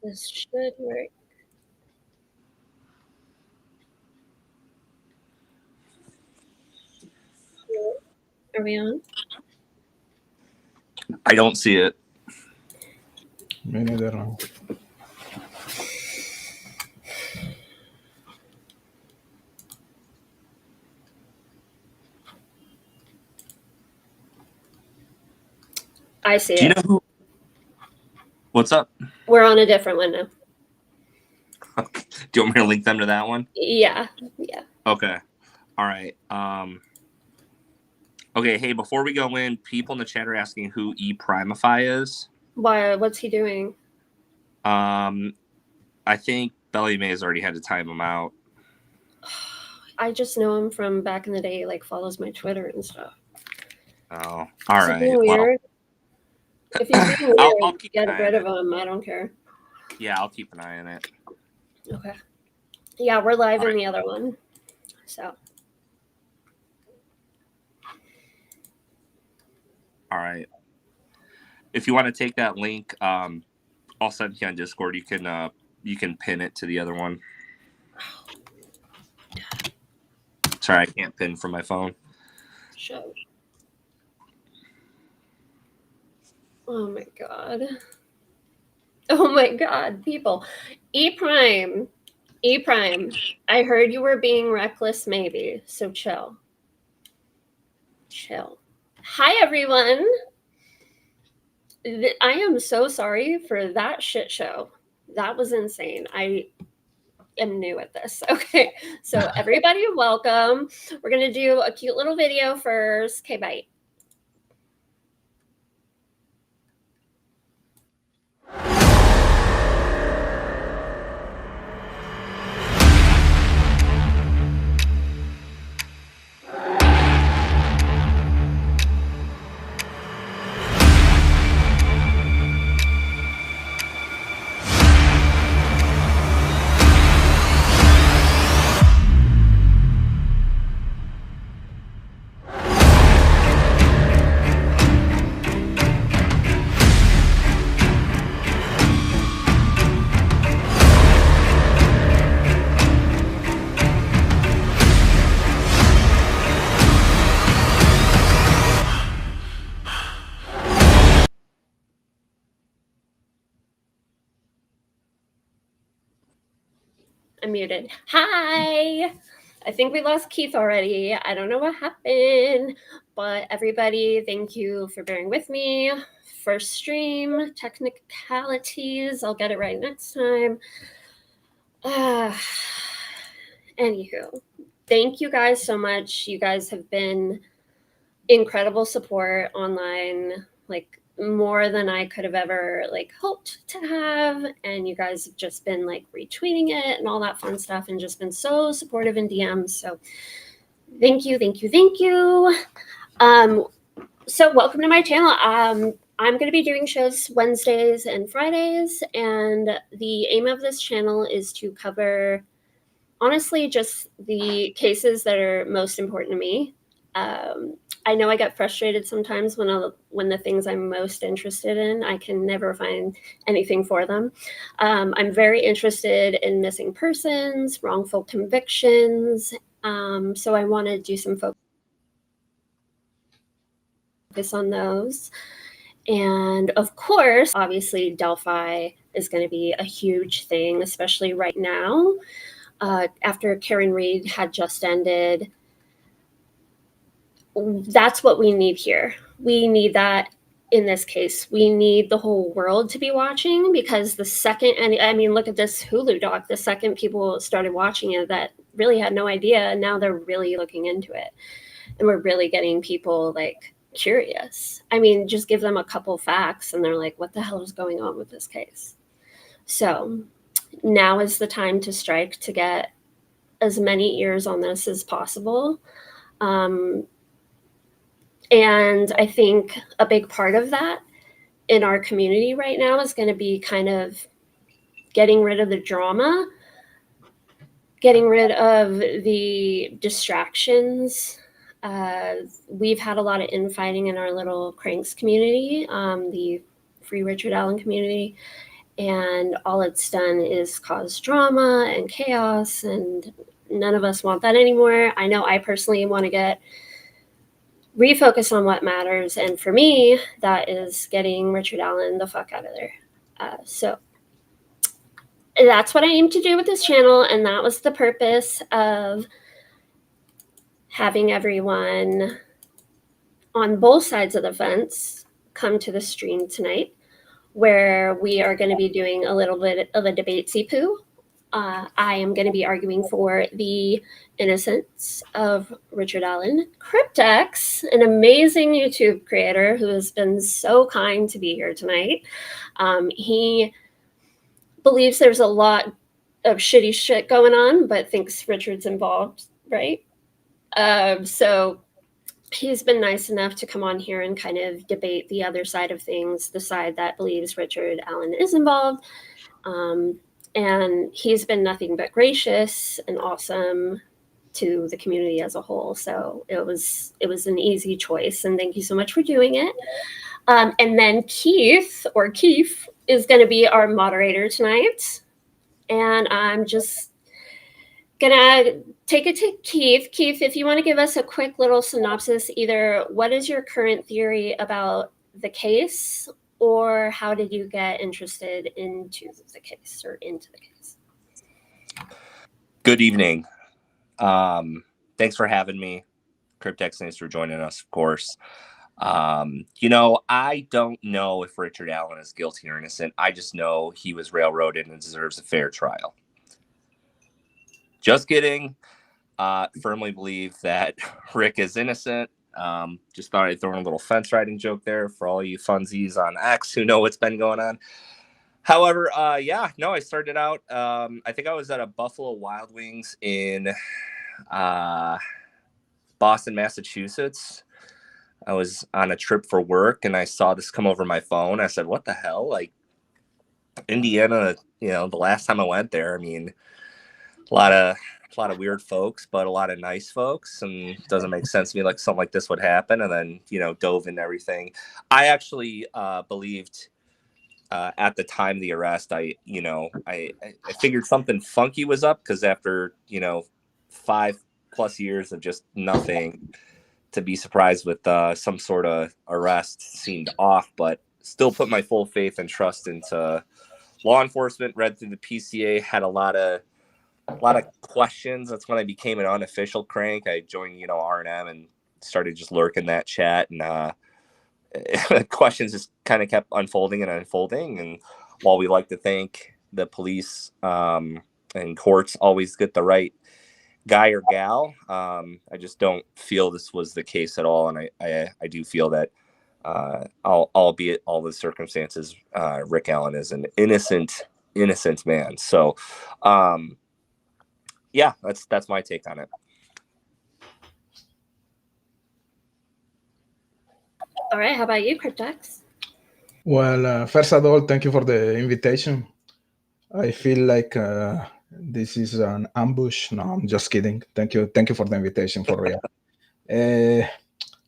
This should work. Are we on? I don't see it. Me neither. I see Do you it. know who? What's up? We're on a different one now. Okay. Do you want me to link them to that one? Yeah. Okay. All right. Okay. Hey, before we go in, people in the chat are asking who ePrimify is. Why? What's he doing? I think Belly May has already had to time him out. I just know him from back in the day. Like follows my Twitter and stuff. Oh, all right. Being weird. If he's being weird, I'll keep get rid of him. I don't care. Yeah, I'll keep an eye on it. Okay. Yeah, we're live in the other one. So. All right. If you want to take that link, I'll send it to you on Discord. You can pin it to the other one. Sorry, I can't pin from my phone. Show. Oh my god. Oh my god, people. ePrime. I heard you were being reckless, maybe. So chill. Hi, everyone. I am so sorry for that shit show. That was insane. I am new at this. Okay, so everybody welcome. We're going to do a cute little video first. Okay, bye. I'm muted. Hi. I think we lost Keith already. I don't know what happened, but everybody, thank you for bearing with me. First stream, technicalities. I'll get it right next time. Anywho, thank you guys so much. You guys have been incredible support online, like more than I could have ever like hoped to have, and you guys have just been like retweeting it and all that fun stuff and just been so supportive in DMs. So thank you. So welcome to my channel. I'm going to be doing shows Wednesdays and Fridays, and the aim of this channel is to cover honestly just the cases that are most important to me. I know I get frustrated sometimes when the things I'm most interested in, I can never find anything for them. I'm very interested in missing persons, wrongful convictions. So I want to do some focus on those. And of course, obviously, Delphi is going to be a huge thing, especially right now. After Karen Reed had just ended, that's what we need here. We need that in this case. We need the whole world to be watching, because the second, and I mean, look at this Hulu doc, the second people started watching it that really had no idea, now they're really looking into it. And we're really getting people like curious. I mean, just give them a couple facts and they're like, what the hell is going on with this case? So now is the time to strike, to get as many ears on this as possible. And I think a big part of that in our community right now is going to be kind of getting rid of the drama, getting rid of the distractions. We've had a lot of infighting in our little Cranks community, the Free Richard Allen community. and all it's done is cause drama and chaos, and none of us want that anymore. I know I personally want to refocus on what matters, and for me, that is getting Richard Allen the fuck out of there. So that's what I aim to do with this channel, and that was the purpose of having everyone on both sides of the fence come to the stream tonight, where we are going to be doing a little bit of a debate sepoo. I am going to be arguing for the innocence of Richard Allen. Cryptex, an amazing YouTube creator who has been so kind to be here tonight. He believes there's a lot of shitty shit going on, but thinks Richard's involved, right? So he's been nice enough to come on here and kind of debate the other side of things, the side that believes Richard Allen is involved. And he's been nothing but gracious and awesome to the community as a whole. So it was an easy choice, and thank you so much for doing it. And then Keith is going to be our moderator tonight, and I'm just gonna take it to Keith. Keith, if you want to give us a quick little synopsis, either what is your current theory about the case, or how did you get interested into the case or into the case? Good evening. Thanks for having me. Cryptex, thanks for joining us, of course. I don't know if Richard Allen is guilty or innocent. I just know he was railroaded and deserves a fair trial. Just kidding. Firmly believe that Rick is innocent. Just thought I'd throw in a little fence riding joke there for all you funsies on X who know what's been going on. However, I started out, I think I was at a Buffalo Wild Wings in Boston, Massachusetts. I was on a trip for work and I saw this come over my phone. I said, what the hell? Like, Indiana, the last time I went there, I mean, a lot of weird folks, but a lot of nice folks, and it doesn't make sense to me like something like this would happen. And then, dove into everything. I actually believed at the time of the arrest, I figured something funky was up, because after, 5+ years of just nothing, to be surprised with some sort of arrest seemed off, but still put my full faith and trust into law enforcement. Read through the PCA, had a lot of questions. That's when I became an unofficial crank. I joined, R&M, and started just lurking that chat, and questions just kind of kept unfolding. And while we like to think the police and courts always get the right guy or gal, I just don't feel this was the case at all. And I do feel that, albeit all the circumstances, Rick Allen is an innocent man. So, that's my take on it. All right, how about you, Cryptex? Well, first of all, thank you for the invitation. I feel like this is an ambush. No, I'm just kidding. Thank you for the invitation, for real.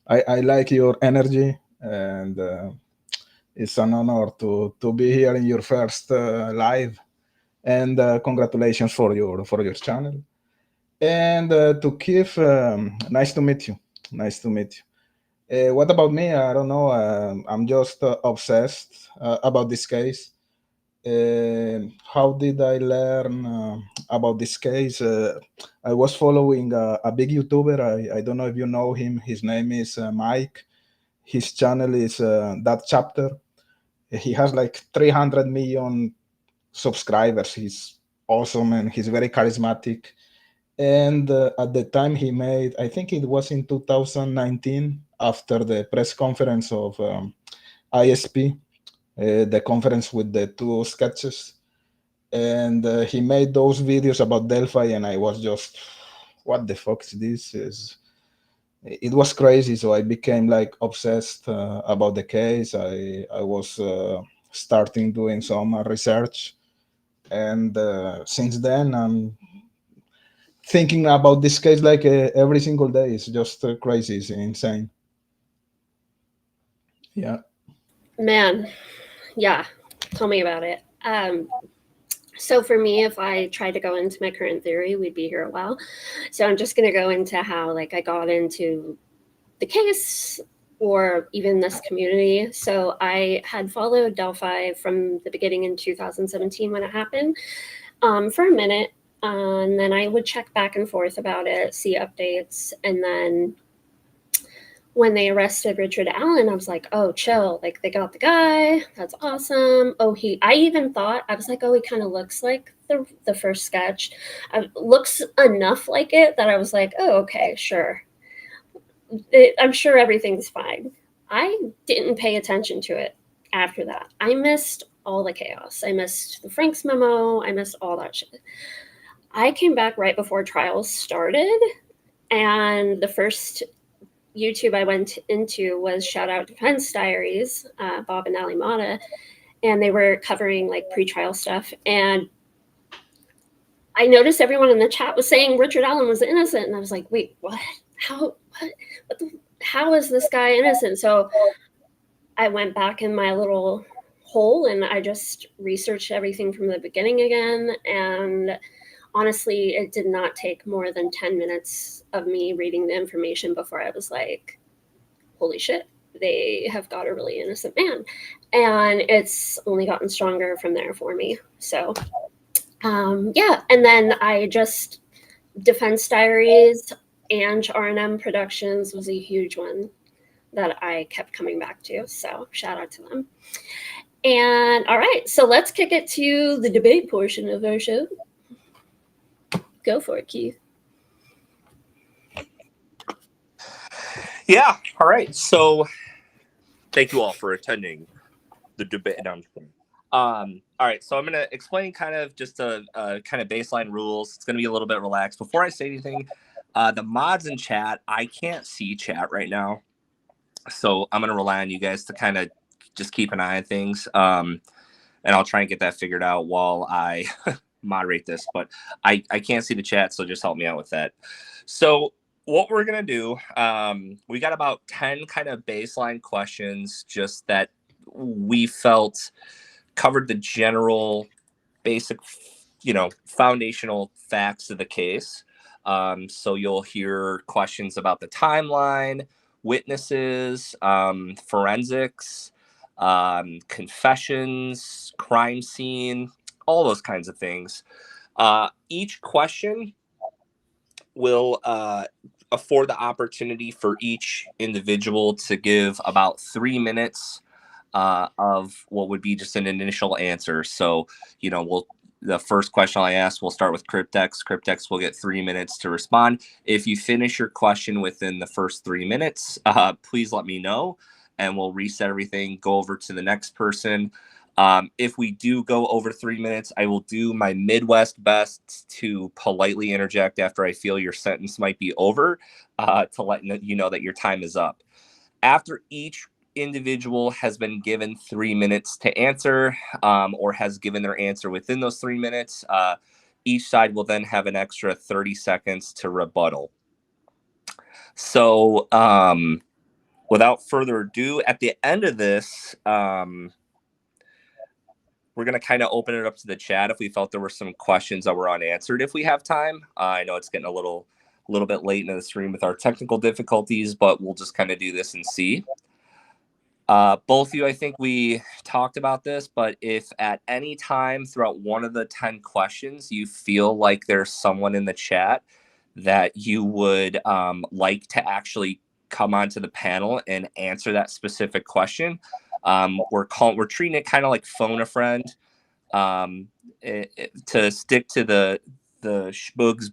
I like your energy, and it's an honor to be here in your first live. And congratulations for your channel. And to Keith, nice to meet you. What about me? I don't know. I'm just obsessed about this case. How did I learn about this case? I was following a big YouTuber. I don't know if you know him. His name is Mike. His channel is That Chapter. He has like 300 million subscribers. He's awesome, and he's very charismatic. And at the time he made, I think it was in 2019, after the press conference of ISP, the conference with the 2 sketches. And he made those videos about Delphi, and I was just, what the fuck is this? It was crazy. So I became like obsessed about the case. I was starting doing some research. And since then, I'm thinking about this case like every single day. It's just crazy. It's insane. Yeah. Man, yeah, tell me about it. So for me, if I tried to go into my current theory, we'd be here a while. So I'm just going to go into how like I got into the case or even this community. So I had followed Delphi from the beginning in 2017 when it happened for a minute. And then I would check back and forth about it, see updates. And then when they arrested Richard Allen, I was like, oh, chill. Like, they got the guy. That's awesome. Oh, I even thought, I was like, oh, he kind of looks like the first sketch. Looks enough like it that I was like, oh, okay, sure. I'm sure everything's fine. I didn't pay attention to it after that. I missed all the chaos. I missed the Frank's memo. I missed all that shit. I came back right before trials started, and the first YouTube I went into was Shout Out Defense Diaries, Bob and Ali Mata, and they were covering like pre-trial stuff. And I noticed everyone in the chat was saying Richard Allen was innocent, and I was like, wait, what? How is this guy innocent? So I went back in my little hole and I just researched everything from the beginning again. And honestly, it did not take more than 10 minutes of me reading the information before I was like, holy shit, they have got a really innocent man. And it's only gotten stronger from there for me. So, yeah. And then I just, Defense Diaries and R&M Productions was a huge one that I kept coming back to. So shout out to them. And all right, so let's kick it to the debate portion of our show. Go for it, Keith. Yeah. All right. So thank you all for attending the debate. All right. So I'm going to explain kind of just a kind of baseline rules. It's going to be a little bit relaxed. Before I say anything, the mods in chat, I can't see chat right now. So I'm going to rely on you guys to kind of just keep an eye on things. And I'll try and get that figured out while I moderate this. But I can't see the chat, so just help me out with that. So what we're going to do, we got about 10 kind of baseline questions just that we felt covered the general basic, foundational facts of the case. So you'll hear questions about the timeline, witnesses, forensics, confessions, crime scene, all those kinds of things. Each question will afford the opportunity for each individual to give about 3 minutes of what would be just an initial answer. So, the first question I ask, we'll start with Cryptex. Cryptex will get 3 minutes to respond. If you finish your question within the first 3 minutes, please let me know, and we'll reset everything, go over to the next person. If we do go over 3 minutes, I will do my Midwest best to politely interject after I feel your sentence might be over, to let you know that your time is up. After each individual has been given 3 minutes to answer, or has given their answer within those 3 minutes, each side will then have an extra 30 seconds to rebuttal. So without further ado, at the end of this, we're going to kind of open it up to the chat if we felt there were some questions that were unanswered if we have time. I know it's getting a little bit late in the stream with our technical difficulties, but we'll just kind of do this and see. Both of you, I think we talked about this, but if at any time throughout one of the 10 questions you feel like there's someone in the chat that you would like to actually come onto the panel and answer that specific question, we're treating it kind of like phone a friend. To stick to the shboogies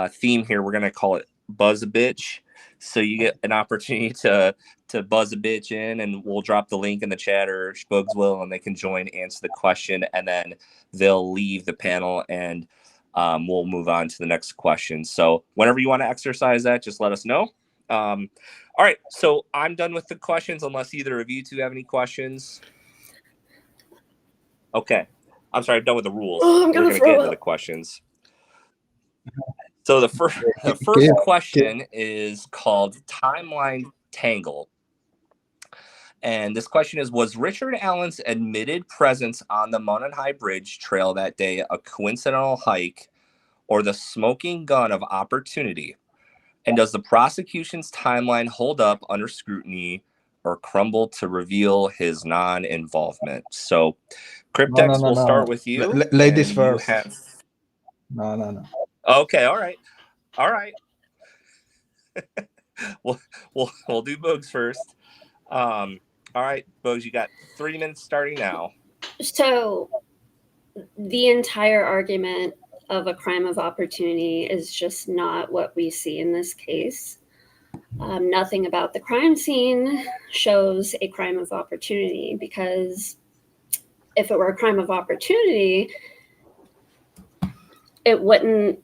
theme here, we're gonna call it buzz a bitch. So you get an opportunity to buzz a bitch in, and we'll drop the link in the chat, or shboogs will, and they can join, answer the question, and then they'll leave the panel, and we'll move on to the next question. So whenever you want to exercise that, just let us know. All right, so I'm done with the questions unless either of you two have any questions. Okay, I'm sorry, I'm done with the rules. We're going to get into the questions. So the first question is called Timeline Tangle. And this question is, was Richard Allen's admitted presence on the Mountain High Bridge Trail that day a coincidental hike or the smoking gun of opportunity? And does the prosecution's timeline hold up under scrutiny or crumble to reveal his non-involvement? So, Cryptex, we'll start with you. Ladies first. No. Okay, all right. We'll do Bugs first. All right, Bugs, you got 3 minutes starting now. So the entire argument of a crime of opportunity is just not what we see in this case. Nothing about the crime scene shows a crime of opportunity, because if it were a crime of opportunity, it wouldn't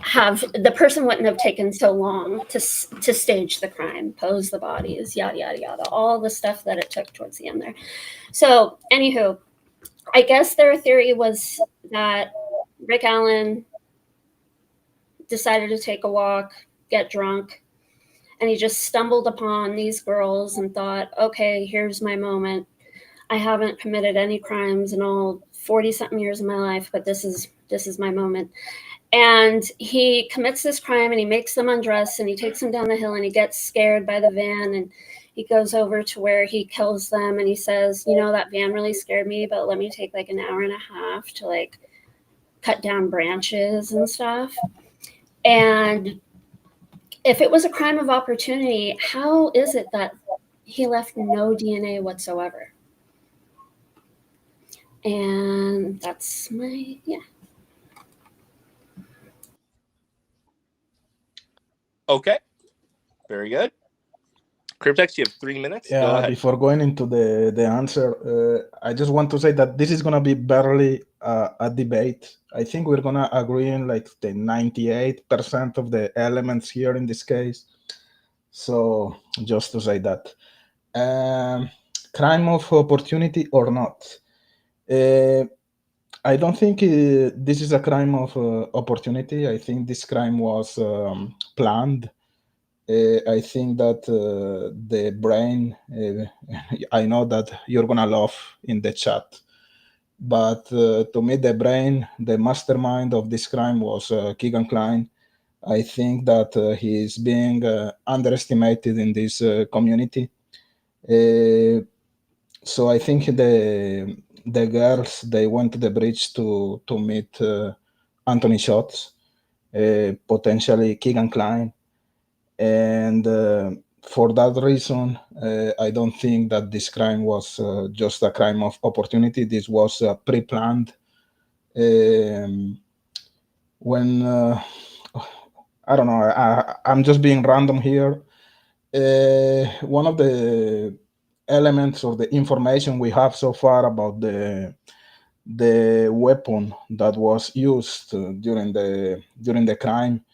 have, the person wouldn't have taken so long to stage the crime, pose the bodies, yada, yada, yada, all the stuff that it took towards the end there. So, anywho, I guess their theory was that Rick Allen decided to take a walk, get drunk, and he just stumbled upon these girls and thought, okay, here's my moment. I haven't committed any crimes in all 40-something years of my life, but this is my moment. And he commits this crime, and he makes them undress, and he takes them down the hill, and he gets scared by the van, and he goes over to where he kills them, and he says, you know, that van really scared me, but let me take like an hour and a half to like cut down branches and stuff. And if it was a crime of opportunity, how is it that he left no DNA whatsoever? And that's my, yeah. Okay, very good. Cryptex, you have 3 minutes. Yeah, go ahead. Before going into the answer, I just want to say that this is going to be barely a debate. I think we're going to agree in like the 98% of the elements here in this case. So just to say that. Crime of opportunity or not. I don't think this is a crime of opportunity. I think this crime was planned. I think that the brain, I know that you're going to laugh in the chat, but to me, the brain, the mastermind of this crime was Keegan Klein. I think that he's being underestimated in this community. So I think the girls, they went to the bridge to meet Anthony Shots, potentially Keegan Klein. And for that reason, I don't think that this crime was just a crime of opportunity. This was pre-planned. When I don't know, I'm just being random here. One of the elements or the information we have so far about the weapon that was used during the crime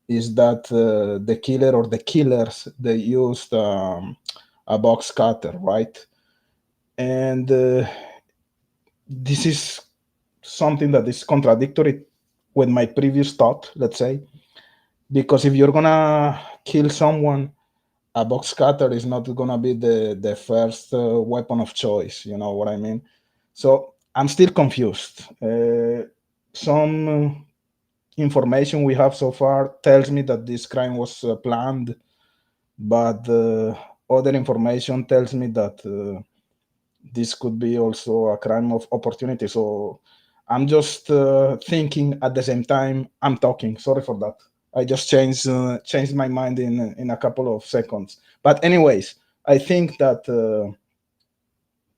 is that the killer or the killers, they used a box cutter, right? And this is something that is contradictory with my previous thought, let's say, because if you're gonna kill someone, a box cutter is not gonna be the first weapon of choice. You know what I mean? So I'm still confused. Some information we have so far tells me that this crime was planned, but other information tells me that this could be also a crime of opportunity. So I'm just thinking at the same time I'm talking. Sorry for that. I just changed my mind in a couple of seconds. But anyways, I think that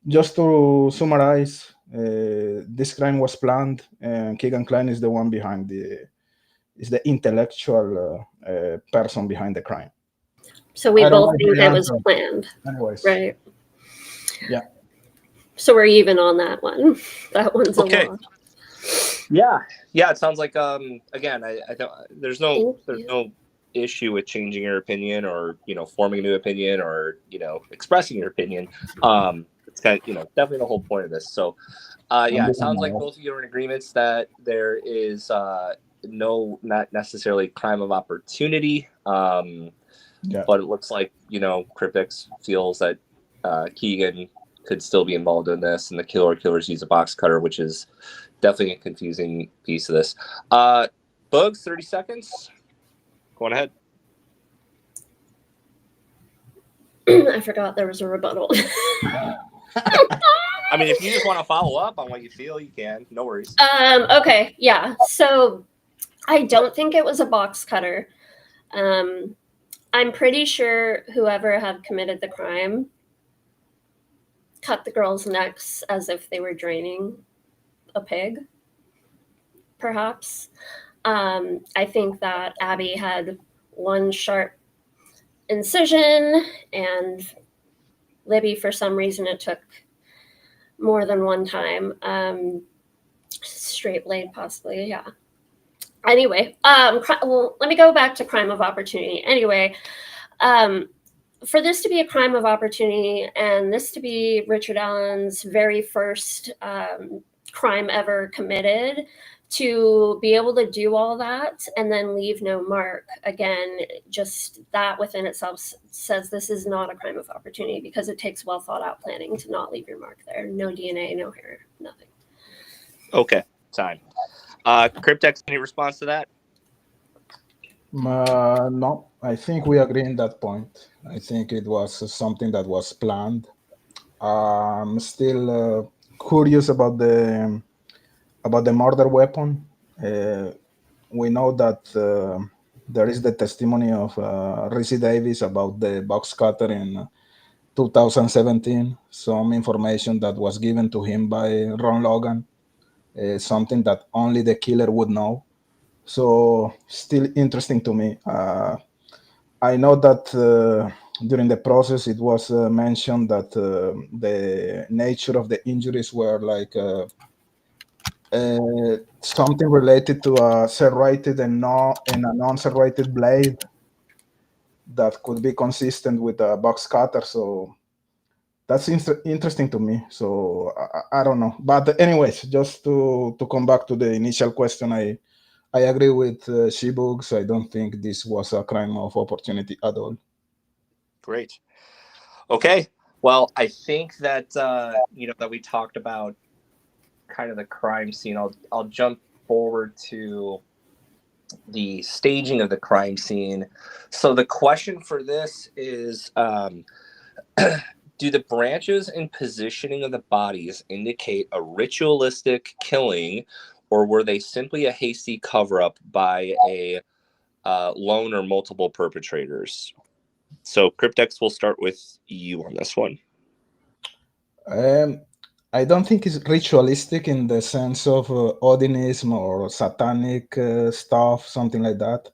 just to summarize, this crime was planned, and Keegan Klein is the one behind is the intellectual person behind the crime. So we both think it was planned. Anyways. Right. Yeah. So we're even on that one. That one's okay. A loss. Yeah. It sounds like again, I don't. There's no issue with changing your opinion or forming a new opinion or expressing your opinion. It's kind of definitely the whole point of this. So it sounds like both of you are in agreements that there is not necessarily crime of opportunity. But it looks like Cryptex feels that Keegan could still be involved in this, and the killers use a box cutter, which is definitely a confusing piece of this. Bugs, 30 seconds. Go on ahead. I forgot there was a rebuttal. I mean, if you just want to follow up on what you feel, you can. No worries. Okay, yeah. So I don't think it was a box cutter. I'm pretty sure whoever had committed the crime cut the girls' necks as if they were draining a pig, perhaps. I think that Abby had one sharp incision, and Libby, for some reason, it took more than one time. Straight blade, possibly, yeah. Anyway, well, let me go back to crime of opportunity. Anyway, for this to be a crime of opportunity and this to be Richard Allen's very first crime ever committed, to be able to do all that and then leave no mark, again, just that within itself says this is not a crime of opportunity, because it takes well thought out planning to not leave your mark there. No DNA, no hair, nothing. Okay, time. Cryptex, any response to that? No, I think we agree in that point. I think it was something that was planned. I'm still curious about the murder weapon. We know that there is the testimony of Rizzy Davis about the box cutter in 2017. Some information that was given to him by Ron Logan, something that only the killer would know. So still interesting to me. I know that during the process it was mentioned that the nature of the injuries were like something related to a serrated and a non-serrated blade that could be consistent with a box cutter. So that's interesting to me. So I don't know. But anyways, just to come back to the initial question, I agree with shboogies. I don't think this was a crime of opportunity at all. Great. Okay. Well, I think that that we talked about kind of the crime scene. I'll jump forward to the staging of the crime scene. So the question for this is, do the branches and positioning of the bodies indicate a ritualistic killing, or were they simply a hasty cover-up by a lone or multiple perpetrators? So Cryptex, we'll start with you on this one. I don't think it's ritualistic in the sense of Odinism or satanic stuff, something like that.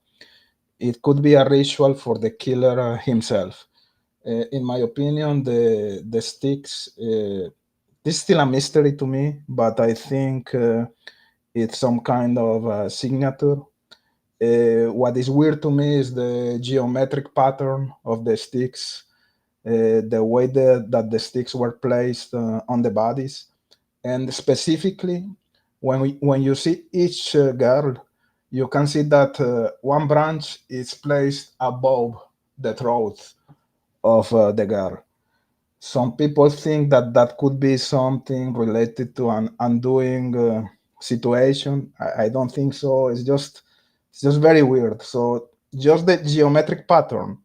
It could be a ritual for the killer himself. In my opinion, the sticks, this is still a mystery to me, but I think it's some kind of signature. What is weird to me is the geometric pattern of the sticks, the way that the sticks were placed on the bodies, and specifically when you see each girl, you can see that one branch is placed above the throat of the girl. Some people think that that could be something related to an undoing situation. I don't think so. It's just very weird. So just the geometric pattern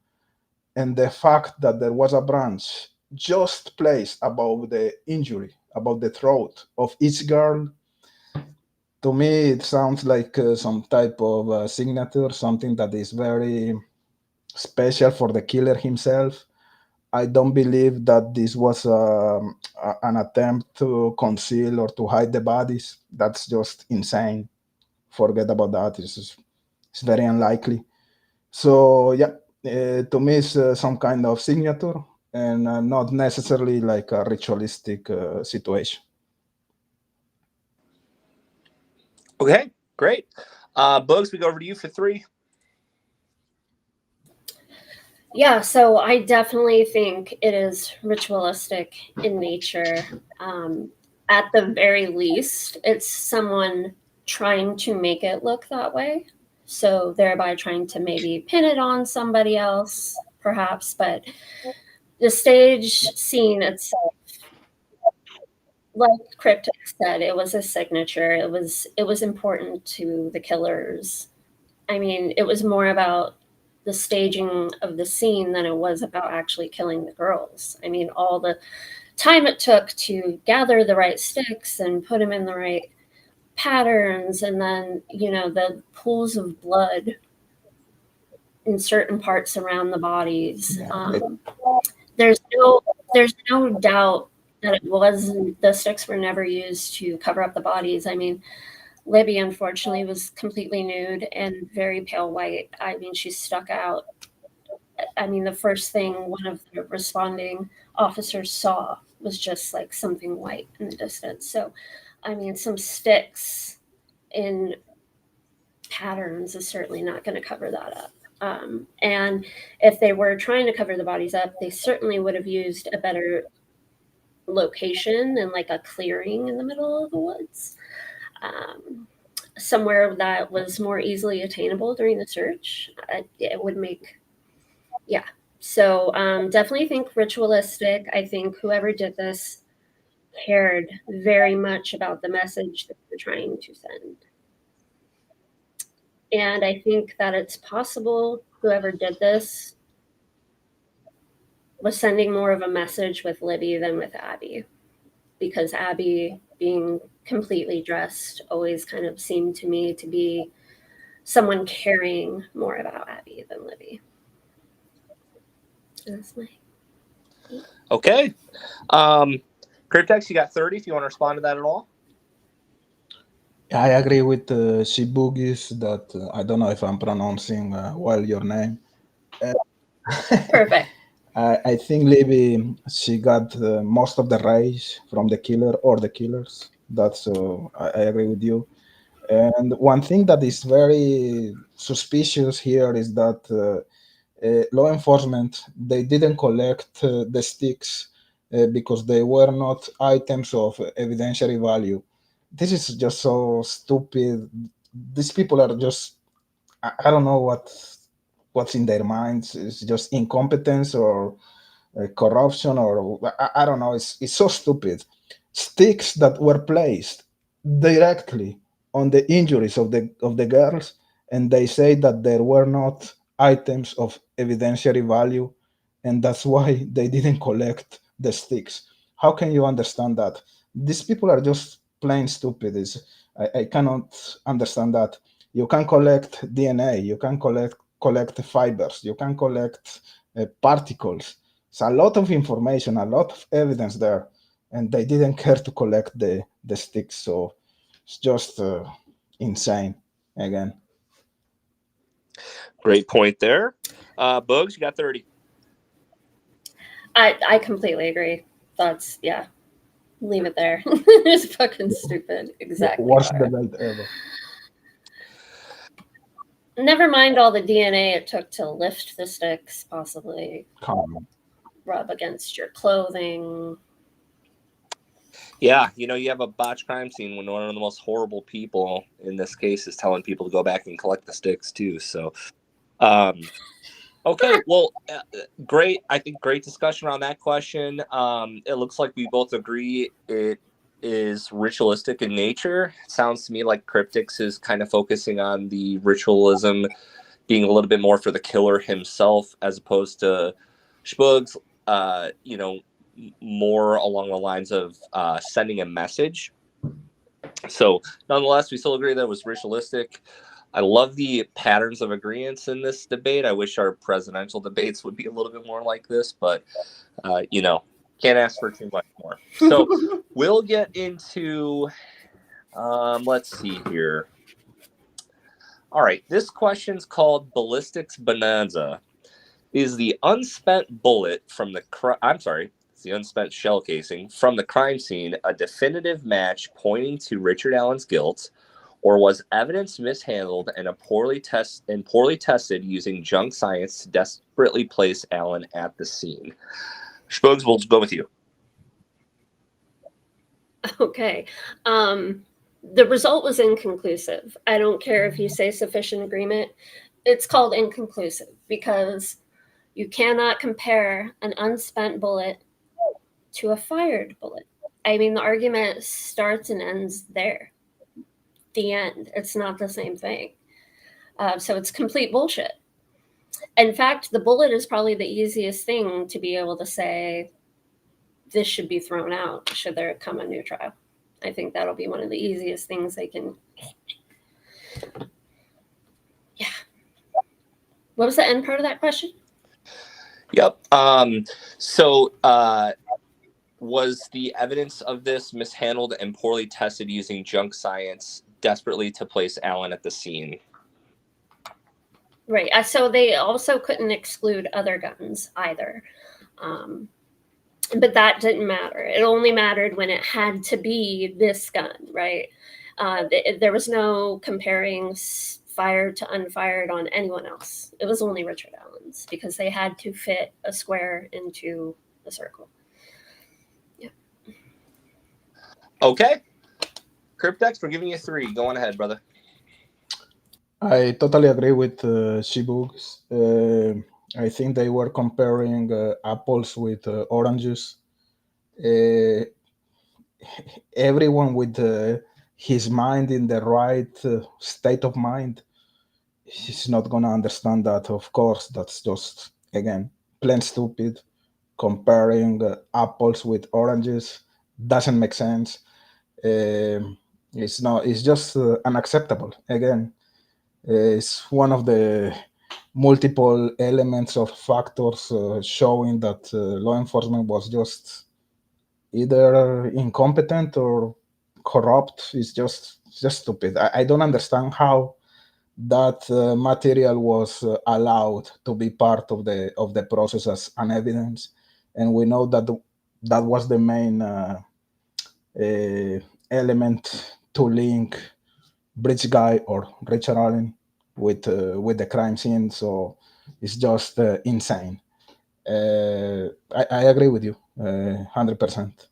and the fact that there was a branch just placed above the injury, above the throat of each girl, to me it sounds like some type of signature, something that is very special for the killer himself. I don't believe that this was an attempt to conceal or to hide the bodies. That's just insane. Forget about that. It's very unlikely. So yeah, to me, it's some kind of signature and not necessarily like a ritualistic situation. Okay, great. Bugs, we go over to you for 3. Yeah, so I definitely think it is ritualistic in nature. At the very least, it's someone trying to make it look that way. So thereby trying to maybe pin it on somebody else, perhaps. But The stage scene itself, like Cryptic said, it was a signature. It was important to the killers. I mean, it was more about the staging of the scene than it was about actually killing the girls. I mean, all the time it took to gather the right sticks and put them in the right patterns, and then, you know, the pools of blood in certain parts around the bodies. Yeah, There's no doubt that it wasn't, the sticks were never used to cover up the bodies. I mean, Libby unfortunately was completely nude and very pale white. I mean, she stuck out. I mean, the first thing one of the responding officers saw was just like something white in the distance. So, I mean, some sticks in patterns is certainly not going to cover that up. And if they were trying to cover the bodies up, they certainly would have used a better location and like a clearing in the middle of the woods, somewhere that was more easily attainable during the search. It would make, yeah. So definitely think ritualistic. I think whoever did this cared very much about the message that they're trying to send. And I think that it's possible whoever did this was sending more of a message with Libby than with Abby, because Abby, being completely dressed, always kind of seemed to me to be someone caring more about Abby than Libby. That's my... Okay. Cryptex, you got 30 if you want to respond to that at all. I agree with shboogies that I don't know if I'm pronouncing well your name. Perfect. I think Libby, she got most of the rage from the killer or the killers. That's I agree with you. And one thing that is very suspicious here is that law enforcement, they didn't collect the sticks because they were not items of evidentiary value. This is just so stupid. These people are just, I don't know what's in their minds. It's just incompetence or corruption, or I don't know. It's so stupid. Sticks that were placed directly on the injuries of the girls, and they say that there were not items of evidentiary value, and that's why they didn't collect the sticks. How can you understand that? These people are just plain stupid. I cannot understand that. You can collect DNA, you can collect fibers, you can collect particles. It's a lot of information, a lot of evidence there, and they didn't care to collect the sticks. So it's just insane again. Great point there. Bugs, you got 30. I completely agree. That's, yeah. Leave it there. It's fucking stupid. Exactly. Worst debate ever. Never mind all the DNA it took to lift the sticks, possibly rub against your clothing. Yeah, you have a botched crime scene when one of the most horrible people in this case is telling people to go back and collect the sticks too. So, okay, well, great. I think great discussion around that question. It looks like we both agree it is ritualistic in nature. It sounds to me like Cryptics is kind of focusing on the ritualism being a little bit more for the killer himself, as opposed to Shboogs, more along the lines of sending a message. So nonetheless, we still agree that it was ritualistic. I love the patterns of agreements in this debate. I wish our presidential debates would be a little bit more like this, but can't ask for too much more. So we'll get into, let's see here. All right, this question's called Ballistics Bonanza. Is the unspent bullet from the it's the unspent shell casing from the crime scene a definitive match pointing to Richard Allen's guilt, or was evidence mishandled and poorly tested using junk science to desperately place Allen at the scene? Shboogs, we'll go with you. Okay. The result was inconclusive. I don't care if you say sufficient agreement. It's called inconclusive because You cannot compare an unspent bullet to a fired bullet. I mean, the argument starts and ends there. The end. It's not the same thing. So it's complete bullshit. In fact, the bullet is probably the easiest thing to be able to say, this should be thrown out should there come a new trial. I think that'll be one of the easiest things they can. Yeah. What was the end part of that question? Yep. So was the evidence of this mishandled and poorly tested using junk science desperately to place Alan at the scene? Right. So they also couldn't exclude other guns either. But that didn't matter. It only mattered when it had to be this gun, right? There was no comparing fired to unfired on anyone else. It was only Richard Allen's because they had to fit a square into a circle. Yeah. Okay. Cryptex, we're giving you 3. Go on ahead, brother. I totally agree with shboogies. I think they were comparing apples with oranges. Everyone with his mind in the right state of mind, he's not gonna understand that. Of course, that's just, again, plain stupid. Comparing apples with oranges doesn't make sense. It's not. It's just unacceptable. Again, it's one of the multiple elements of factors showing that law enforcement was just either incompetent or corrupt. It's just stupid. I don't understand how that material was allowed to be part of the process as an evidence, and we know that that was the main element to link Bridge Guy or Richard Allen with the crime scene. So it's just insane. I agree with you 100%.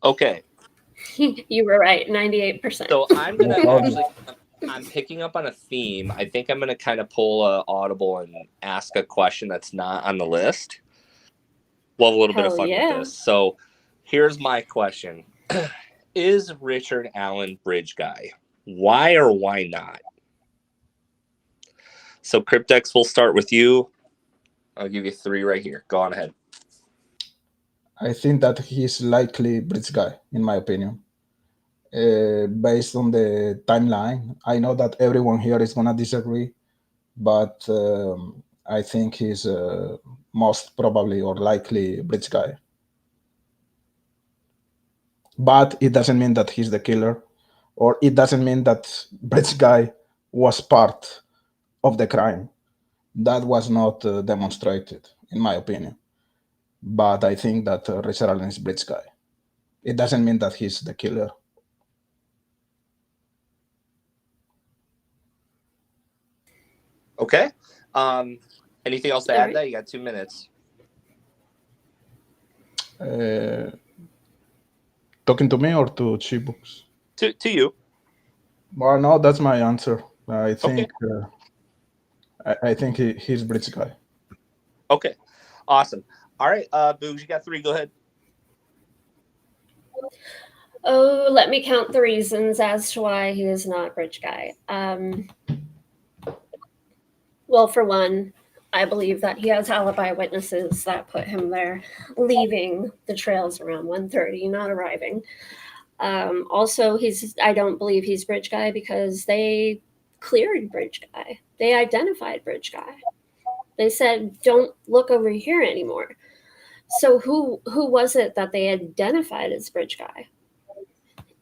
Okay. You were right, 98%. So I'm gonna actually, I'm picking up on a theme. I think I'm gonna kind of pull a audible and ask a question that's not on the list. We'll have a little bit of fun with this. So here's my question. Is Richard Allen Bridge Guy? Why or why not? So Cryptex, we'll start with you. I'll give you 3 right here. Go on ahead. I think that he's likely Bridge Guy, in my opinion. Based on the timeline, I know that everyone here is gonna disagree, but I think he's most probably or likely Bridge Guy. But it doesn't mean that he's the killer, or it doesn't mean that Bridge Guy was part of the crime. That was not demonstrated, in my opinion. But I think that Richard Allen is Bridge Guy. It doesn't mean that he's the killer. Okay. Anything else to add there? You got 2 minutes. Talking to me or to shboogies? To you. Well, no, that's my answer. I think I think he's Bridge Guy. Okay, awesome. All right, Boogs, you got 3. Go ahead. Oh, let me count the reasons as to why he is not Bridge Guy. Well, for one, I believe that he has alibi witnesses that put him there, leaving the trails around 1:30, not arriving. Also, I don't believe he's Bridge Guy because they cleared Bridge Guy. They identified Bridge Guy. They said, don't look over here anymore. So who was it that they identified as Bridge Guy?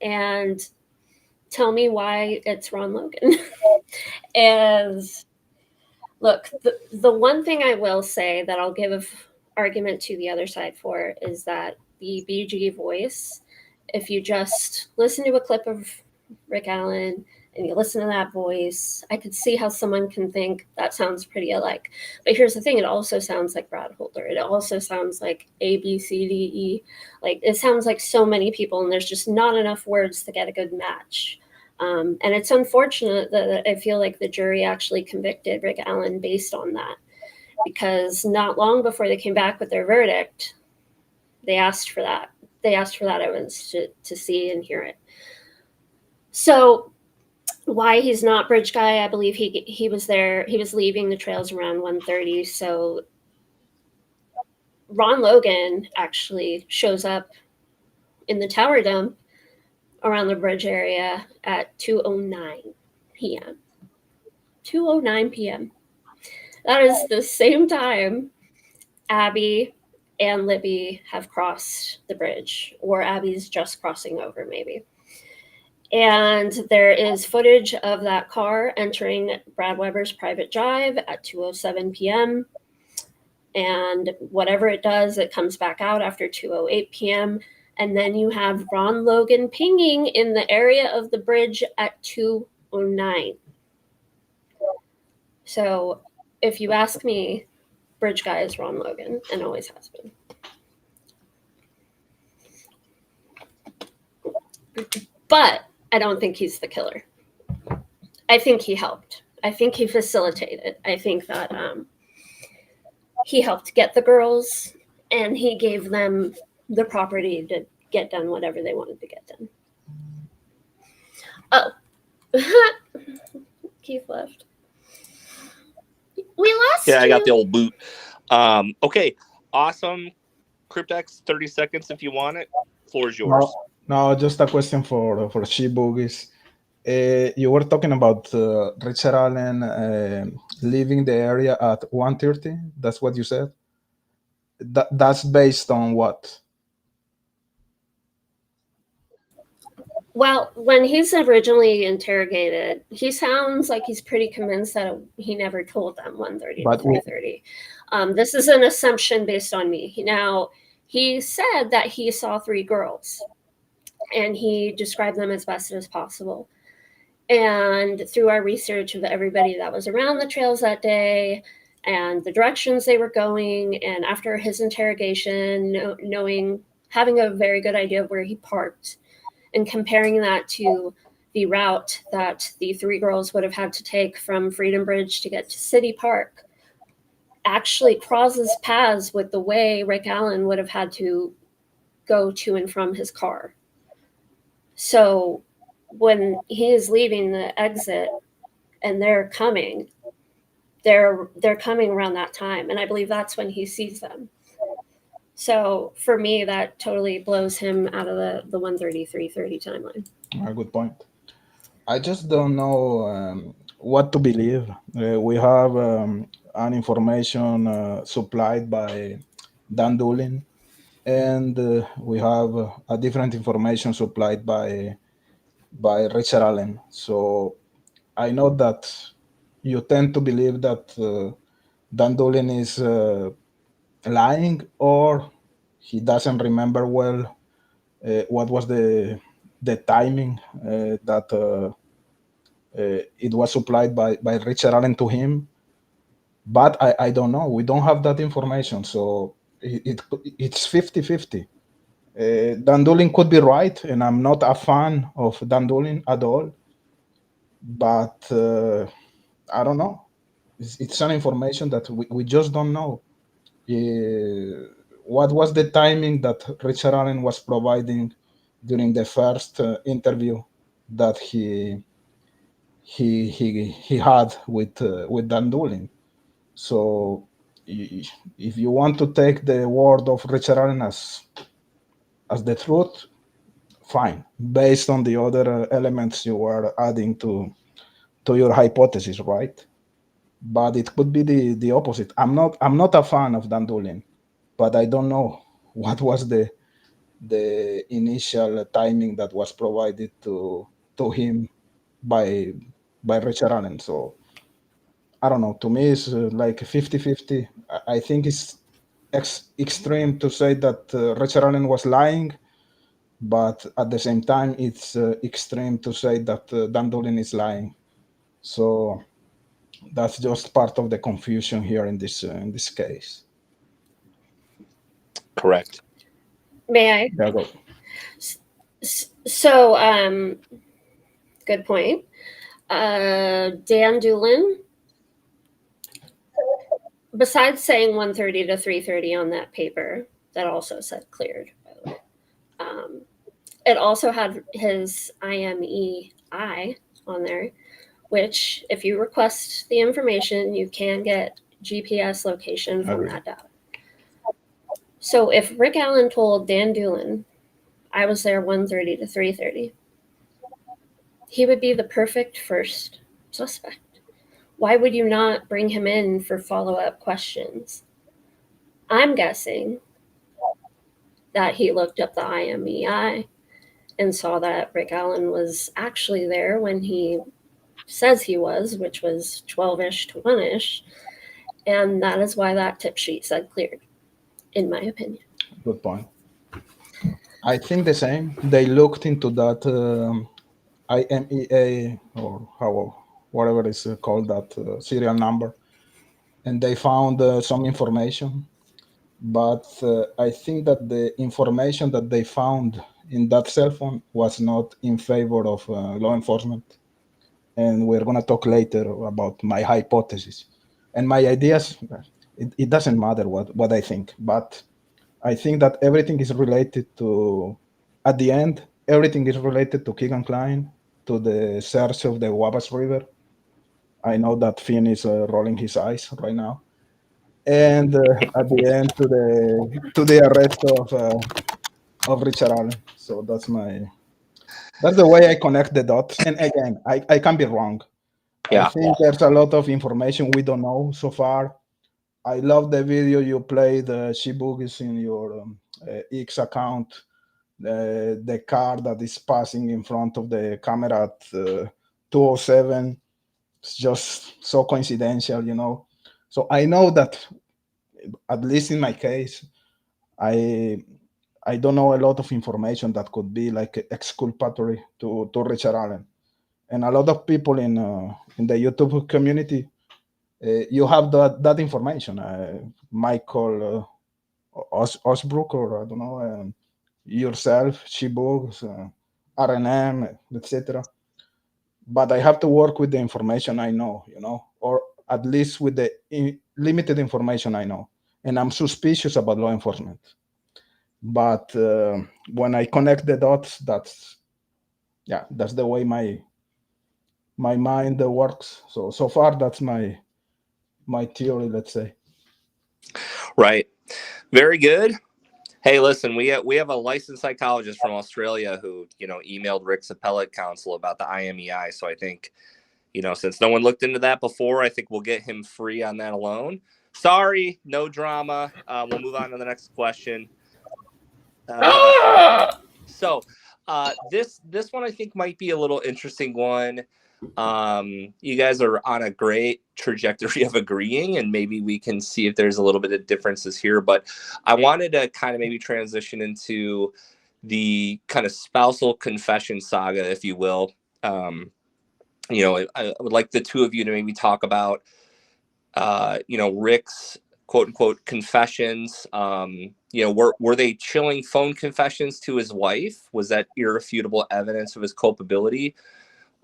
And tell me why it's Ron Logan. And look, the one thing I will say that I'll give argument to the other side for is that the BG voice, if you just listen to a clip of Rick Allen and you listen to that voice, I could see how someone can think that sounds pretty alike. But here's the thing, it also sounds like Brad Holder. It also sounds like A, B, C, D, E. Like, it sounds like so many people, and there's just not enough words to get a good match. And it's unfortunate that I feel like the jury actually convicted Rick Allen based on that, because not long before they came back with their verdict, they asked for that. They asked for that evidence to see and hear it. So why he's not bridge guy, I believe he was there. He was leaving the trails around 1:30. So Ron Logan actually shows up in the tower dump around the bridge area at 2:09 p.m. 2:09 p.m. That is the same time Abby and Libby have crossed the bridge, or Abby's just crossing over, maybe. And there is footage of that car entering Brad Weber's private drive at 2:07 p.m. And whatever it does, it comes back out after 2:08 p.m. And then you have Ron Logan pinging in the area of the bridge at 2:09. So if you ask me, bridge guy is Ron Logan and always has been. But I don't think he's the killer. I think he helped. I think he facilitated. I think that he helped get the girls, and he gave them the property to get done whatever they wanted to get done. Oh, Keith left. We lost Yeah, I got you. the old boot. Okay, awesome. Cryptex, 30 seconds if you want it. Floor is yours. No, just a question for shboogies. You were talking about Richard Allen leaving the area at 1:30. That's what you said? That's based on what? Well, when he's originally interrogated, he sounds like he's pretty convinced that he never told them 1:30 to 3:30. This is an assumption based on me. Now, he said that he saw 3 girls, and he described them as best as possible. And through our research of everybody that was around the trails that day and the directions they were going, and after his interrogation, having a very good idea of where he parked, and comparing that to the route that the 3 girls would have had to take from Freedom Bridge to get to City Park, actually crosses paths with the way Rick Allen would have had to go to and from his car. So when he is leaving the exit and they're coming around that time, and I believe that's when he sees them. So for me, that totally blows him out of the 1:30, 3:30 timeline. A good point. I just don't know what to believe. We have an information supplied by Dan Doolin, and we have a different information supplied by Richard Allen. So I know that you tend to believe that Dan Doolin is lying, or he doesn't remember well what was the timing that it was supplied by Richard Allen to him. But I don't know. We don't have that information, so it's 50-50. Dan Doolin could be right, and I'm not a fan of Dan Doolin at all. But I don't know. It's an information that we just don't know. What was the timing that Richard Allen was providing during the first interview that he had with Dan Doolin? So if you want to take the word of Richard Allen as the truth, fine, based on the other elements you were adding to your hypothesis, right? But it could be the opposite. I'm not a fan of Dan Doolin, but I don't know what was the initial timing that was provided to him by Richard Allen. So I don't know. To me, it's like 50-50. I think it's extreme to say that Richard Allen was lying, but at the same time, it's extreme to say that Dan Doolin is lying. So that's just part of the confusion here in this case. Correct. May I? Yeah, go. So Good point. Dan Doolin, besides saying 1:30 to 3:30 on that paper, that also said cleared, by the way. It also had his IMEI on there, which if you request the information, you can get GPS location from that data. So if Rick Allen told Dan Doolin, I was there 1:30 to 3:30, he would be the perfect first suspect. Why would you not bring him in for follow-up questions? I'm guessing that he looked up the IMEI and saw that Rick Allen was actually there when he says he was, which was 12-ish to 1-ish. And that is why that tip sheet said cleared, in my opinion. Good point. I think the same. They looked into that IMEA or whatever is called, that serial number, and they found some information. But I think that the information that they found in that cell phone was not in favor of law enforcement. And we're going to talk later about my hypothesis and my ideas. It doesn't matter what I think, but I think that everything is related to, at the end, everything is related to Keegan Klein, to the search of the Wabash River. I know that Finn is rolling his eyes right now. And at the end, to the arrest of Richard Allen. So that's the way I connect the dots. And again, I can be wrong. Yeah. I think there's a lot of information we don't know so far. I love the video you played, shboogies, in your X account. The car that is passing in front of the camera at 207. It's just so coincidental, you know. So I know that, at least in my case, I don't know a lot of information that could be like exculpatory to Richard Allen. And a lot of people in the YouTube community, you have that information. Michael Osbrook, or I don't know, yourself, Shiboogs, RNM, etc. But I have to work with the information I know, you know, or at least with the limited information I know. And I'm suspicious about law enforcement. But when I connect the dots, that's the way my mind works. So far, that's my theory, let's say. Right. Very good. Hey, listen, we have a licensed psychologist from Australia who, emailed Rick's appellate counsel about the IMEI. So I think, since no one looked into that before, I think we'll get him free on that alone. Sorry, no drama. We'll move on to the next question. So this one I think might be a little interesting one. You guys are on a great trajectory of agreeing, and maybe we can see if there's a little bit of differences here, but I wanted to kind of maybe transition into the kind of spousal confession saga, if you will. I would like the two of you to maybe talk about Rick's quote unquote confessions. Were they chilling phone confessions to his wife? Was that irrefutable evidence of his culpability?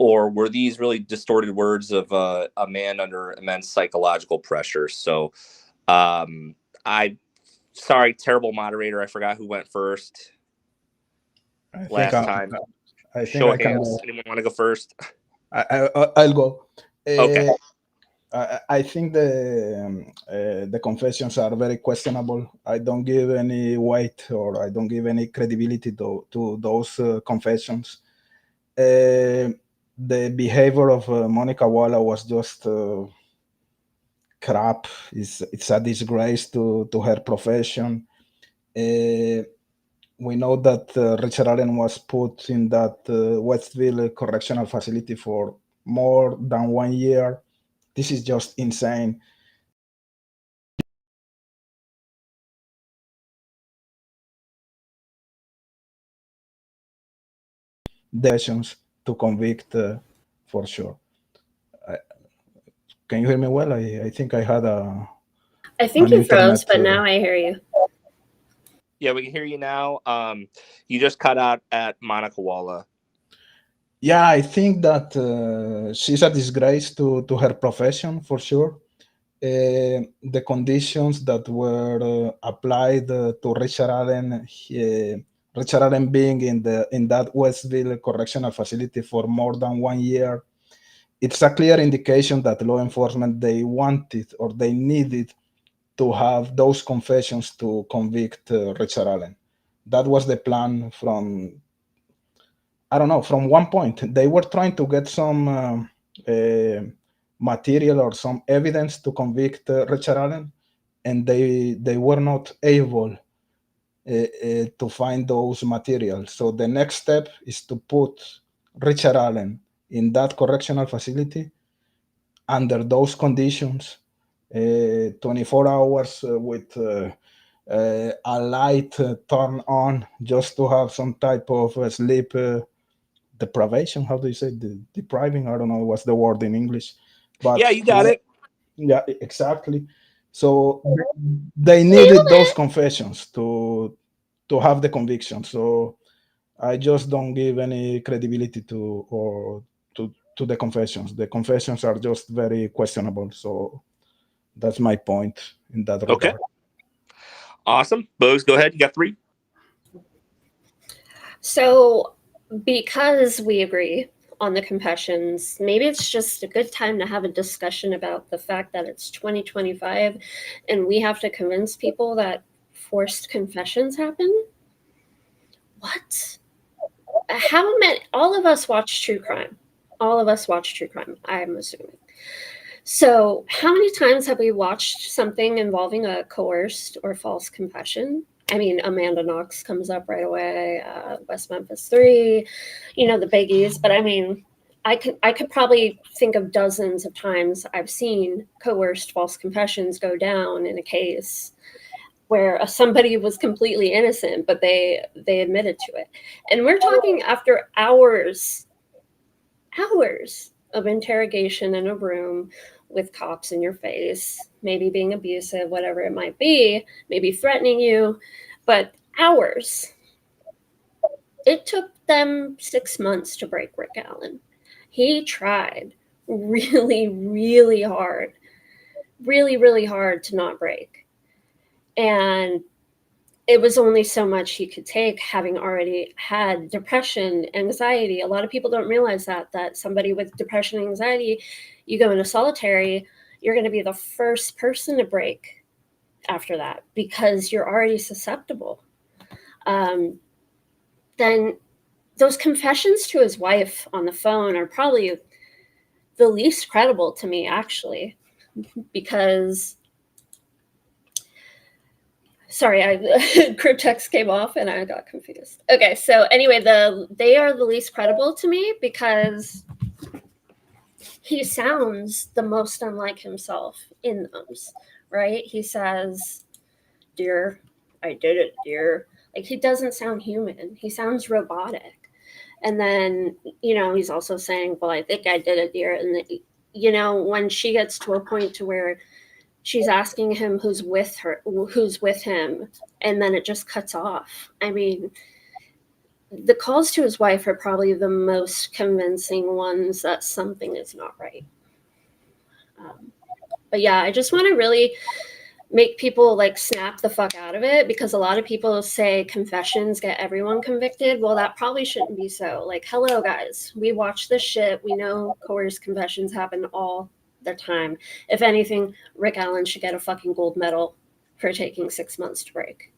Or were these really distorted words of a man under immense psychological pressure? So, sorry, terrible moderator. I forgot who went first last time. Show of hands. Anyone want to go first? I'll go. Okay. I think the confessions are very questionable. I don't give any weight, or I don't give any credibility to those confessions. The behavior of Monica Walla was just crap. It's a disgrace to her profession. We know that Richard Allen was put in that Westville Correctional Facility for more than 1 year. This is just insane. Decisions to convict for sure. Can you hear me well? I think I had I think you froze, but now I hear you. Yeah, we can hear you now. You just cut out at Monica Walla. Yeah, I think that she's a disgrace to her profession for sure. The conditions that were applied to Richard Allen, Richard Allen being in that Westville correctional facility for more than 1 year, it's a clear indication that law enforcement, they wanted or they needed to have those confessions to convict Richard Allen. That was the plan from, I don't know, from one point. They were trying to get some material or some evidence to convict Richard Allen, and they were not able to find those materials. So the next step is to put Richard Allen in that correctional facility under those conditions, 24 hours with a light turned on just to have some type of sleep deprivation. How do you say depriving? I don't know what's the word in English, Yeah, but you got it. yeah, exactly. So they needed those confessions to have the conviction. So I just don't give any credibility to the confessions. The confessions are just very questionable. So that's my point in that Okay. regard. Awesome. Bogues, go ahead. You got 3. So, because we agree on the confessions, maybe it's just a good time to have a discussion about the fact that it's 2025 and we have to convince people that forced confessions happen. What? How many? All of us watch true crime. All of us watch true crime, I'm assuming. So, how many times have we watched something involving a coerced or false confession? I mean, Amanda Knox comes up right away, West Memphis 3, the biggies. But I mean, I could probably think of dozens of times I've seen coerced false confessions go down in a case where somebody was completely innocent, but they admitted to it. And we're talking after hours of interrogation in a room with cops in your face, maybe being abusive, whatever it might be, maybe threatening you, but hours. It took them 6 months to break Rick Allen. He tried really, really hard, really hard to not break. And it was only so much he could take, having already had depression, anxiety. A lot of people don't realize that somebody with depression, anxiety, you go into solitary, you're going to be the first person to break after that because you're already susceptible. Then those confessions to his wife on the phone are probably the least credible to me, actually, because sorry, group text came off and I got confused. Okay, so anyway, they are the least credible to me because he sounds the most unlike himself in those, right? He says, "Dear, I did it, dear." Like, he doesn't sound human. He sounds robotic. And then, he's also saying, "Well, I think I did it, dear." And when she gets to a point to where she's asking him who's with him, and then it just cuts off. I mean, the calls to his wife are probably the most convincing ones that something is not right. But yeah, I just want to really make people like snap the fuck out of it, because a lot of people say confessions get everyone convicted. Well, that probably shouldn't be so. Like, hello guys, we watch this shit. We know coerced confessions happen all the time. If anything, Rick Allen should get a fucking gold medal for taking 6 months to break.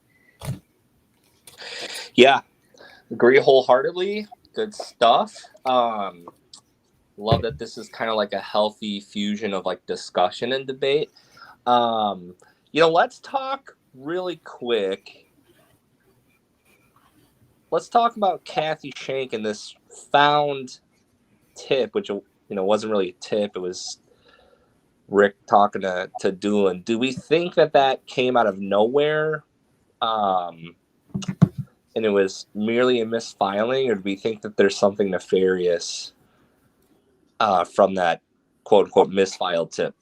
Yeah, agree wholeheartedly. Good stuff. Love that this is kind of like a healthy fusion of like discussion and debate. Let's talk really quick. Let's talk about Kathy Shank and this found tip, which wasn't really a tip. It was Rick talking to Doolin. Do we think that came out of nowhere, and it was merely a misfiling, or do we think that there's something nefarious from that quote unquote misfiled tip?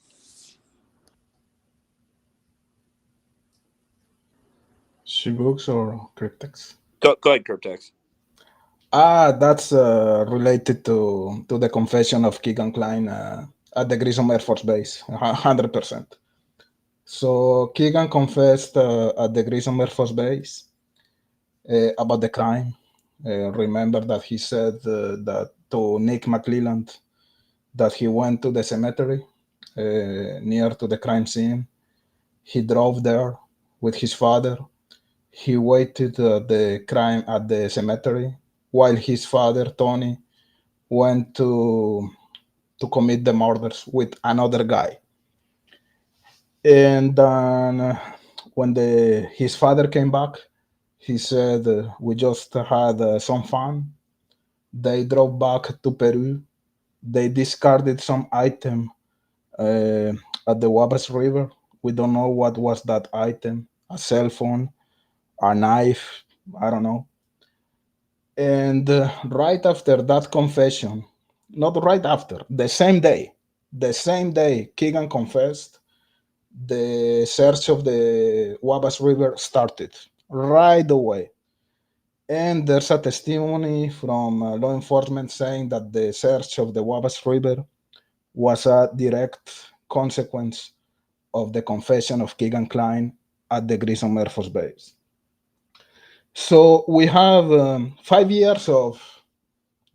Shboogs or cryptics? Go ahead, Cryptex. That's related to the confession of Keegan Klein at the Grissom Air Force Base, 100%. So Keegan confessed at the Grissom Air Force Base about the crime. Remember that he said that to Nick McClelland that he went to the cemetery near to the crime scene. He drove there with his father. He waited the crime at the cemetery while his father Tony went to commit the murders with another guy. And then when his father came back, he said, "We just had some fun." They drove back to Peru. They discarded some item uh, at the Wabash River. We don't know what was that item: a cell phone, a knife, I don't know. And right after that confession, not right after, the same day Keegan confessed, the search of the Wabash River started right away. And there's a testimony from law enforcement saying that the search of the Wabash River was a direct consequence of the confession of Keegan Klein at the Grissom Air Force Base. So we have 5 years of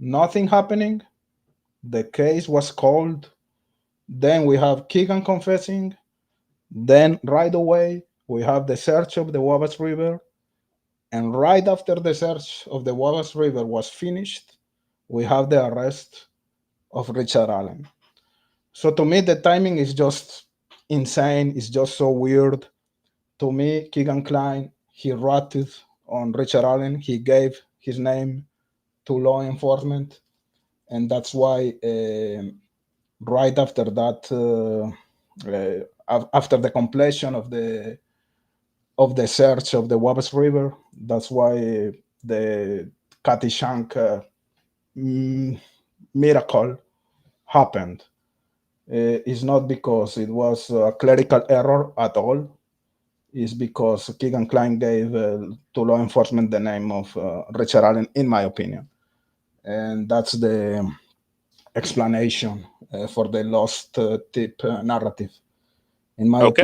nothing happening. The case was called. Then we have Keegan confessing. Then right away we have the search of the Wabash River. And right after the search of the Wabash River was finished, we have the arrest of Richard Allen. So to me, the timing is just insane. It's just so weird. To me, Keegan Klein, he ratted on Richard Allen. He gave his name to law enforcement. And that's why right after that, after the completion of the search of the Wabash River, that's why the Cathy Shank miracle happened. It's not because it was a clerical error at all. It's because Keegan Klein gave to law enforcement the name of Richard Allen, in my opinion. And that's the explanation for the lost tip narrative. In my Okay.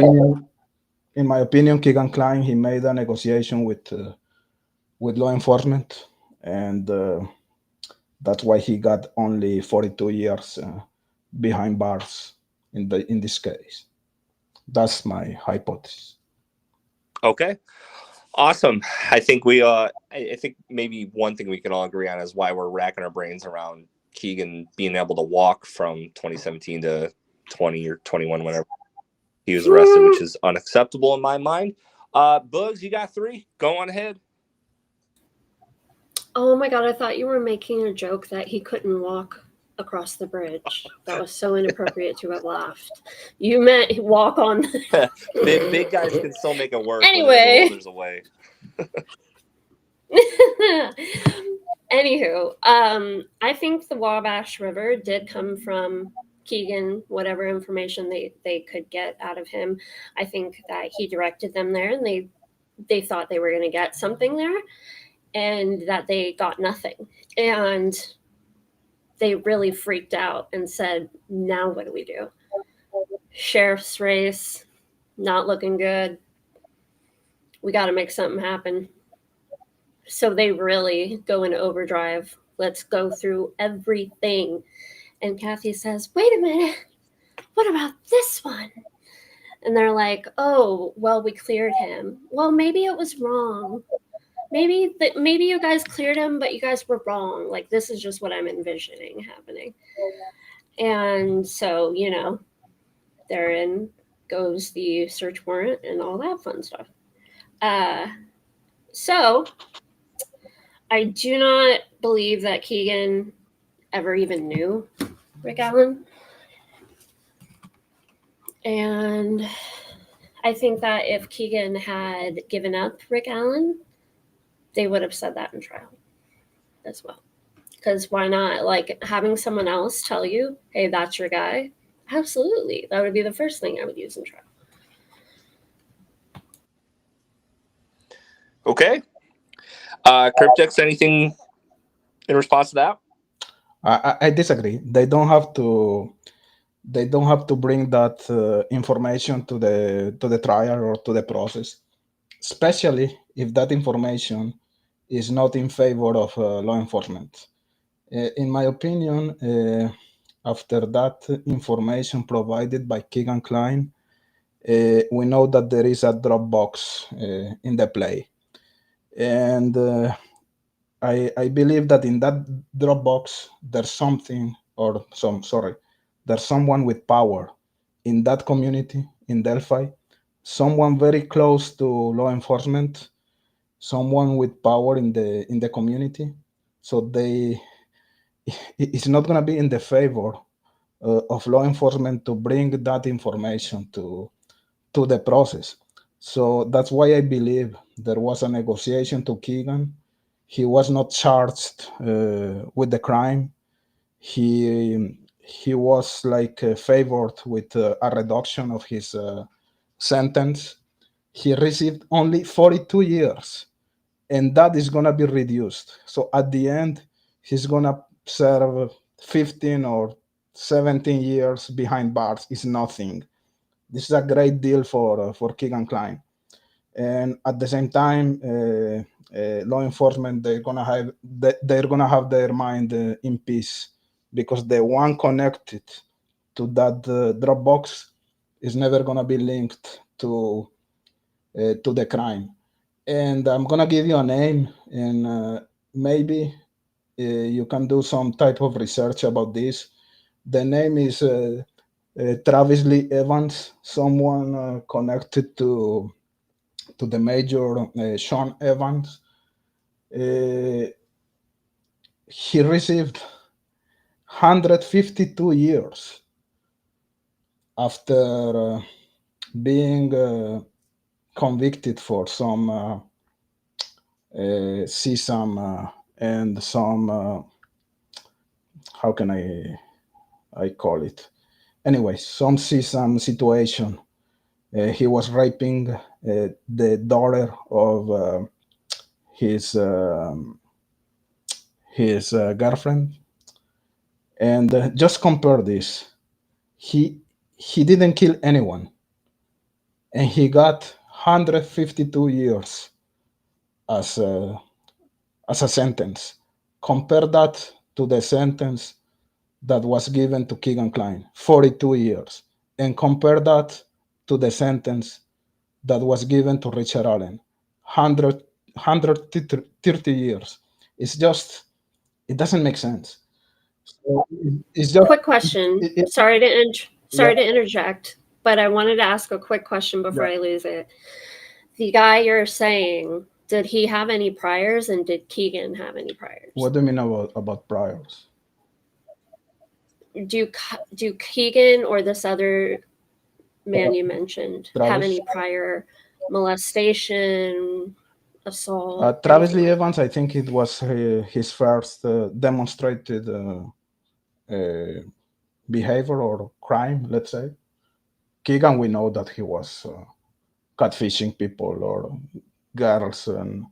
opinion, Keegan Klein, he made a negotiation with law enforcement, and that's why he got only 42 years behind bars in this case. That's my hypothesis. Okay. Awesome. I think I think maybe one thing we can all agree on is why we're racking our brains around Keegan being able to walk from 2017 to 20 or 21, whenever he was arrested, which is unacceptable in my mind. Bugs, you got 3? Go on ahead. Oh my god, I thought you were making a joke that he couldn't walk across the bridge. That was so inappropriate to have laughed. You meant walk on. Big guys can still make it work. Anyway. There's a way. Anywho, I think the Wabash River did come from Keegan, whatever information they could get out of him. I think that he directed them there, and they thought they were going to get something there, and that they got nothing. And they really freaked out and said, now what do we do? Sheriff's race, not looking good. We got to make something happen. So they really go into overdrive. Let's go through everything. And Cathy says, wait a minute, what about this one? And they're like, oh, well, we cleared him. Well, maybe it was wrong. Maybe you guys cleared him, but you guys were wrong. Like, this is just what I'm envisioning happening. And so, therein goes the search warrant and all that fun stuff. So I do not believe that Keegan ever even knew Rick Allen. And I think that if Keegan had given up Rick Allen, they would have said that in trial as well. Because why not? Like, having someone else tell you, hey, that's your guy. Absolutely. That would be the first thing I would use in trial. Okay. Cryptex, anything in response to that? I disagree. They don't have to. They don't have to bring that information to the trial or to the process, especially if that information is not in favor of law enforcement. In my opinion, after that information provided by Keegan Klein, we know that there is a Dropbox in the play, and I believe that in that Dropbox there's something or there's someone with power in that community in Delphi, someone very close to law enforcement, someone with power in the community. So it's not going to be in the favor of law enforcement to bring that information to the process. So that's why I believe there was a negotiation to Keegan. He was not charged with the crime. He was like favored with a reduction of his sentence. He received only 42 years, and that is gonna be reduced. So at the end, he's gonna serve 15 or 17 years behind bars. It's nothing. This is a great deal for Keegan Klein. And at the same time, law enforcement they're gonna have their mind in peace, because the one connected to that Dropbox is never gonna be linked to the crime. And I'm gonna give you a name, and maybe you can do some type of research about this. The name is Travis Lee Evans, someone connected to the major Sean Evans. He received 152 years after being convicted for some CSAM and some how can I call it? Anyway, some CSAM situation. He was raping the daughter of his girlfriend, and just compare this. He didn't kill anyone, and he got 152 years as a sentence. Compare that to the sentence that was given to Keegan Klein, 42 years, and compare that to the sentence that was given to Richard Allen, 130 years. It's just, it doesn't make sense. So it's just Quick question. Sorry to Yeah. interject, but I wanted to ask a quick question before I lose it. The guy you're saying, did he have any priors, and did Keegan have any priors? What do you mean about priors? Do Keegan or this other man you mentioned have Travis? any prior molestation, assault? Travis Lee anything like Evans, I think it was his first demonstrated behavior or crime, let's say. Keegan, we know that he was catfishing people or girls and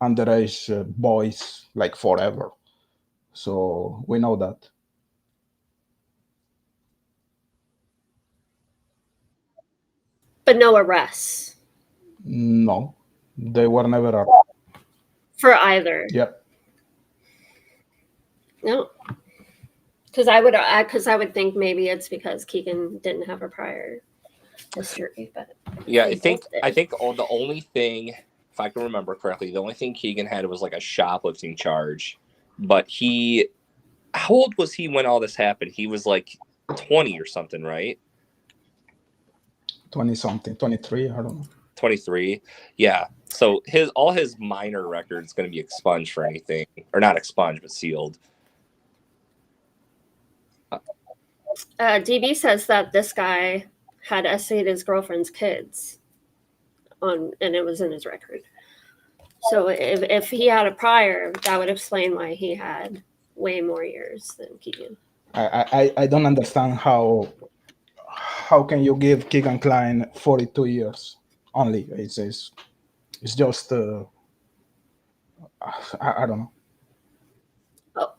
underage boys like forever. So we know that. But no arrests No, they were never arrested. for either? Yep. No. Because I would think maybe it's because Keegan didn't have a prior history, but Yeah, they I think both did. the only thing, if I can remember correctly, the only thing Keegan had was like a shoplifting charge. But how old was he when all this happened? He was like 20 or something, right? 20 something, 23, I don't know. 23. Yeah. So all his minor records going to be expunged for anything, or not expunged, but sealed. DB says that this guy had essayed his girlfriend's kids and it was in his record. So if he had a prior, that would explain why he had way more years than Keegan. I don't understand how can you give Keegan Klein 42 years only? It's just I don't know.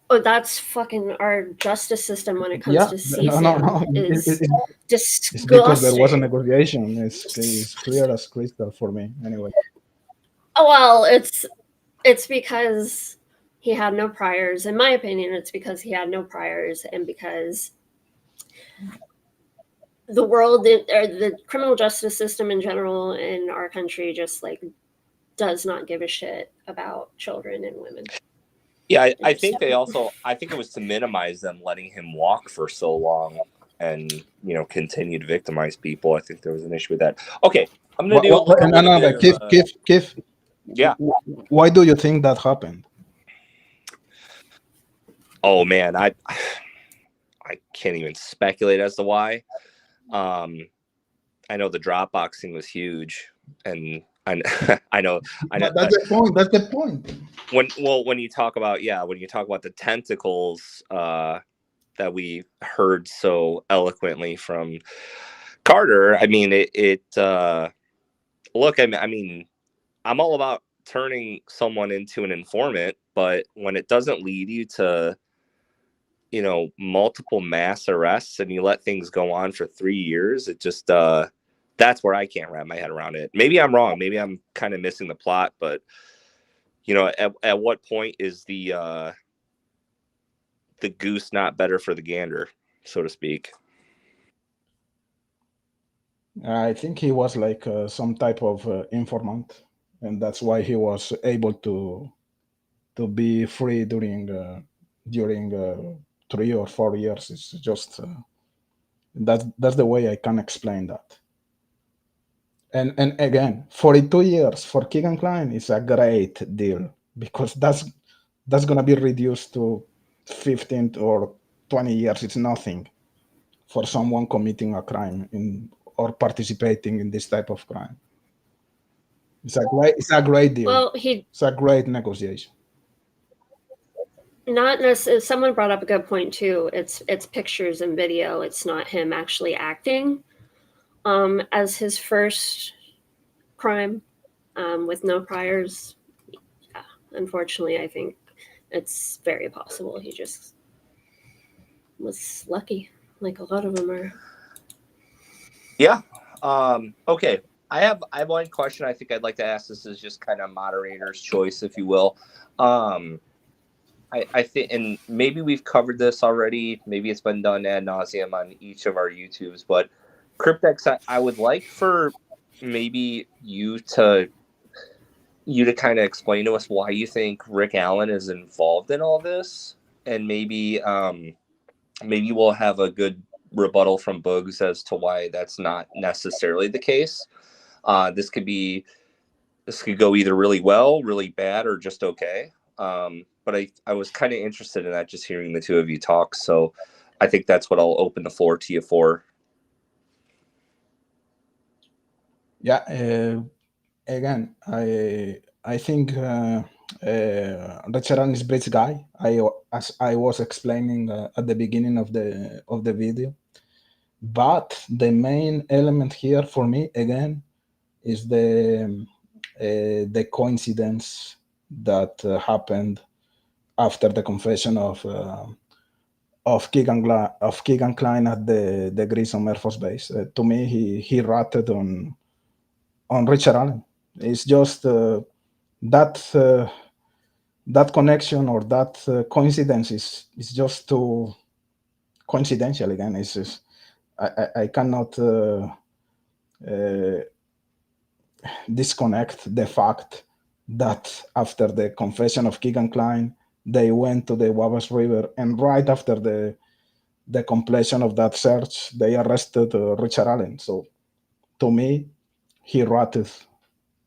Oh, that's fucking our justice system when it comes Yeah, to no. CSAM is It's because there was a disgusting. negotiation. It's clear as crystal for me. Anyway. Oh, well, it's because he had no priors. In my opinion, it's because he had no priors, and because the world or the criminal justice system in general in our country just like does not give a shit about children and women. Yeah, I think I think it was to minimize them letting him walk for so long and, continue to victimize people. I think there was an issue with that. Okay, I'm going to do a little bit of... Keith, Yeah. why do you think that happened? Oh, man, I can't even speculate as to why. I know the drop boxing was huge, and I know. But that's the point. That's the point. When you talk about the tentacles that we heard so eloquently from Carter, I mean look, I mean, I'm all about turning someone into an informant, but when it doesn't lead you to multiple mass arrests and you let things go on for 3 years, it just that's where I can't wrap my head around it. Maybe I'm wrong. Maybe I'm kind of missing the plot, but at what point is the goose not better for the gander, so to speak? I think he was like some type of informant, and that's why he was able to be free during 3 or 4 years. It's just that's the way I can explain that. And again, 42 years for Keegan Klein is a great deal, because that's gonna be reduced to 15 or 20 years. It's nothing for someone committing a crime or participating in this type of crime. It's a great deal. Well, It's a great negotiation. not necessarily. Someone brought up a good point too. It's pictures and video. It's not him actually acting as his first crime with no priors. Yeah, unfortunately, I think it's very possible he just was lucky, like a lot of them are. Yeah. Okay. I have one question I think I'd like to ask. This is just kind of moderator's choice, if you will. I think, and maybe we've covered this already. Maybe it's been done ad nauseum on each of our YouTubes, but Cryptex, I would like for maybe you to kind of explain to us why you think Rick Allen is involved in all this, and maybe we'll have a good rebuttal from Boogs as to why that's not necessarily the case. This could go either really well, really bad, or just okay. But I was kind of interested in that, just hearing the two of you talk. So I think that's what I'll open the floor to you for. Yeah. Again, I think Richard Allen is bridge guy. As I was explaining at the beginning of the video. But the main element here for me again is the coincidence that happened after the confession of Keegan Klein at the Grissom Air Force Base. To me, he ratted on Richard Allen. It's just that connection or that coincidence is just too coincidental. Again, it's just, I cannot disconnect the fact that after the confession of Keegan Klein, they went to the Wabash River, and right after the completion of that search, they arrested Richard Allen. So, to me, he ratted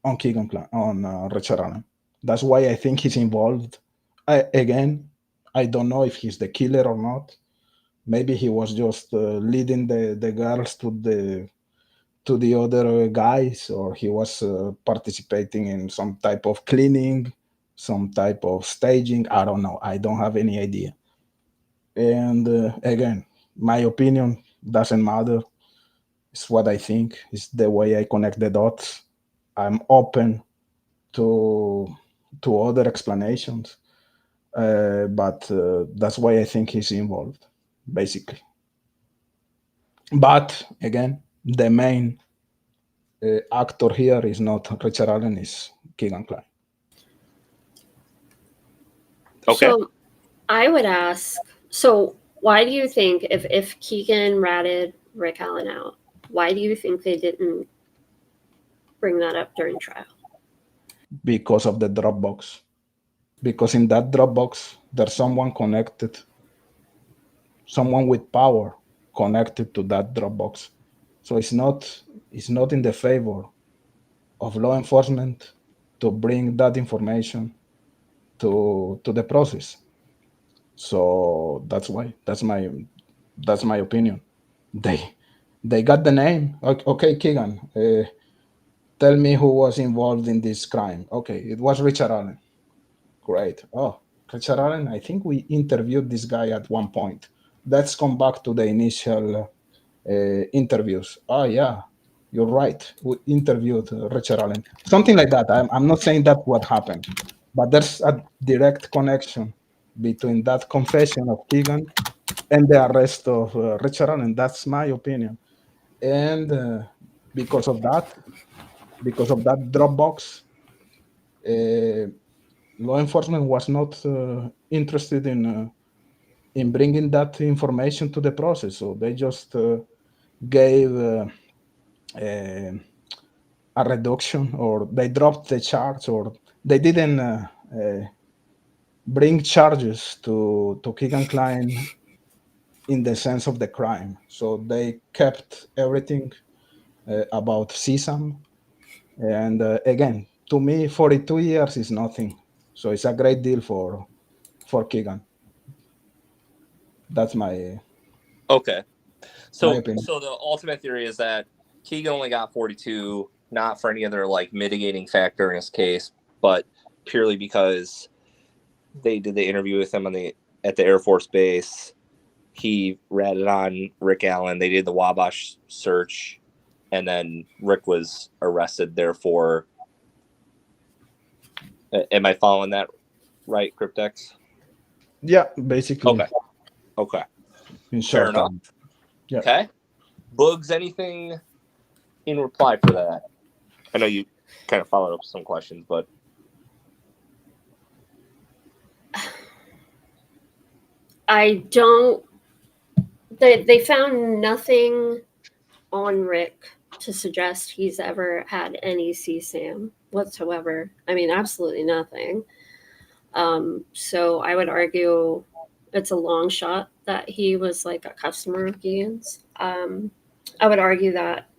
on Keegan Klein, on Richard Allen. That's why I think he's involved. Again, I don't know if he's the killer or not. Maybe he was just leading the girls to the other guys, or he was participating in some type of cleaning, some type of staging. I don't know. I don't have any idea. And again, my opinion doesn't matter. It's what I think. It's the way I connect the dots. I'm open to other explanations. but that's why I think he's involved, basically. But again, the main actor here is not Richard Allen, is Keegan Klein. Okay. So I would ask, so why do you think if Keegan ratted Rick Allen out, why do you think they didn't bring that up during trial? Because of the Dropbox. Because in that Dropbox, there's someone connected, someone with power connected to that Dropbox. So it's not in the favor of law enforcement to bring that information to the process. So that's why. That's my opinion. They got the name. Okay, Keegan, tell me who was involved in this crime. Okay, it was Richard Allen. Great. Oh, Richard Allen, I think we interviewed this guy at one point. Let's come back to the initial interviews. Oh, yeah, you're right. We interviewed Richard Allen. Something like that. I'm not saying that's what happened, but there's a direct connection between that confession of Keegan and the arrest of Richard Allen. That's my opinion. And because of that Dropbox, law enforcement was not interested in bringing that information to the process, so they just gave a reduction, or they dropped the charge, or they didn't bring charges to Keegan Klein in the sense of the crime. So they kept everything about CSAM. And again, to me, 42 years is nothing. So it's a great deal for Keegan. That's my Okay. So opinion. so the ultimate theory is that Keegan only got 42, not for any other like mitigating factor in his case, but purely because they did the interview with him at the Air Force Base. He ratted on Rick Allen. They did the Wabash search, and then Rick was arrested. Therefore, am I following that right, Cryptex? Yeah, basically. Okay. In Fair short enough. Yeah. Okay. Boogs, anything in reply for that? I know you kind of followed up some questions, but I don't. They found nothing on Rick to suggest he's ever had any CSAM whatsoever. I mean, absolutely nothing. So I would argue it's a long shot that he was like a customer of Keegan's. I would argue that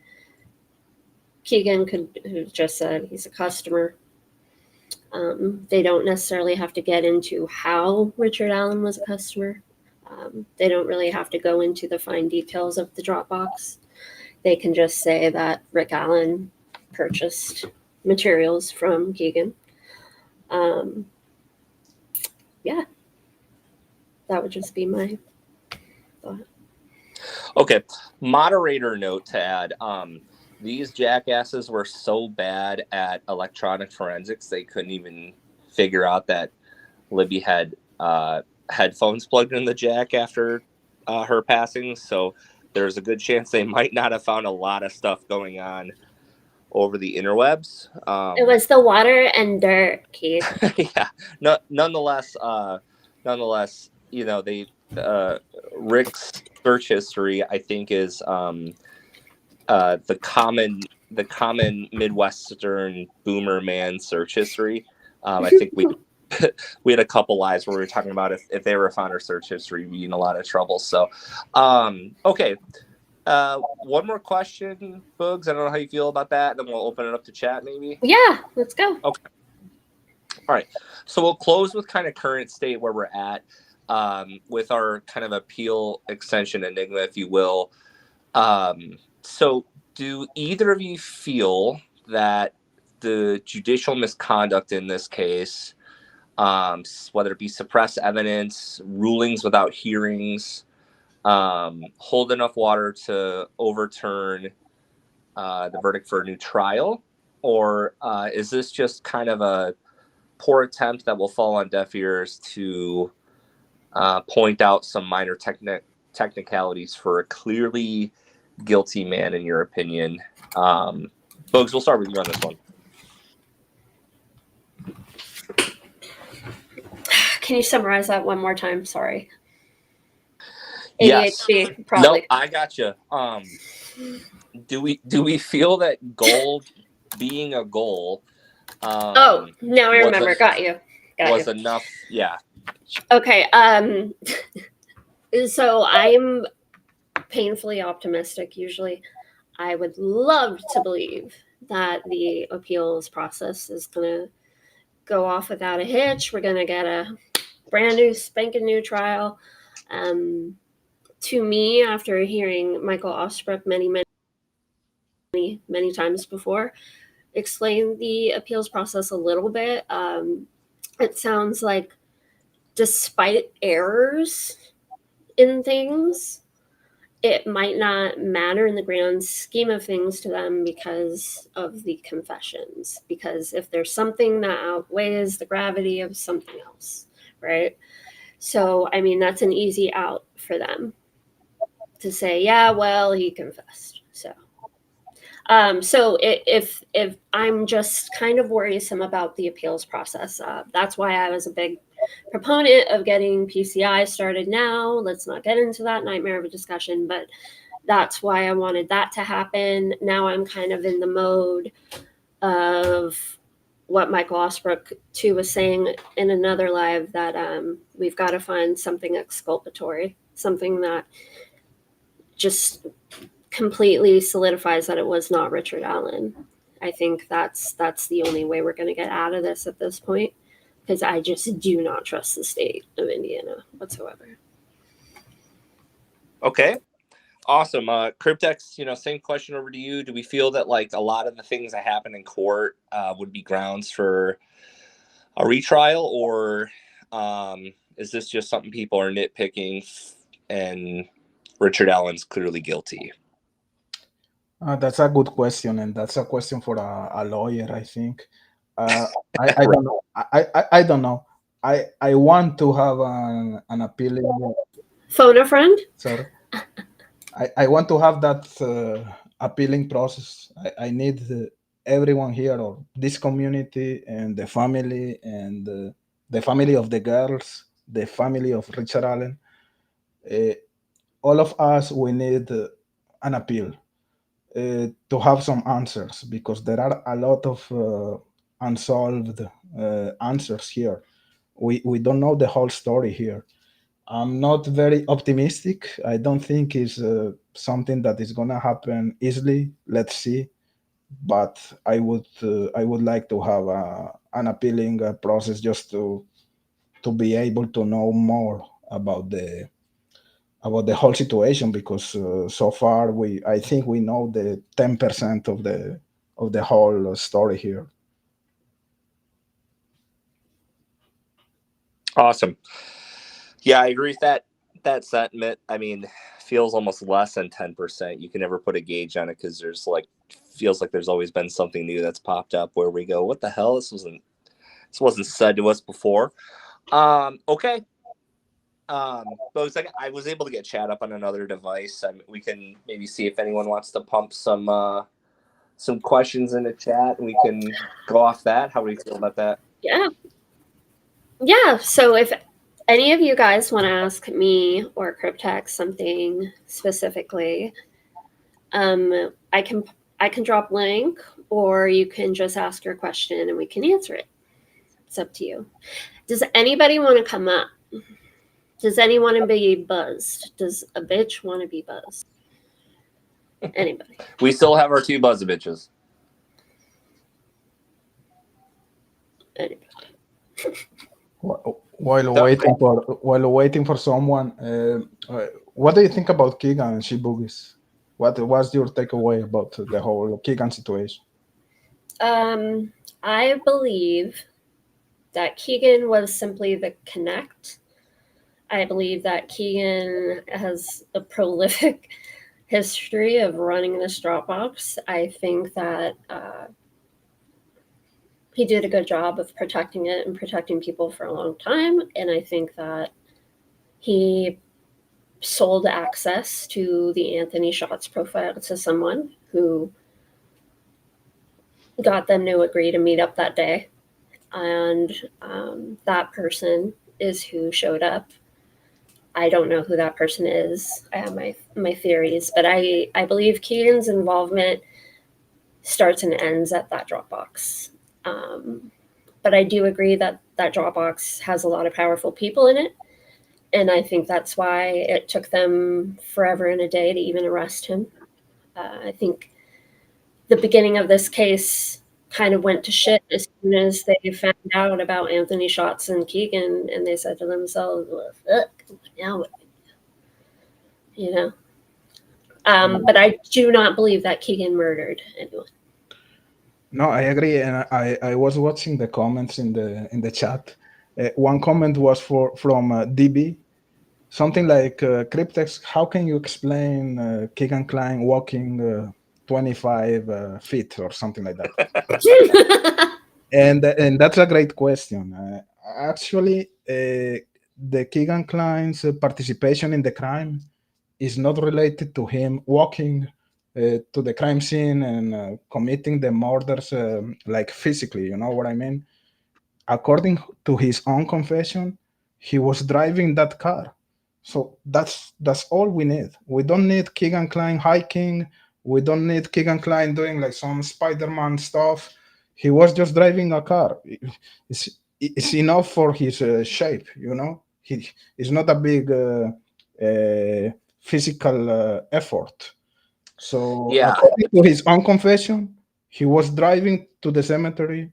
Keegan could have just said he's a customer. They don't necessarily have to get into how Richard Allen was a customer. They don't really have to go into the fine details of the Dropbox. They can just say that Rick Allen purchased materials from Keegan. Yeah, that would just be my thought. Okay, moderator note to add. These jackasses were so bad at electronic forensics they couldn't even figure out that Libby had headphones plugged in the jack after her passing. So there's a good chance they might not have found a lot of stuff going on over the interwebs. It was the water and dirt, Keith. Yeah. No, nonetheless, you know, they Rick's search history, I think, is the common Midwestern boomer man search history. I think we had a couple lives where we were talking about if they ever found our search history, we'd be in a lot of trouble. So, okay. One more question, Boogs. I don't know how you feel about that. Then we'll open it up to chat, maybe. Yeah, let's go. Okay. All right. So we'll close with kind of current state where we're at with our kind of appeal extension enigma, if you will. So do either of you feel that the judicial misconduct in this case, whether it be suppressed evidence, rulings without hearings, hold enough water to overturn the verdict for a new trial? Or is this just kind of a poor attempt that will fall on deaf ears to point out some minor technicalities for a clearly guilty man, in your opinion. Bugs, we'll start with you on this one. Can you summarize that one more time? Sorry. Yes. ADHD, probably. No, I gotcha. Do we feel that goal being a goal? Oh, now I remember. Got you. Was enough? Yeah. Okay. So I'm painfully optimistic. Usually, I would love to believe that the appeals process is gonna go off without a hitch. We're gonna get a brand new, spanking new trial. To me, after hearing Michael Osbrook many times before explain the appeals process a little bit, it sounds like despite errors in things, it might not matter in the grand scheme of things to them because of the confessions. Because if there's something that outweighs the gravity of something else, right? So, I mean, that's an easy out for them to say, yeah, well, he confessed. So if I'm just kind of worrisome about the appeals process, that's why I was a big proponent of getting PCI started now. Let's not get into that nightmare of a discussion, but that's why I wanted that to happen. Now I'm kind of in the mode of what Michael Osbrook too was saying in another live, that we've got to find something exculpatory, something that just completely solidifies that it was not Richard Allen. I think that's the only way we're going to get out of this at this point, because I just do not trust the state of Indiana whatsoever. Okay. Awesome. Cryptex, same question over to you. Do we feel that like a lot of the things that happen in court would be grounds for a retrial, or is this just something people are nitpicking and Richard Allen's clearly guilty? That's a good question, and that's a question for a lawyer, I think. I don't know. I don't know. I want to have an appealing. Phone a friend? Sorry. I want to have that appealing process. I need everyone here, or this community, and the family, and the family of the girls, the family of Richard Allen. All of us, we need an appeal. To have some answers, because there are a lot of unsolved answers here. We don't know the whole story here. I'm not very optimistic. I don't think it's something that is gonna happen easily. Let's see, but I would like to have an appealing process, just to be able to know more about the whole situation, because so far I think we know the 10% of the whole story here. Awesome. Yeah, I agree with that sentiment. I mean, feels almost less than 10%. You can never put a gauge on it, because feels like there's always been something new that's popped up where we go, what the hell? This wasn't said to us before. Okay. But I was able to get chat up on another device. We can maybe see if anyone wants to pump some questions in the chat, and we can go off that. How do you feel about that? Yeah. So if any of you guys want to ask me or Cryptex something specifically, I can drop link, or you can just ask your question and we can answer it. It's up to you. Does anybody want to come up? Does anyone want to be buzzed? Does a bitch want to be buzzed? Anybody? We still have our 2 buzz bitches. Anybody? While waiting for someone, what do you think about Keegan and shboogies? What was your takeaway about the whole Keegan situation? I believe that Keegan was simply the connect. I believe that Keegan has a prolific history of running this Dropbox. I think that he did a good job of protecting it and protecting people for a long time. And I think that he sold access to the Anthony Shots profile to someone who got them to agree to meet up that day. And that person is who showed up. I don't know who that person is. I have my theories, but I believe Keegan's involvement starts and ends at that Dropbox. But I do agree that that Dropbox has a lot of powerful people in it. And I think that's why it took them forever and a day to even arrest him. I think the beginning of this case kind of went to shit as soon as they found out about Anthony Shots and Keegan, and they said to themselves, well, fuck, now what? You know? But I do not believe that Keegan murdered anyone. No, I agree, and I was watching the comments in the chat. One comment was from DB, something like Cryptex. How can you explain Keegan Klein walking 25 feet or something like that? and that's a great question. Actually, the Keegan Klein's participation in the crime is not related to him walking to the crime scene and committing the murders like physically. You know what I mean? According to his own confession, he was driving that car. So that's all we need. We don't need Keegan Klein hiking. We don't need Keegan Klein doing like some Spider-Man stuff. He was just driving a car. It's enough for his shape, you know. It's not a big physical effort. So Yeah. according to his own confession, he was driving to the cemetery,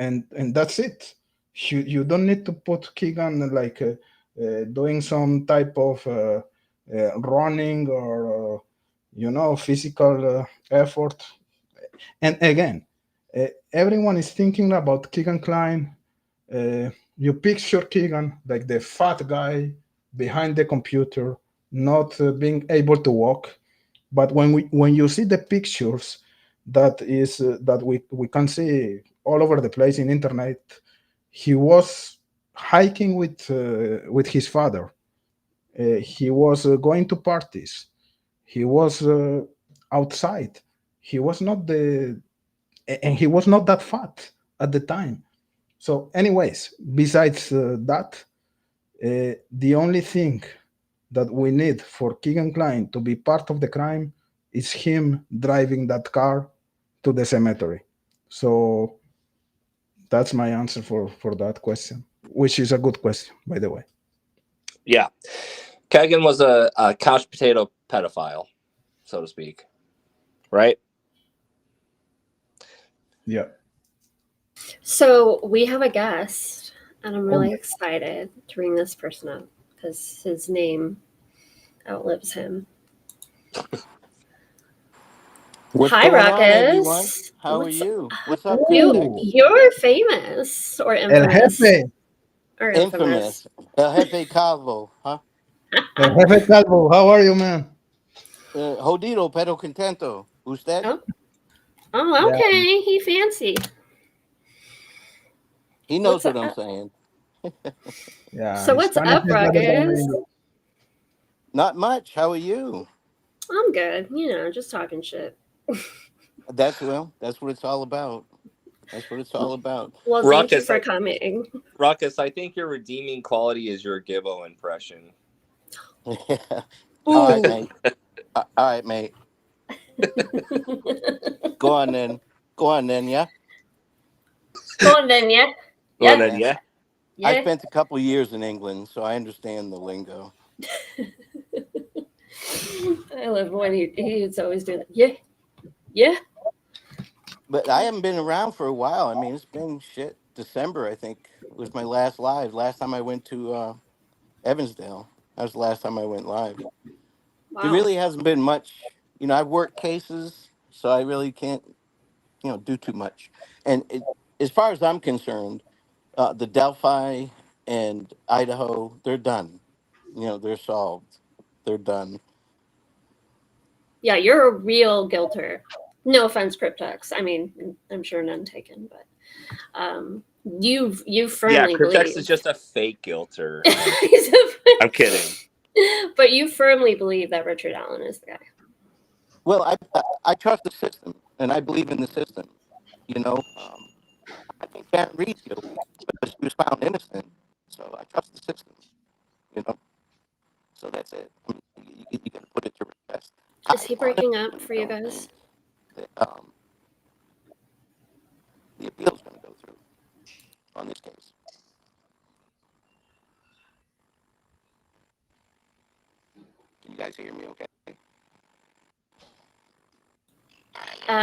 and that's it. You don't need to put Keegan like doing some type of running or you know, physical effort. And again, everyone is thinking about Keegan Klein. You picture Keegan like the fat guy behind the computer, not being able to walk. But when you see the pictures that we can see all over the place in internet, he was hiking with his father. He was going to parties. He was outside. He was not the and he was not that fat at the time. So, anyways, besides that, the only thing that we need for Keegan Klein to be part of the crime is him driving that car to the cemetery. So that's my answer for that question, which is a good question, by the way. Yeah. Keegan was a couch potato pedophile, so to speak. Right? Yeah. So we have a guest, and I'm really excited to bring this person up because his name outlives him. What's Hi, going on, everyone? Ruckus. How are you? What's up, You, Cryptex? you're famous or El infamous. Jefe. Or Infamous. El Jefe Calvo, huh? El Jefe Calvo. How are you, man? Jodido, pero contento. ¿Usted? Oh, okay. He fancy. He knows What's what I'm up? saying. Yeah. So what's Spanish up, is better than Ruckus? English. Not much. How are you? I'm good. You know, just talking shit. That's what it's all about. That's what it's all about. Well, thank you Ruckus, for coming. Ruckus, I think your redeeming quality is your Gibbo impression. All right, mate. All right, mate. Go on then, yeah? Go on then, yeah. Go on then, yeah. I spent a couple years in England, so I understand the lingo. I love when he's always doing that. Yeah. Yeah. But I haven't been around for a while. I mean, it's been shit. December, I think, was my last live. Last time I went to Evansdale. That was the last time I went live. Wow. There really hasn't been much. You know, I've worked cases, so I really can't, do too much. And as far as I'm concerned, the Delphi and Idaho, they're done. They're solved. They're done. Yeah, you're a real guilter. No offense, Cryptex. I mean, I'm sure none taken, but you Yeah, firmly Cryptex is believe. just a fake guilter. He's I'm kidding. But you firmly believe that Richard Allen is the guy. Well, I trust the system, and I believe in the system. You know, I think Karen Reed's guilty, but she was found innocent, so I trust the system. You know, so that's it. I mean, you can put it to rest. Is he breaking up for you guys? That, the appeal is going to go through on this case. Can you guys hear me? Okay.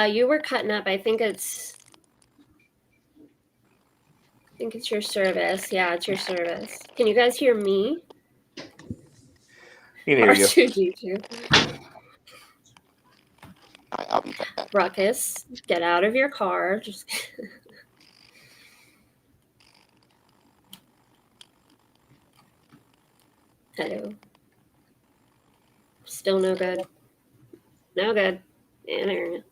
You were cutting up. I think it's your service. Yeah, it's your service. Can you guys hear me? Can hear you. R2D2. I'll be back. Ruckus, get out of your car. Just hello. Still no good. No good. Yeah, there you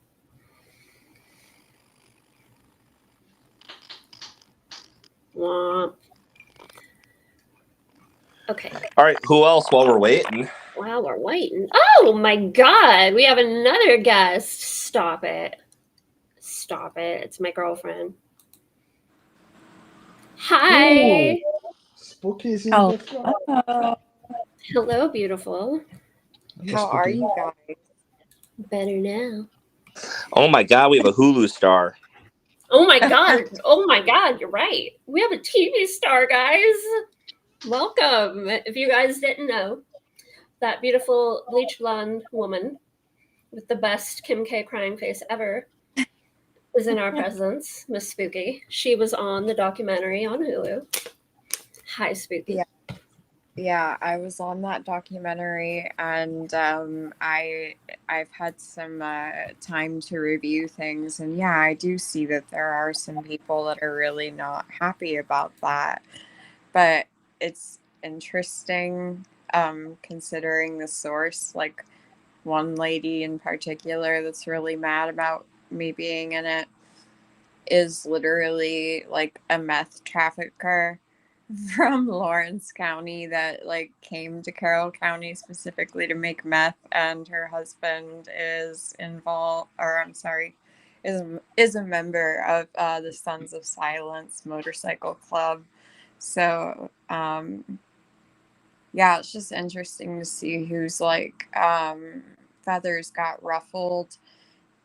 go. Womp. Okay. All right, who else while we're waiting? Wow, we're waiting. Oh my God, we have another guest. Stop it. Stop it. It's my girlfriend. Hi. Ooh, Spooky's in the front. Hello, beautiful. How are you guys? Better now. Oh my God, we have a Hulu star. Oh my God. Oh my God, you're right. We have a TV star, guys. Welcome. If you guys didn't know, that beautiful bleach blonde woman with the best Kim K crying face ever is in our presence, Miss Spooky. She was on the documentary on Hulu. Hi, Spooky. Yeah, I was on that documentary, and I've had some time to review things, and yeah, I do see that there are some people that are really not happy about that, but it's interesting considering the source. Like, one lady in particular that's really mad about me being in it is literally like a meth trafficker from Lawrence County that like came to Carroll County specifically to make meth, and her husband is involved, or I'm sorry, is a member of the Sons of Silence motorcycle club. So yeah, it's just interesting to see who's like feathers got ruffled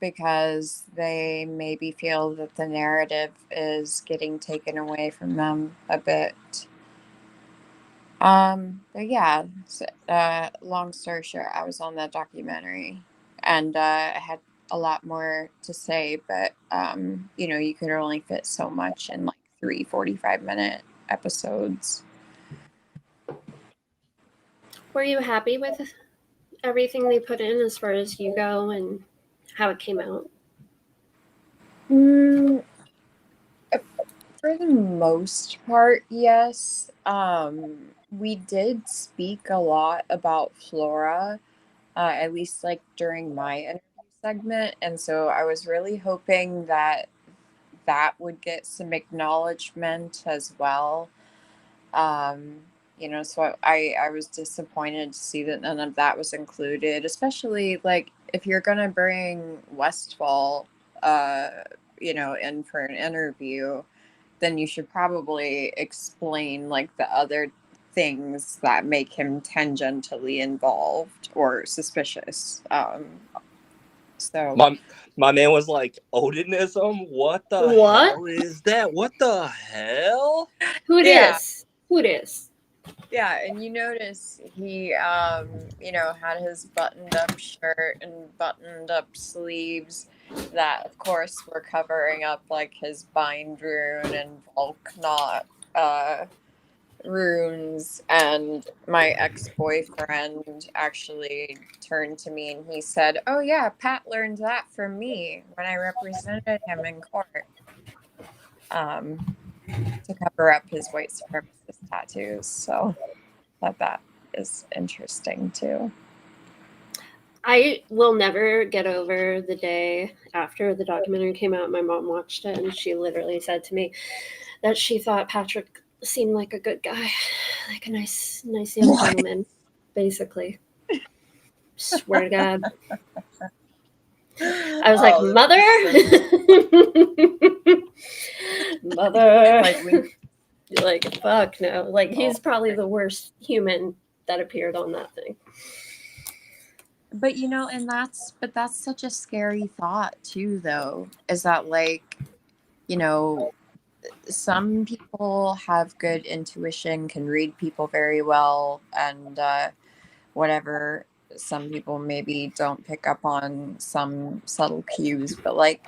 because they maybe feel that the narrative is getting taken away from them a bit. But yeah, so, long story short, I was on that documentary, and I had a lot more to say, but you know, you could only fit so much in like 3 45-minute episodes. Were you happy with everything they put in as far as you go and how it came out? For the most part, yes. We did speak a lot about Flora, at least like during my interview segment, and so I was really hoping that that would get some acknowledgement as well. You know, so I was disappointed to see that none of that was included, especially like if you're gonna bring Westfall, you know, in for an interview, then you should probably explain like the other things that make him tangentially involved or suspicious. So My man was like, Odinism? What the What? hell is that? What the hell? Who it Yeah. is? Who it is? yeah, and you notice he you know, had his buttoned up shirt and buttoned up sleeves that of course were covering up like his bind rune and Volknot runes. And my ex-boyfriend actually turned to me and he said, "Oh yeah, Pat learned that from me when I represented him in court to cover up his white supremacist tattoos." So that is interesting too. I will never get over the day after the documentary came out. My mom watched it, and she literally said to me that she thought Patrick seemed like a good guy, like a nice young gentleman, basically. Swear to God. I was like, mother, mother. Like, fuck no. Like, he's probably the worst human that appeared on that thing. But and that's such a scary thought too, though, is that like, some people have good intuition, can read people very well, and whatever. Some people maybe don't pick up on some subtle cues, but like,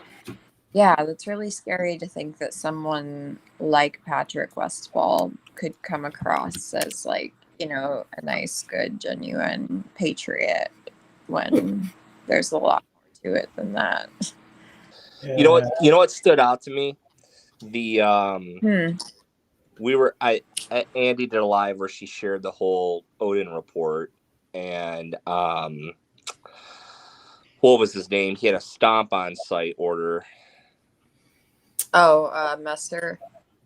yeah, that's really scary to think that someone like Patrick Westfall could come across as like, a nice, good, genuine patriot when there's a lot more to it than that. You know what stood out to me? The Andy did a live where she shared the whole Odin report, and what was his name? He had a stomp on site order. Oh, Messer.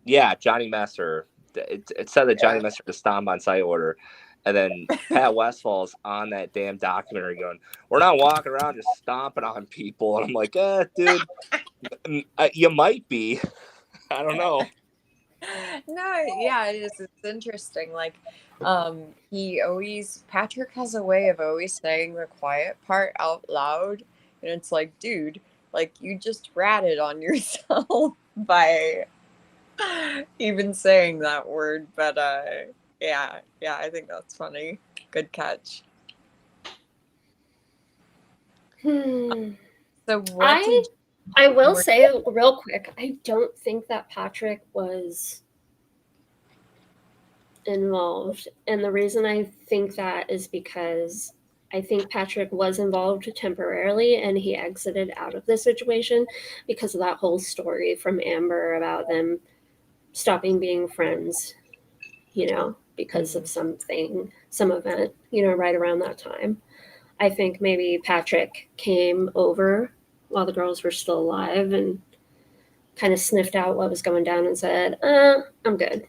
Yeah, Johnny Messer. It said that Johnny Messer had a stomp on site order. And then Pat Westfall's on that damn documentary going, we're not walking around just stomping on people. And I'm like, dude, you might be. I don't know. No, yeah, it is. It's interesting. Like, Patrick has a way of always saying the quiet part out loud. And it's like, dude, like, you just ratted on yourself by even saying that word. But, yeah, I think that's funny. Good catch. So what I will say real quick, I don't think that Patrick was involved. And the reason I think that is because I think Patrick was involved temporarily and he exited out of the situation because of that whole story from Amber about them stopping being friends, because of some event, right around that time. I think maybe Patrick came over while the girls were still alive and kind of sniffed out what was going down and said, I'm good.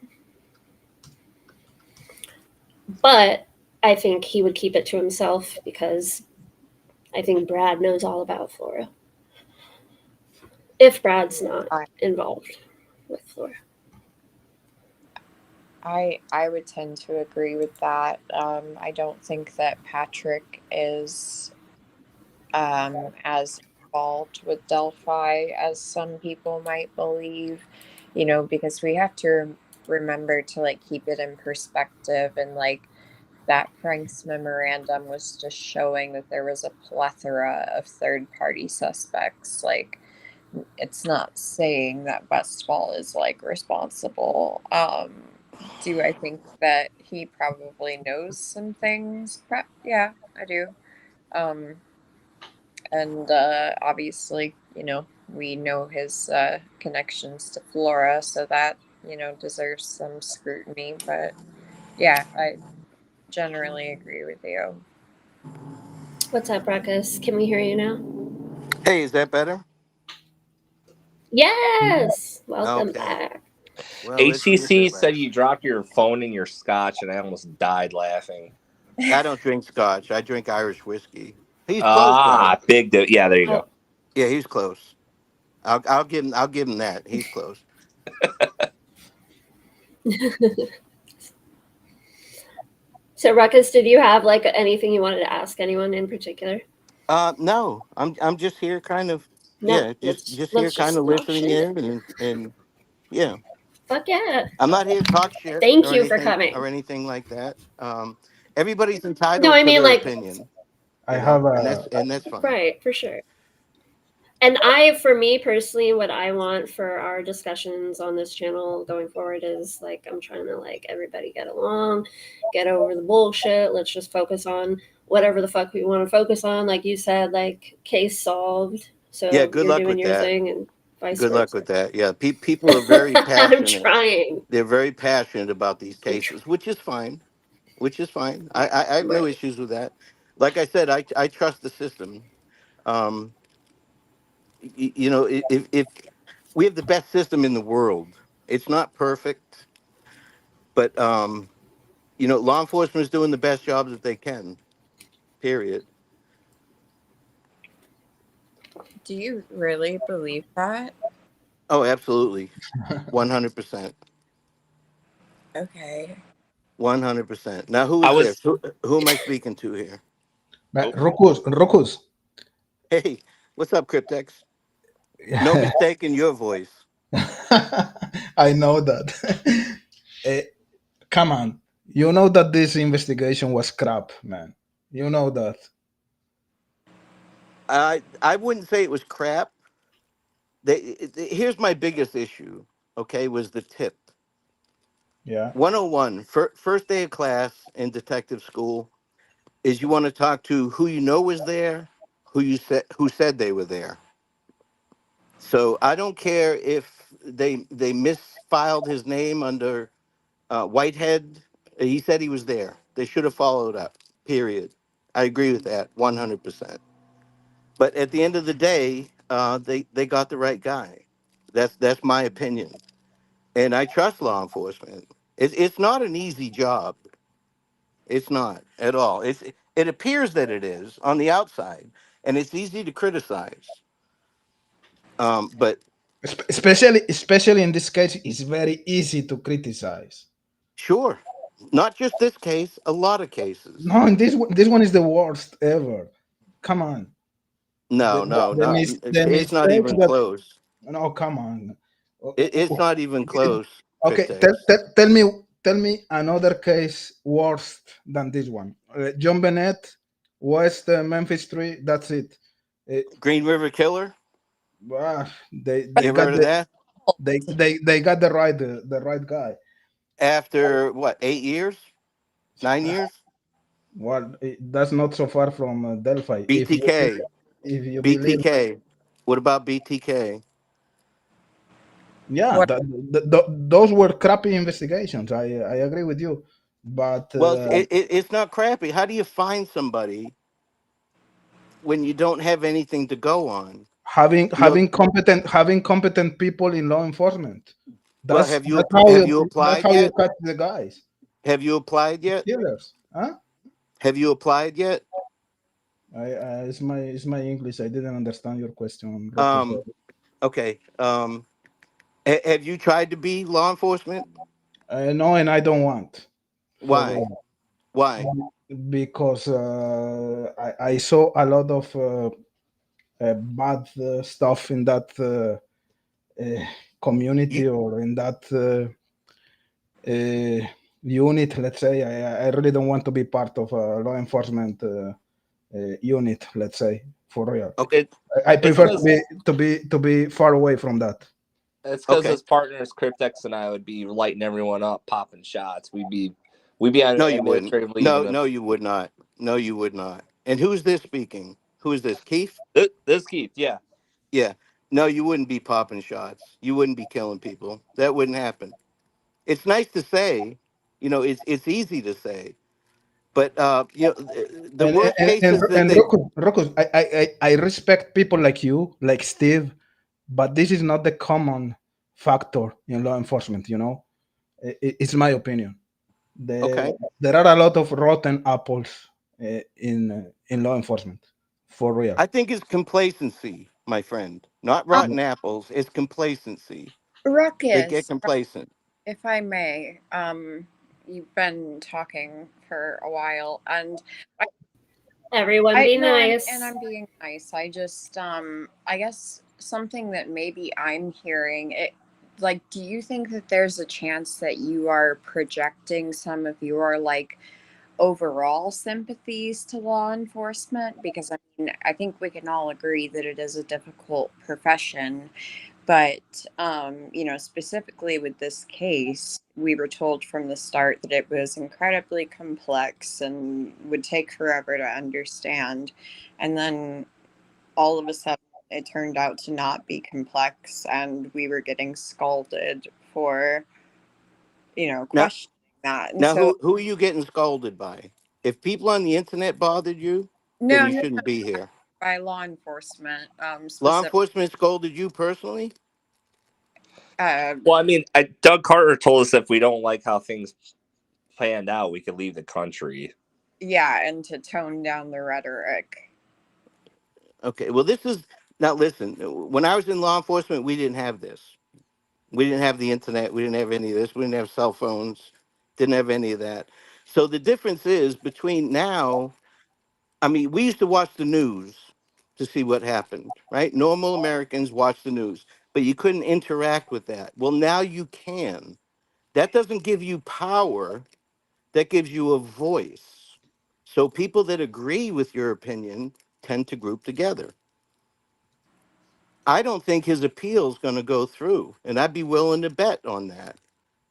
But I think he would keep it to himself because I think Brad knows all about Flora. If Brad's not involved with Flora. I would tend to agree with that. I don't think that Patrick is as involved with Delphi as some people might believe, because we have to remember to like keep it in perspective, and like that Frank's memorandum was just showing that there was a plethora of third-party suspects. Like, it's not saying that Westfall is like responsible. Do I think that he probably knows some things? Yeah, I do. And obviously, we know his connections to Flora, so that, deserves some scrutiny. But yeah, I generally agree with you. What's up, Ruckus? Can we hear you now? Hey, is that better? Yes! Welcome back. Well, HCC said you dropped your phone in your scotch, and I almost died laughing. I don't drink scotch. I drink Irish whiskey. He's close, though. Big dude. Yeah, there you go. Yeah, he's close. I'll give him that. He's close. So, Ruckus, did you have like anything you wanted to ask anyone in particular? No, I'm just here, kind of. No, just here, kind of listening in, and yeah. Fuck yeah. I'm not here to talk shit. Thank you for coming. Or anything like that. Everybody's entitled to their like, opinion. I have and that's fine. Right, for sure. And for me personally, what I want for our discussions on this channel going forward is like, I'm trying to like everybody get along, get over the bullshit. Let's just focus on whatever the fuck we want to focus on. Like you said, like case solved. So yeah, good luck doing with your that. thing and vice good versa. luck with that. Yeah, people are very passionate. I'm trying. They're very passionate about these cases, which is fine. I have no issues with that. like I said, I trust the system. Um, you know, if we have the best system in the world, it's not perfect, but you know, law enforcement is doing the best jobs that they can. Period. Do you really believe that? Oh, absolutely, 100%, Okay. 100%. Now, who I is this? was. Who am I speaking to here? Oh, But Rukus, Hey, what's up, Cryptex? No mistaking your voice. I know that. Eh, come on, you know that this investigation was crap, man. You know that. I wouldn't say it was crap. Here's my biggest issue. Okay, was the tip. Yeah. 101, first day of class in detective school is you want to talk to who you know was there, who said they were there. So I don't care if they misfiled his name under Whitehead. He said he was there. They should have followed up. Period. I agree with that 100%. But at the end of the day, they got the right guy. That's my opinion, and I trust law enforcement. It's not an easy job. It's not at all. It appears that it is on the outside, and it's easy to criticize. But Especially in this case, it's very easy to criticize. sure, not just this case, a lot of cases. No, and this one is the worst ever. Come on, No, no, no. the It's not mistakes even that. close. No, come on. It's not even close, Okay, Cryptex. tell me another case worse than this one. John Bennett, West Memphis 3. That's it. Uh, Green River Killer. But they You ever got heard of the that? they got the right guy. After what, 8 years, 9 years? Well, that's not so far from Delphi. BTK, If you believe, BTK. What about BTK? yeah, what those were crappy investigations. I agree with you, but Well, it's not crappy. How do you find somebody when you don't have anything to go on? You know, having competent people in law enforcement. well, have you That's applied how you yet? catch the guys, Have you applied the yet? killers. Huh? Have you applied yet? It's my English. I didn't understand your question, Rocco. Um, Sorry. okay. Have you tried to be law enforcement? No, and I don't want for Why? real. Why? Because I saw a lot of bad stuff in that uh, You, community or in that unit. Let's say I really don't want to be part of a law enforcement unit. Let's say for real. okay. it I it's prefer because to be far away from that. Okay. his partners Cryptex and I would be lighting everyone up, popping shots. We'd be on No, you wouldn't. administrative leave, No, and no, you would not. No, you would not. And who's this speaking? Who is this? Keith? this Keith, yeah. Yeah. No, you wouldn't be popping shots. You wouldn't be killing people. That wouldn't happen. It's nice to say, you know, it's easy to say, but you know, the worst cases that And they Rocco, I respect people like you, like Steve, but this is not the common factor in law enforcement. You know, it's my opinion. There, okay. there are a lot of rotten apples in law enforcement, for real. I think it's complacency, my friend. Not um, rotten apples. It's complacency. They get ruckus, complacent. if I may, you've been talking for a while, and Everyone I be no, nice. I'm being nice. I just I guess something that maybe I'm hearing it, like, do you think that there's a chance that you are projecting some of your like overall sympathies to law enforcement? Because I mean, I think we can all agree that it is a difficult profession, but you know, specifically with this case, we were told from the start that it was incredibly complex and would take forever to understand, and then all of a sudden it turned out to not be complex, and we were getting scolded for, you know, Now, questioning that. And now, so who are you getting scolded by? If people on the internet bothered you, then No, you no, shouldn't be here. by law enforcement, Law specific. enforcement scolded you personally? Uh, Well, I mean, Doug Carter told us if we don't like how things planned out, we could leave the country. yeah, and to tone down the rhetoric. Okay, well, this is now listen. When I was in law enforcement, we didn't have this. We didn't have the internet. We didn't have any of this. We didn't have cell phones. Didn't have any of that. So the difference is between now. I mean, we used to watch the news to see what happened, right? Normal Americans watch the news, but you couldn't interact with that. Well, now you can. That doesn't give you power. That gives you a voice. So people that agree with your opinion tend to group together. I don't think his appeal is going to go through, and I'd be willing to bet on that.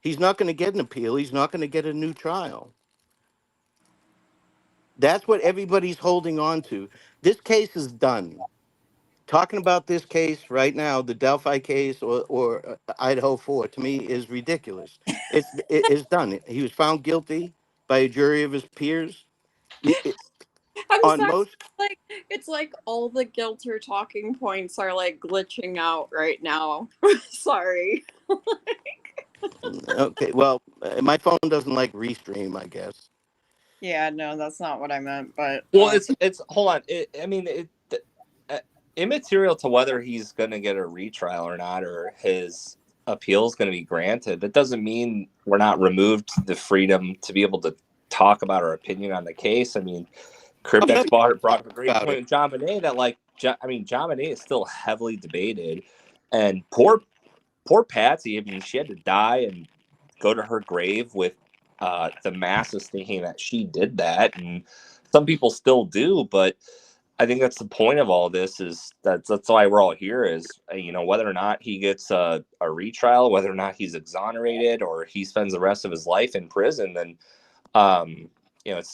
He's not going to get an appeal. He's not going to get a new trial. That's what everybody's holding on to. This case is done. Talking about this case right now, the Delphi case or Idaho 4, to me is ridiculous. It's done. He was found guilty by a jury of his peers. I'm On sorry. most, Like it's like all the guilt or talking points are like glitching out right now. Sorry. okay, well, my phone doesn't like restream, I guess. Yeah, no, that's not what I meant. But Well, it's hold on. Immaterial to whether he's going to get a retrial or not, or his appeal is going to be granted. That doesn't mean we're not removed the freedom to be able to talk about our opinion on the case. I mean, Oh, no, Cryptex brought up a great about point it. with John Bonet that, like, John Bonet is still heavily debated, and poor Patsy. I mean, she had to die and go to her grave with the masses thinking that she did that, and some people still do. But I think that's the point of all this, is that's why we're all here, is whether or not he gets a retrial, whether or not he's exonerated, or he spends the rest of his life in prison, then it's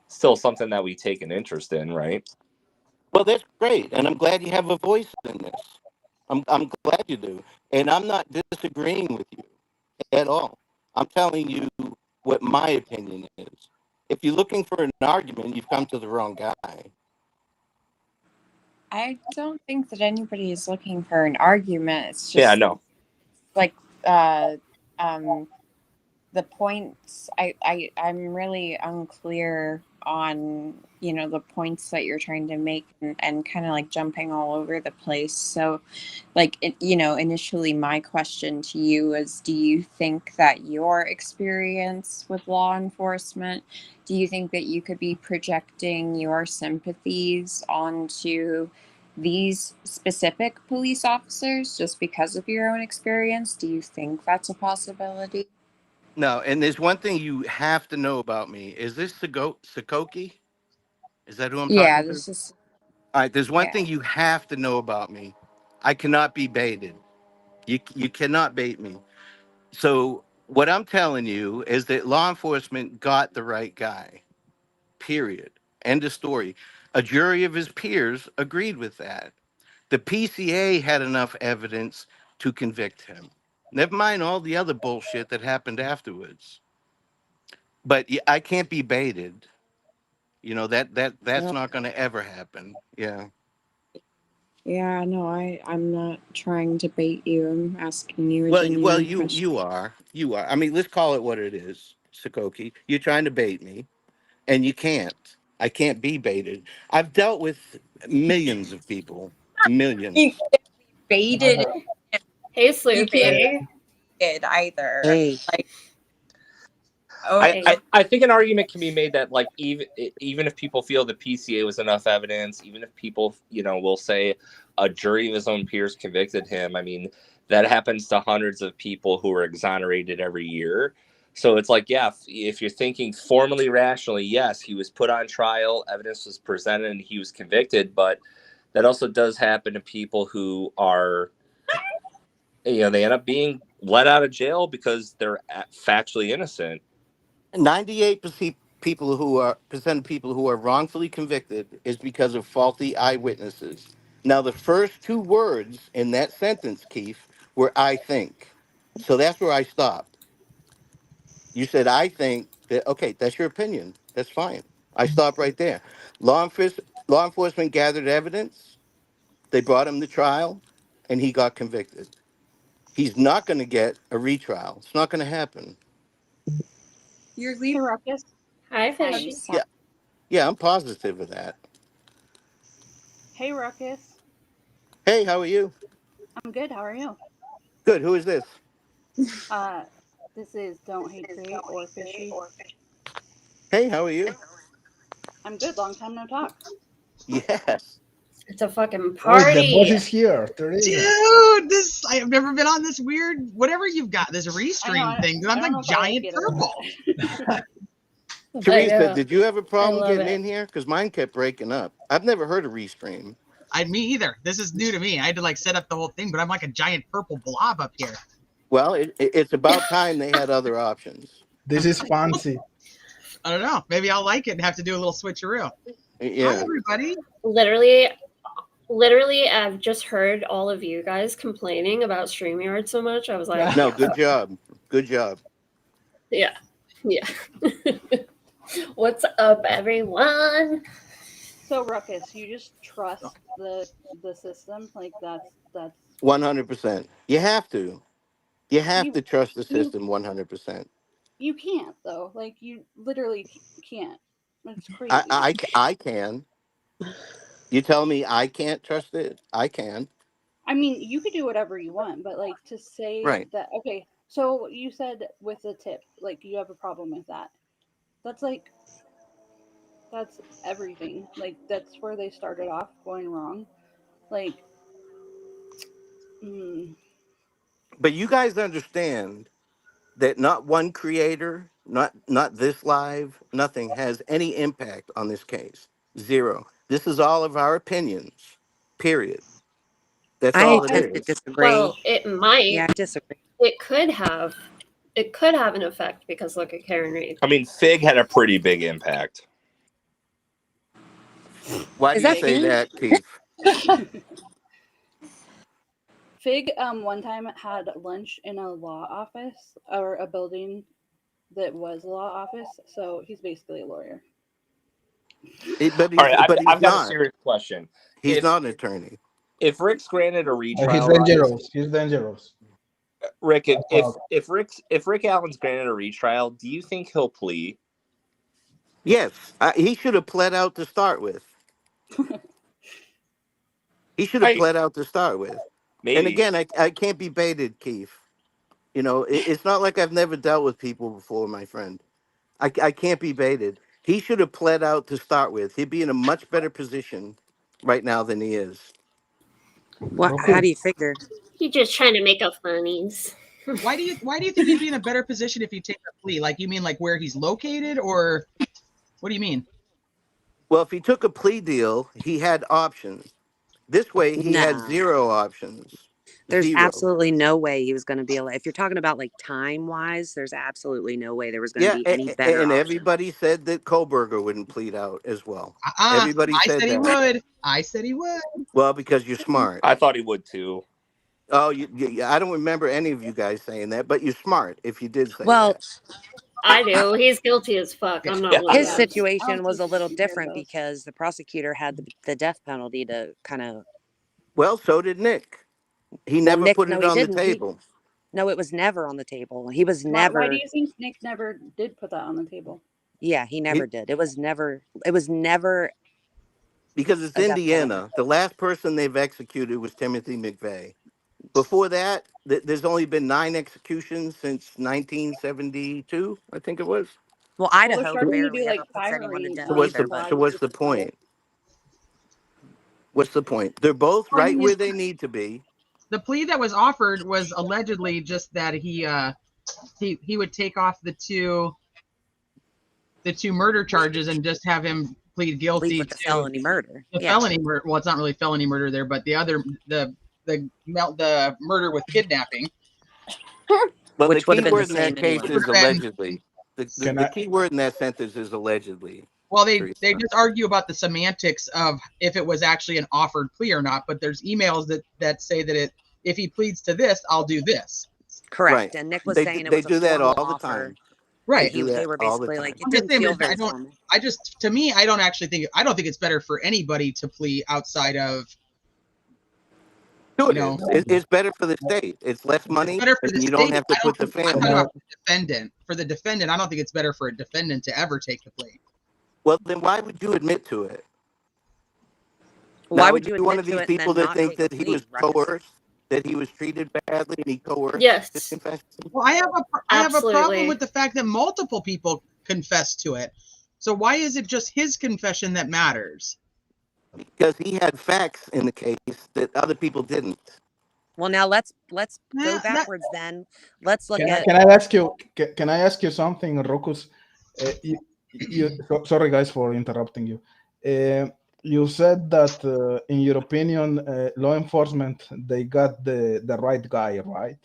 still something that we take an interest in, right? Well, that's great, and I'm glad you have a voice in this. I'm glad you do, and I'm not disagreeing with you at all. I'm telling you what my opinion is. If you're looking for an argument, you've come to the wrong guy. I don't think that anybody is looking for an argument. It's Yeah, just no. like uh um the points I'm really unclear on the points that you're trying to make, and kind of like jumping all over the place. So like initially my question to you is, do you think that your experience with law enforcement, do you think that you could be projecting your sympathies onto these specific police officers just because of your own experience? Do you think that's a possibility? No, and there's one thing you have to know about me. Is this Sakoki? Is that who I'm Yeah, talking to? this is All right, there's one yeah. thing you have to know about me. I cannot be baited. You cannot bait me. So what I'm telling you is that law enforcement got the right guy. Period. End of story. A jury of his peers agreed with that. The PCA had enough evidence to convict him. Never mind all the other bullshit that happened afterwards. But I can't be baited. That's No, not going to ever happen. Yeah. yeah, no, I'm not trying to bait you. I'm asking you a Well, genuine you question. you are you are. I mean, let's call it what it is, Sakoki. You're trying to bait me, and you can't. I can't be baited. I've dealt with millions of people, You millions. can't be baited. Hey, You can't Sloopy. be baited either. Hey, Like, I, okay, I, I think an argument can be made that, like, even if people feel the PCA was enough evidence, even if people will say a jury of his own peers convicted him. I mean, that happens to hundreds of people who are exonerated every year. So it's like, yeah, if you're thinking formally, rationally, yes, he was put on trial, evidence was presented, and he was convicted. But that also does happen to people who are, they end up being let out of jail because they're factually innocent. 98% people who are wrongfully convicted is because of faulty eyewitnesses. Now, the first two words in that sentence, Keith, were "I think." So that's where I stopped. You said "I think that." Okay, that's your opinion. That's fine. I stop right there. Law enforcement gathered evidence. They brought him to trial, and he got convicted. He's not going to get a retrial. It's not going to happen. Your leader, Ruckus. Hi, I'm Fishy. sorry. Yeah, I'm positive of that. Hey, Ruckus. Hey, how are you? I'm good. How are you? Good. Who is this? This is Don't Hate Create or Fishy. Hey, how are you? I'm good. Long time no talk. Yes. It's a fucking Oh, the boss party. is here, Teresa. Dude, this I have never been on this weird whatever you've got, this I know, restream thing. Dude, I'm I don't know like if I like giant it or purple. not. Teresa, did you have a I problem love getting it. in here? Because mine kept breaking up. I've never heard of restream. Me either. This is new to me. I had to like set up the whole thing, but I'm like a giant purple blob up here. Well, it's about time they had other options. This is fancy. I don't know. Maybe I'll like it and have to do a little switcheroo. Hi, Yeah. everybody. Literally, I've just heard all of you guys complaining about StreamYard so much. I was like, No, good job. Good job. yeah. What's up, everyone? So, Ruckus, you just trust the system? Like, that's 100%. You have to. You have You- to trust the you- system 100%. you can't, though. Like, you literally can't. It's crazy. I can. You tell me I can't trust it? I can. I mean, you could do whatever you want, but like to say Right. that, okay, so you said with the tip, like you have a problem with that. That's everything. Like, that's where they started off going wrong. Like, But you guys understand that not one creator, not this live, nothing has any impact on this case. Zero. This is all of our opinions. Period. That's I all it tend to is. disagree. Well, it might. Yeah, I disagree. It could have an effect because look at Karen Reed. I mean, Fig had a pretty big impact. Why do Is you that say me? that, Keith? Fig one time had lunch in a law office or a building that was a law office, so he's basically a lawyer. But All right, he's I've got a not. serious question. He's If not an attorney. if Rick's granted a He's retrial, dangerous. He's dangerous. Rick, if Rick Allen's granted a retrial, do you think he'll plea? Yes, he should have pled out to start with. He should have pled out to start with. Maybe. And again, I can't be baited, Keith. You know, it's not like I've never dealt with people before, my friend. I can't be baited. He should have pled out to start with. He'd be in a much better position right now than he is. What? How do you figure? He's just trying to make up funnies. Why do you think he'd be in a better position if he takes a plea? Like, you mean like where he's located, or what do you mean? Well, if he took a plea deal, he had options. This way, he had No. zero options. There's Zero. absolutely no way he was going to be able. If you're talking about like time wise, there's absolutely no way there was going to be any better and option. everybody said that Kohlberger wouldn't plead out as well. Everybody I said said that. he would. I said he would. Well, because you're smart. I thought he would too. Oh, I don't remember any of you guys saying that, but you're smart if you did say Well, that. I do. He's guilty as fuck. I'm not one his of those. situation was a little either of different those. because the prosecutor had the death penalty to kind of. Well, so did Nick. He never put it on the table. No, it was never on the table. He was Why never. do you think Nick never did put that on the table? Yeah, he never did. It was never. Because it's Indiana. The last person they've executed was Timothy McVeigh. Before that, there's only been 9 executions since 1972, I think it was. Well, they're Idaho starting to barely do ever like puts anyone to firing. death So what's either. the point? What's the point? They're both right where they need to be. The plea that was offered was allegedly just that he would take off the two murder charges and just have him plead guilty with the to felony murder. The felony murder. Well, it's not really felony murder there, but the other the murder with kidnapping. But which the would key have been word the in same that case anyway. is allegedly. The key word in that sentence is allegedly. Well, they just argue about the semantics of if it was actually an offered plea or not. But there's emails that say that if he pleads to this, I'll do this. Correct. Right. And Nick was They saying it they was a do that formal all the offer. time. Right. They were all the basically time. like, it I'm just didn't saying, feel but very formal. to me, I don't think it's better for anybody to plea outside of, Sure, you know, it's better for the state. It's less it's money, better for and the you don't state. have to put the I'm family. talking about the defendant. For the defendant, I don't think it's better for a defendant to ever take the plea. Well, then why would you admit to it? Why Now, would are you you one admit of to these it and people then that not think take a that he was plea, Ruckus? coerced, that he was treated badly, and he coerced his Yes, confession? Well, I have a problem absolutely. with the fact that multiple people confessed to it. So why is it just his confession that matters? Because he had facts in the case that other people didn't. Well, now let's go Nah, backwards then. Let's look Can I at can I ask you can I ask you something, Rokus? Sorry guys for interrupting you. You said that in your opinion, law enforcement they got the right guy, right?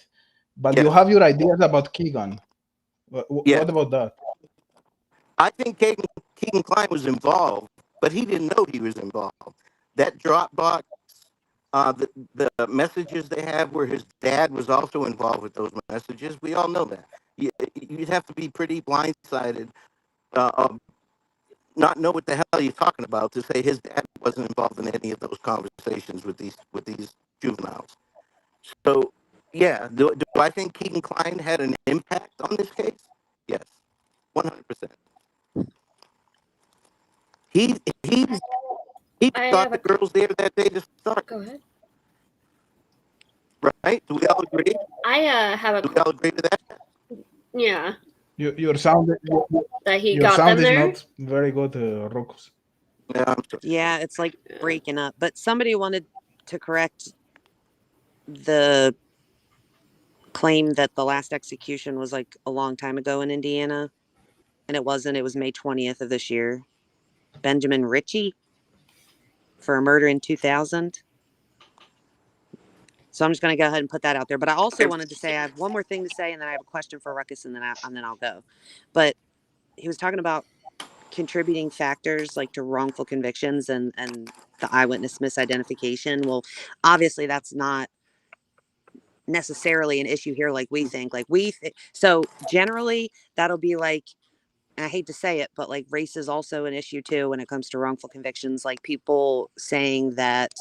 But you Yes. have your ideas about Keegan. Yes. What about that? I think Keegan Klein was involved, but he didn't know he was involved. That Dropbox, the messages they have where his dad was also involved with those messages, we all know that. You'd have to be pretty blindsided, not know what the hell you're talking about to say his dad wasn't involved in any of those conversations with these juveniles. So, yeah, do I think Keegan Klein had an impact on this case? Yes, 100%. He he he I brought have the a. girls there that day to start, Go ahead. right? Do we all agree? I have a. Do we all agree to that? Yeah, Your sound that he your got sound them is there. not very good, Rokus. Yeah, I'm sorry. yeah, it's like breaking up. But somebody wanted to correct the claim that the last execution was like a long time ago in Indiana, and it wasn't. It was May 20th of this year. Benjamin Ritchie for a murder in 2000. So I'm just going to go ahead and put that out there. But I also wanted to say I have one more thing to say, and then I have a question for Ruckus, and then I'll go. But he was talking about contributing factors like to wrongful convictions and the eyewitness misidentification. Well, obviously that's not necessarily an issue here like we think. So generally that'll be like, and I hate to say it, but like race is also an issue too when it comes to wrongful convictions. Like people saying that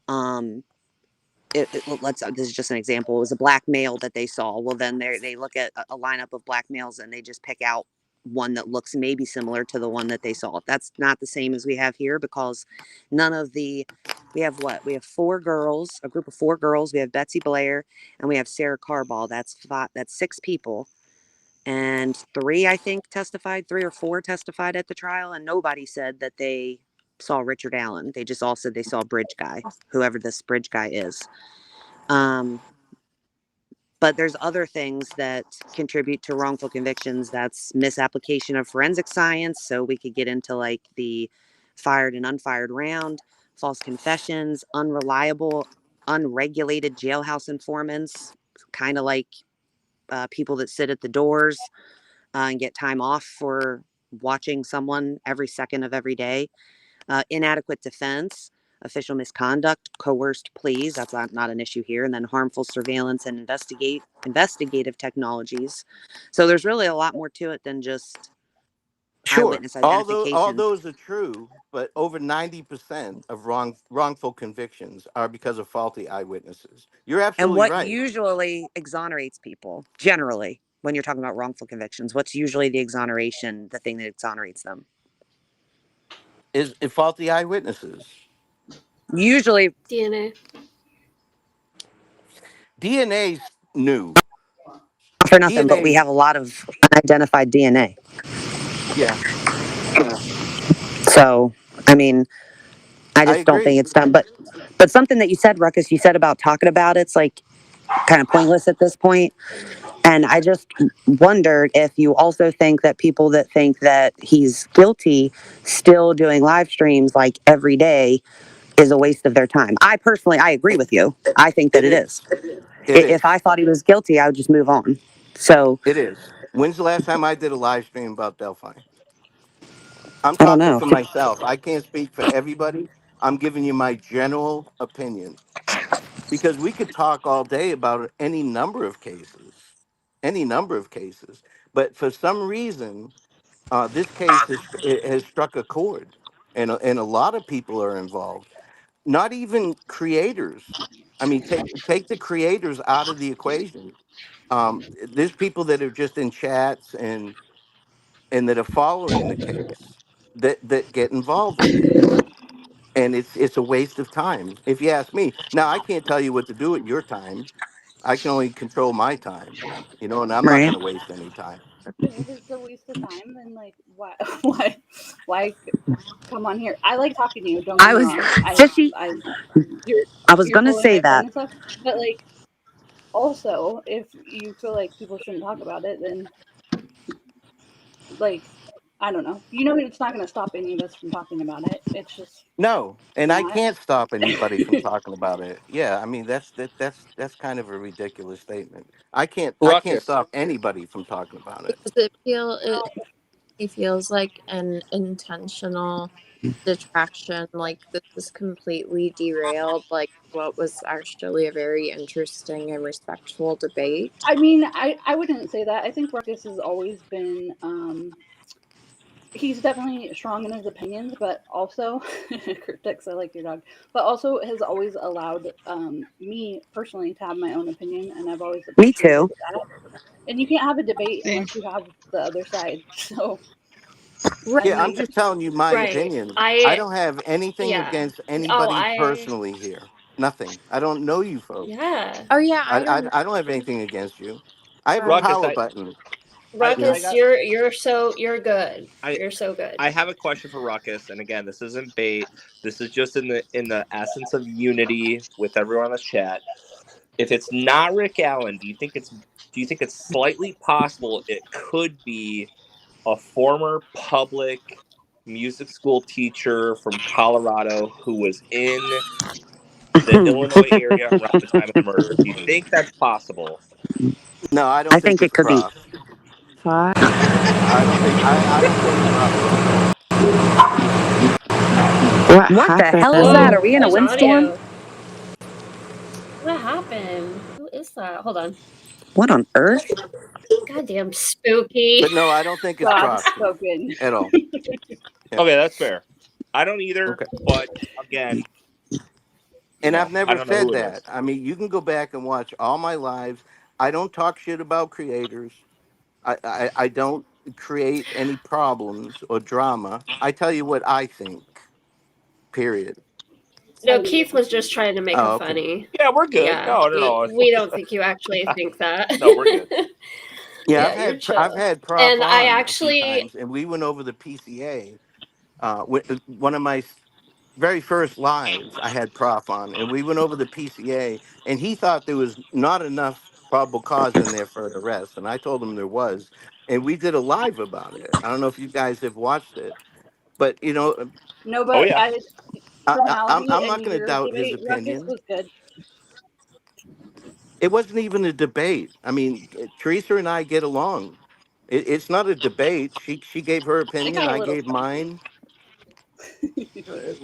um this is just an example. It was a black male that they saw. Well, then they look at a lineup of black males and they just pick out one that looks maybe similar to the one that they saw. That's not the same as we have here because we have what? We have four girls, a group of four girls. We have Betsy Blair and we have Sarah Carball. That's six people. And I think, three or four testified at the trial, and nobody said that they saw Richard Allen. They just all said they saw Bridge Guy, whoever this Bridge Guy is. But there's other things that contribute to wrongful convictions. That's misapplication of forensic science. So we could get into like the fired and unfired round, false confessions, unreliable, unregulated jailhouse informants, kind of like people that sit at the doors and get time off for watching someone every second of every day. Inadequate defense, official misconduct, coerced pleas. That's not an issue here. And then harmful surveillance and investigative technologies. So there's really a lot more to it than just Sure, eyewitness all identification. those are true, but over 90% of wrongful convictions are because of faulty eyewitnesses. You're And absolutely what right. usually exonerates people, generally, when you're talking about wrongful convictions, what's usually the thing that exonerates them? Is faulty eyewitnesses. Usually, DNA. DNA's new. for nothing, but we DNA, have a lot of unidentified DNA. yeah, So, I mean, I I just don't think agree. it's done. But something that you said, Ruckus, you said about talking about it's like kind of pointless at this point. And I just wondered if you also think that people that think that he's guilty still doing live streams like every day is a waste of their time. I agree with you. I think that It it is. is. It If I is. thought he was guilty, I would just move on. So It is. When's the last time I did a live stream about Delphi? I'm I don't talking know. for myself. I can't speak for everybody. I'm giving you my general opinion because we could talk all day about any number of cases, But for some reason, this case has struck a chord, and a lot of people are involved. Not even creators. I mean, take the creators out of the equation. There's people that are just in chats and that are following the case that get involved with it, and it's a waste of time, if you ask me. Now, I can't tell you what to do at your time. I can only control my time, and I'm not Right. going to waste any time. But if it's a waste of time, then like why why come on here? I like talking to you. Don't get I me was wrong. fishy. I you're I was you're gonna totally say my friend that. and stuff. But like also, if you feel like people shouldn't talk about it, then like I don't know. It's not going to stop any of us from talking about it. It's just No, and I not. can't stop anybody from talking about it. Yeah, I mean that's kind of a ridiculous statement. I can't Ruckus. stop anybody from talking about it. Does it feels like an intentional detraction, like this is completely derailed like what was actually a very interesting and respectful debate? I mean, I wouldn't say that. I think Ruckus has always been he's definitely strong in his opinions, but also Cryptex, I like your dog, but also has always allowed me personally to have my own opinion, and I've always Me appreciated too. that. And you can't have a debate Same. unless you have the other side. So Right. I Yeah, I'm mean, just telling you my Right. opinion. I I don't have anything yeah. against Oh, anybody I personally here. Nothing. I don't know you folks. yeah. Oh yeah, I, I I, don't I don't have anything against you. I have a right. Ruckus, power button. You I know. Ruckus, got you're good. I You're so good. I have a question for Ruckus, and again, this isn't bait. This is just in the essence of unity with everyone in the chat. If it's not Rick Allen, do you think it's slightly possible it could be a former public music school teacher from Colorado who was in the Illinois area around the time of the murder? Do you think that's possible? No, I don't I think think it it's could be. Prof. I don't think Prof wrote that. What the hell is that? Are Whoa, we in a there's windstorm? audio. What happened? Who is that? Hold on. What on earth? Goddamn spooky. But no, I don't think it's God Prof spoken. at all. Yeah. Okay, that's fair. I don't either, Okay. but again, And I've I never don't know said who it that. is. I mean, you can go back and watch all my lives. I don't talk shit about creators. I don't create any problems or drama. I tell you what I think. Period. No, Keith was just trying to make a Oh, okay. funny. Yeah, we're good. Yeah, No, no, we no. we don't think you actually think that. No, we're good. Yeah, Yeah, you're I've chill. had Prof And I on a few actually times, and we went over the PCA. One of my very first lives, I had Prof on, and we went over the PCA, and he thought there was not enough probable cause in there for an arrest, and I told him there was, and we did a live about it. I don't know if you guys have watched it, but No, Oh but yeah. criminality I'm and not going to your doubt his debate, Ruckus, opinion. was good. It wasn't even a debate. I mean, Teresa and I get along. It's not a debate. She gave her it opinion, got a I little gave spicy. mine.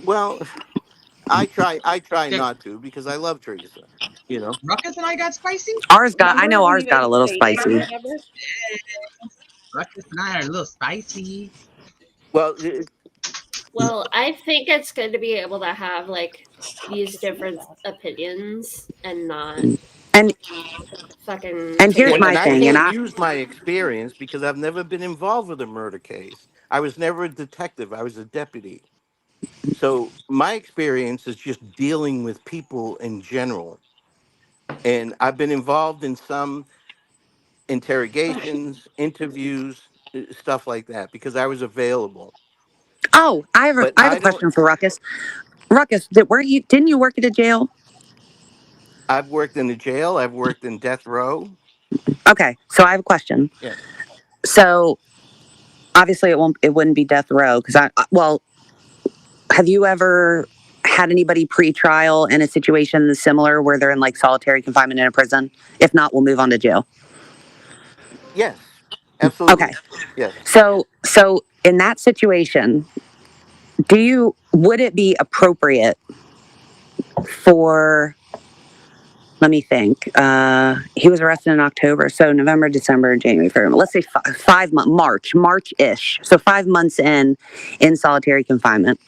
Well, I try Did not to because I love Teresa. You know. Ruckus and I got spicy? I Remember know when ours you got guys a little debated or spicy. whatever? Ruckus and I are a little spicy. Well, Well, I think it's good to be able to have like Stop these kissing his different ass. opinions and not And fucking and take here's When my and I thing, and can't I use my experience because I've never been involved with a murder case. I was never a detective. I was a deputy. So my experience is just dealing with people in general. And I've been involved in some Sorry. interrogations, interviews, stuff like that because I was available. oh, But I have a I don't. question for Ruckus. Ruckus, didn't you work at a jail? I've worked in the jail. I've worked in death row. Okay, so I have a question. Yeah. So obviously it wouldn't be death row because well, have you ever had anybody pre-trial in a situation similar where they're in like solitary confinement in a prison? If not, we'll move on to jail. Yes. Okay. Absolutely. Yes. So in that situation, would it be appropriate for let me think. He was arrested in October, so November, December, January, February. Let's say 5 months, March-ish. So 5 months in solitary confinement.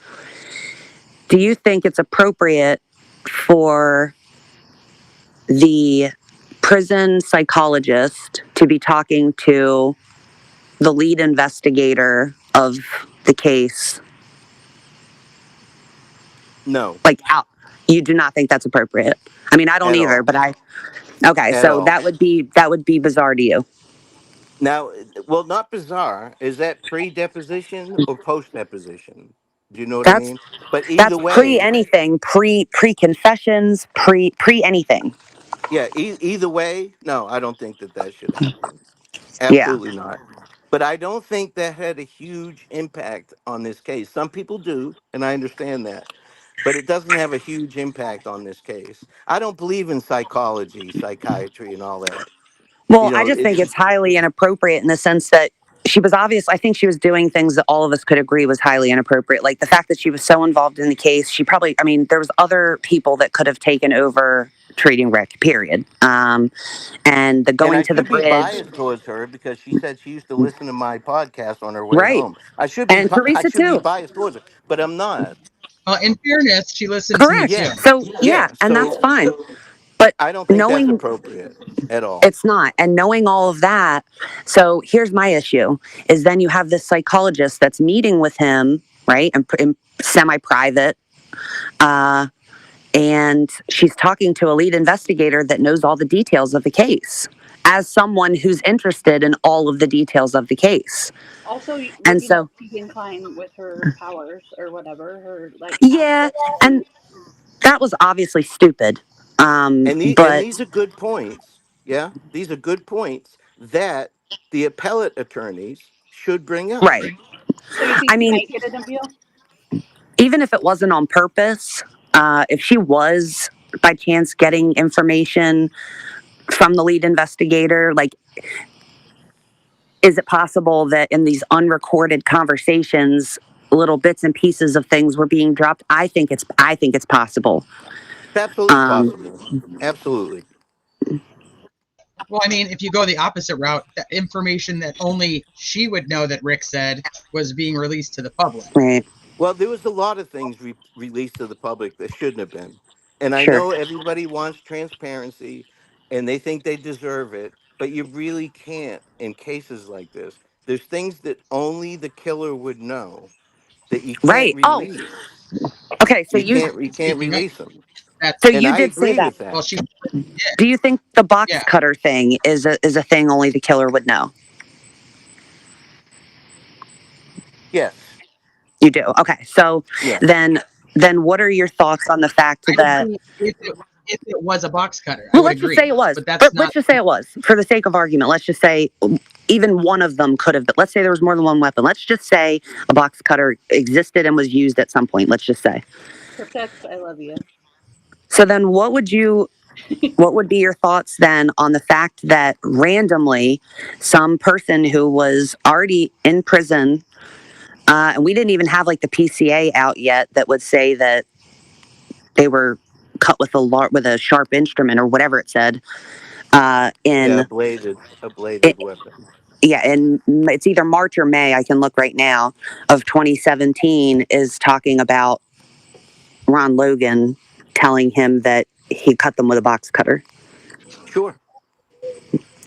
Do you think it's appropriate for the prison psychologist to be talking to the lead investigator of the case? No, Like, out. You do not think that's appropriate? I mean, I don't at either, all. but okay, At so all. that would be bizarre to you. Now, well, not bizarre. Is that pre-deposition or post-deposition? Do you know what I That's mean? But either that's pre way, anything, pre confessions, pre anything. yeah, either way, no, I don't think that that should happen. Yeah. Absolutely not. But I don't think that had a huge impact on this case. Some people do, and I understand that. But it doesn't have a huge impact on this case. I don't believe in psychology, psychiatry, and all that. Well, You I know, just think it's it's highly inappropriate in the sense that she was obvious. I think she was doing things that all of us could agree was highly inappropriate. Like the fact that she was so involved in the case. She probably, I mean, there was other people that could have taken over treating Rick, period. And the and going I to the should be bridge. biased towards her because she said she used to listen to my podcast on her way Right. home. I should be And I Teresa should be too. biased towards her, but I'm not. In fairness, she listened to me Correct. too. Yeah, So, yeah, yeah. and that's So fine. But I don't think that's knowing appropriate at all. it's not, and knowing all of that, so here's my issue is then you have this psychologist that's meeting with him, right, in semi-private, uh, and she's talking to a lead investigator that knows all the details of the case as someone who's interested in all of the details of the case. Also, And looking at so, Keegan Klein with her powers or whatever, her like yeah, astral and powers. that was obviously stupid. And But these are good points. Yeah, these are good points that the appellate attorneys should bring up. right. So you think I she mean, might get an appeal? even if it wasn't on purpose, if she was by chance getting information from the lead investigator, like, is it possible that in these unrecorded conversations, little bits and pieces of things were being dropped? I think it's possible. It's absolutely Um, possible. Absolutely. Well, I mean, if you go the opposite route, the information that only she would know that Rick said was being released to the public. right. Well, there was a lot of things released to the public that shouldn't have been. And I Sure. know everybody wants transparency and they think they deserve it, but you really can't in cases like this. There's things that only the killer would know that you can't Right. Oh, release. okay. So You can't Speaking of release them. that, And you I did say agree that. with well, that. she did. Do you think the box Yeah. cutter thing is a thing only the killer would know? Yes. You do. Okay. So Yeah. then what are your thoughts on the fact I that, agree if it was a box cutter, I well, would let's just say agree. it was. But that's Let's not. just say it was, for the sake of argument. Let's just say even one of them could have. But let's say there was more than one weapon. Let's just say a box cutter existed and was used at some point. Let's just say. Cryptex, I love you. So then, what would be your thoughts then on the fact that randomly some person who was already in prison, and we didn't even have like the PCA out yet that would say that they were cut with a sharp instrument or whatever it said, Yeah, in a bladed it, weapon. yeah, and it's either March or May, I can look right now, of 2017, is talking about Ron Logan telling him that he cut them with a box cutter. Sure.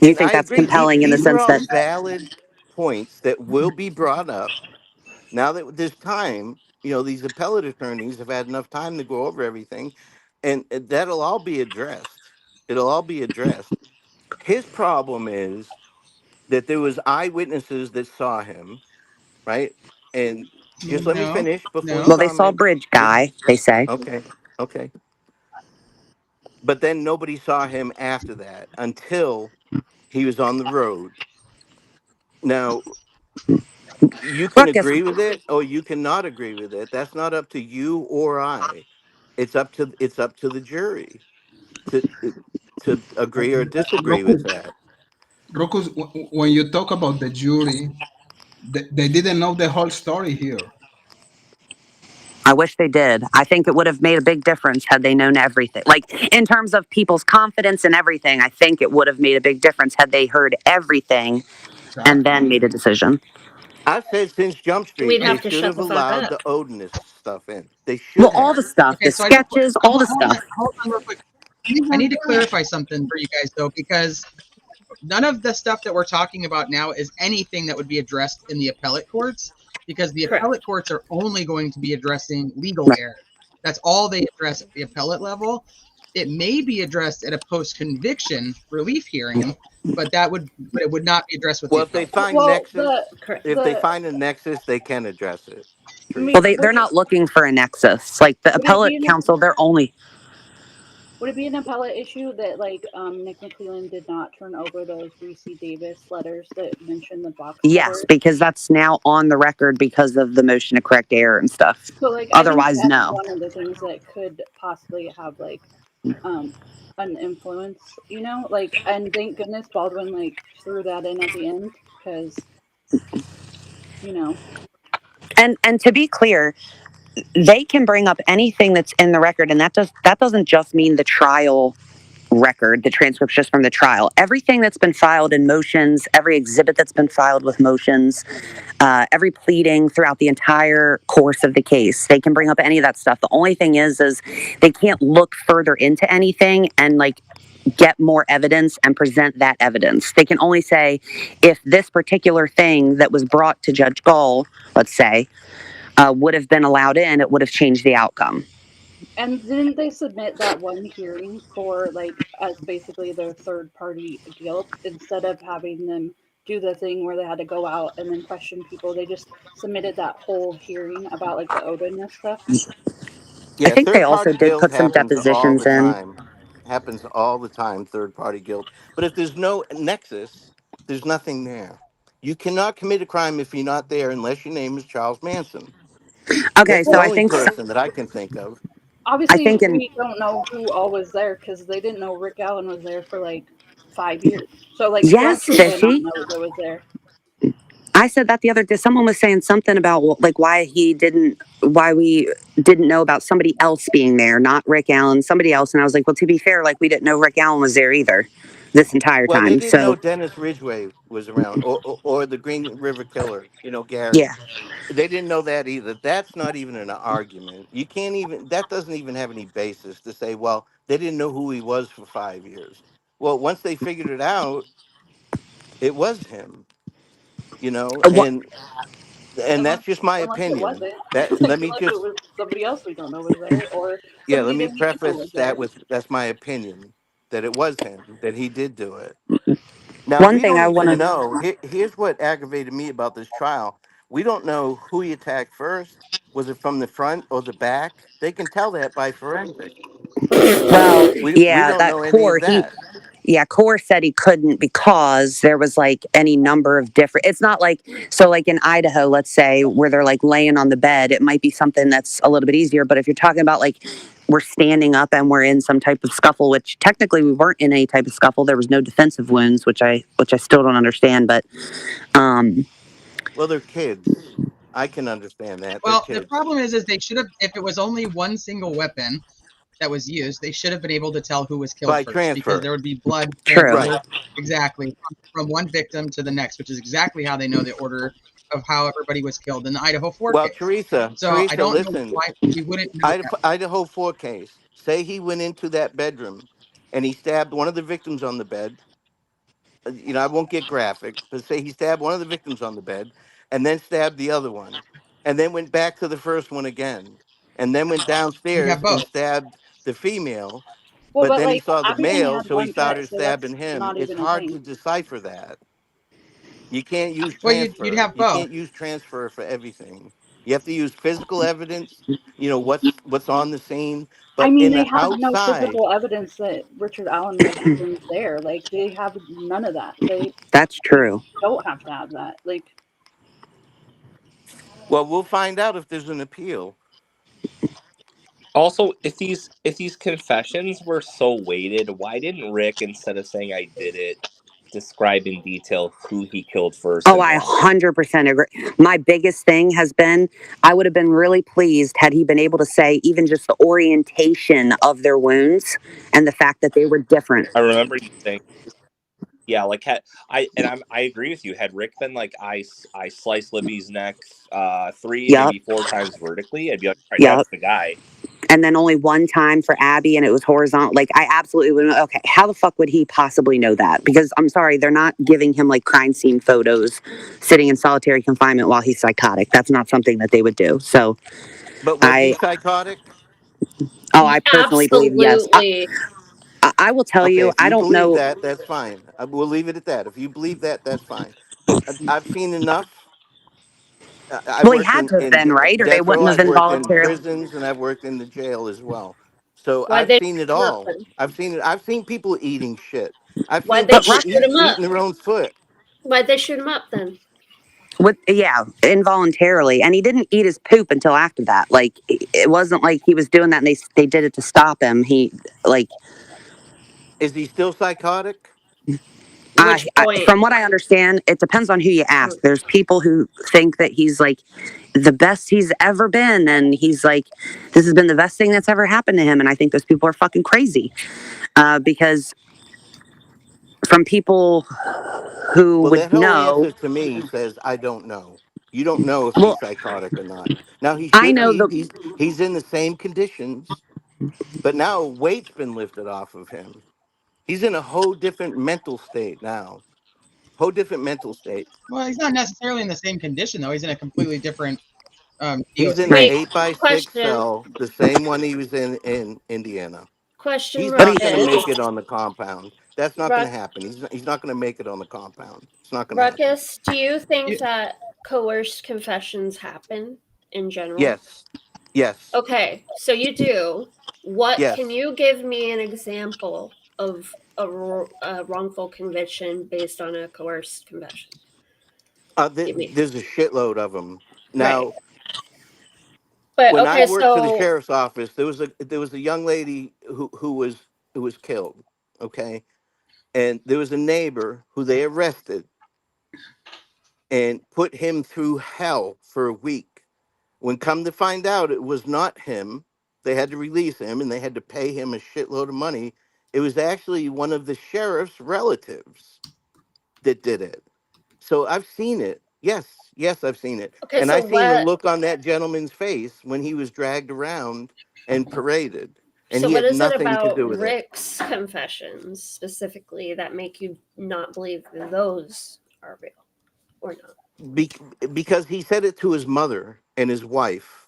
You And think I that's agree. compelling in the These are sense all that, valid points that will be brought up now that there's time. You know, these appellate attorneys have had enough time to go over everything, and that'll all be addressed. It'll all be addressed. His problem is that there was eyewitnesses that saw him, right? And just let me No, finish before you no. well, they saw a comment. bridge Just guy, they say. okay, okay. But then nobody saw him after that until he was on the road. Now, you can Ruckus, agree with it or you cannot agree with it. That's not up to you or I. It's up to the jury to to agree or disagree with Roku, that. Roku, when you talk about the jury, they didn't know the whole story here. I wish they did. I think it would have made a big difference had they known everything. Like, in terms of people's confidence and everything, I think it would have made a big difference had they heard everything and then made a decision. I've said since Jump Street, We'd they have to should shut have the fuck allowed up. the Odinist stuff in. They Well, should all have. the stuff, Okay, the so I just sketches, all the stuff. hold on real quick. I need to clarify something for you guys though, because none of the stuff that we're talking about now is anything that would be addressed in the appellate courts, because the Correct. appellate courts are only going to be addressing legal Right. error. That's all they address at the appellate level. It may be addressed at a post-conviction relief hearing, but it would not be addressed with the Well, if they appellate. find Well, nexus, Correct. if they the find a nexus, they can address it. Well, Teresa. they're not looking for a nexus. Like, the would it be appellate counsel, they're only... Would it be an appellate issue that like Nick McClellan did not turn over those Reese Davis letters that mention the box Yes, cutter? because that's now on the record because of the motion to correct error and stuff. So like I think Otherwise, that's no. one of the things that could possibly have like um an influence, you know, like, and thank goodness Baldwin like threw that in at the end because you know. And to be clear, they can bring up anything that's in the record, and that doesn't just mean the trial record, the transcripts just from the trial. Everything that's been filed in motions, every exhibit that's been filed with motions, every pleading throughout the entire course of the case, they can bring up any of that stuff. The only thing is they can't look further into anything and like get more evidence and present that evidence. They can only say if this particular thing that was brought to Judge Gall, let's say, would have been allowed in, it would have changed the outcome. And didn't they submit that one hearing for like as basically their third party guilt instead of having them do the thing where they had to go out and then question people? They just submitted that whole hearing about like the Odin stuff. I Yeah, think they third also party did guilt put some happens all depositions the in. time. Happens all the time, third party guilt. But if there's no nexus, there's nothing there. You cannot commit a crime if you're not there unless your name is Charles Manson. Okay, That's so the Well, only person that I can think of. I obviously think in we don't know who all was there because they didn't know Rick Allen was there for like 5 years. So like who else yes, would they not Fishy. know that was there? I said that the other day. Someone was saying something about like why we didn't know about somebody else being there, not Rick Allen, somebody else. And I was like, well, to be fair, like we didn't know Rick Allen was there either this entire Well, they time. didn't know So Dennis Ridgway was around, or the Green River Killer. Gary. yeah, They didn't know that either. That's not even an argument. You can't even. That doesn't even have any basis to say, well, they didn't know who he was for 5 years. Well, once they figured it out, it was him. what And that's just my Unless it opinion. wasn't. That Like let me unless it just was somebody else we don't know was there or Yeah, let somebody me that we do know was preface that there. with that's my opinion that it was him, that he did do it. Now, one we thing don't I want even to know. Here's what aggravated me about this trial. We don't know who he attacked first. Was it from the front or the back? They can tell that by forensic. well, We yeah, don't that know any of core that. Core said he couldn't because there was like any number of different, it's not like, so like in Idaho, let's say, where they're like laying on the bed, it might be something that's a little bit easier. But if you're talking about like we're standing up and we're in some type of scuffle, which technically we weren't in any type of scuffle, there was no defensive wounds, which I still don't understand. But um Well, they're kids. I can understand that. They're Well, the kids. problem is they should have, if it was only one single weapon that was used, they should have been able to tell who was killed By first, because transfer. there would be blood true. Right. transfer exactly from one victim to the next, which is exactly how they know the order of how everybody was killed in the Idaho 4 Well, case. So I Teresa, don't know listen. why we wouldn't know that. Idaho 4 case. Say he went into that bedroom and he stabbed one of the victims on the bed. I won't get graphic, but say he stabbed one of the victims on the bed and then stabbed the other one and then went back to the first one again and then went You'd have downstairs and both. stabbed the female, Well, but but then he like saw the Abby only male, had so he one pet, started so stabbing that's him. not It's even a hard to thing. decipher that. You can't use Well, you'd transfer. have You both. can't use transfer for everything. You have to use physical evidence, what's on the scene, I but mean, in they the have no outside. physical evidence that Richard Allen was even there. Like they have none of that. That's They true. don't have to have that. Like Well, we'll find out if there's an appeal. Also, if these confessions were so weighted, why didn't Rick, instead of saying I did it, describe in detail who he killed first. Oh, I 100% agree. My biggest thing has been, I would have been really pleased had he been able to say even just the orientation of their wounds and the fact that they were different. I remember you saying, yeah, like I agree with you. Had Rick been like, I sliced Libby's neck 3, maybe 4 times vertically, I'd be like, all right, that's the guy. And then only one time for Abby, and it was horizontal. Like, I absolutely would. Okay, how the fuck would he possibly know that? Because I'm sorry, they're not giving him like crime scene photos, sitting in solitary confinement while he's psychotic. That's not something that they would do. So, But was he psychotic? Oh, I personally believe yes. Absolutely. I will tell Okay, you, if I you don't believe know. that, that's fine. We'll leave it at that. If you believe that, that's fine. I've seen enough. I've Well, he worked had to have in been, right? Or they death row. wouldn't have I've worked in involuntarily. prisons, and I've worked in the jail as well. So Why'd I've they seen it shoot him up all. then? I've seen it. I've seen people eating shit. I've Why'd seen they people shoot him up? eating their own foot. Why'd they shoot him up then? Yeah, involuntarily, and he didn't eat his poop until after that. Like, it wasn't like he was doing that and they did it to stop him. He like. Is he still psychotic? Which point? From what I understand, it depends on who you ask. There's people who think that he's like the best he's ever been, and he's like, this has been the best thing that's ever happened to him. And I think those people are fucking crazy, because from people who Well, that would whole know. answer to me says I don't know. You don't know if Well, he's psychotic or not. Now he I should know be. the. He's in the same conditions, but now a weight's been lifted off of him. He's in a whole different mental state now. Whole different mental state. Well, he's not necessarily in the same condition though. He's in a completely different He's DOC. in an Wait, 8x6 question. cell, the same one he was in Indiana. Question, He's But not going to Ruckus. make it on the compound. That's not going to Ruck, happen. He's not going to make it on the compound. It's not going to happen. Ruckus, do you think that coerced confessions happen in general? Yes. Yes. Okay, so you do. What can Yes. you give me an example of a wrongful conviction based on a coerced confession? Give me. There's a shitload of them. Right. Now, But when I okay, worked for the so sheriff's office, there was a young lady who was killed. Okay, and there was a neighbor who they arrested and put him through hell for a week. When come to find out, it was not him. They had to release him, and they had to pay him a shitload of money. It was actually one of the sheriff's relatives that did it. So I've seen it. Yes, yes, I've seen it. okay, And so I seen the what look on that gentleman's face when he was dragged around and paraded. And so he what had is it nothing to about do with it. Rick's confessions specifically that make you not believe that those are real or not? Because he said it to his mother and his wife.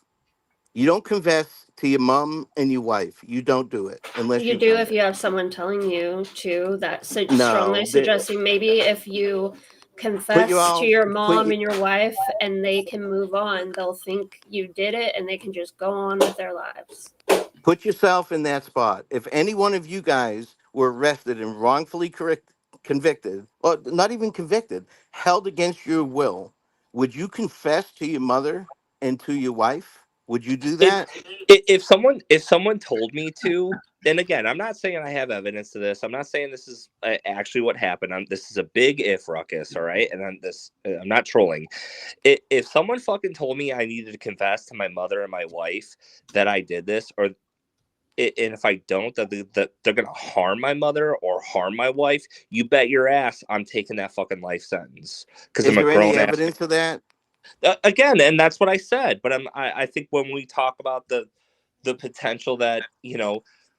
You don't confess to your mom and your wife. You don't do it unless You you've do done if it. you have someone telling you to. That's strongly No, suggesting maybe if you put you confess to all your put mom you, and your wife and they can move on, they'll think you did it and they can just go on with their lives. put yourself in that spot. If any one of you guys were arrested and wrongfully convicted, or not even convicted, held against your will, would you confess to your mother and to your wife? Would you do If that? if someone told me to, and again, I'm not saying I have evidence to this. I'm not saying this is actually what happened. This is a big if, Ruckus. All right, and I'm not trolling. If someone fucking told me I needed to confess to my mother and my wife that I did this, and if I don't, that they're gonna harm my mother or harm my wife, you bet your ass I'm taking that fucking life sentence because Is I'm a there any grown ass. evidence of that? Again, and that's what I said. But I think when we talk about the potential that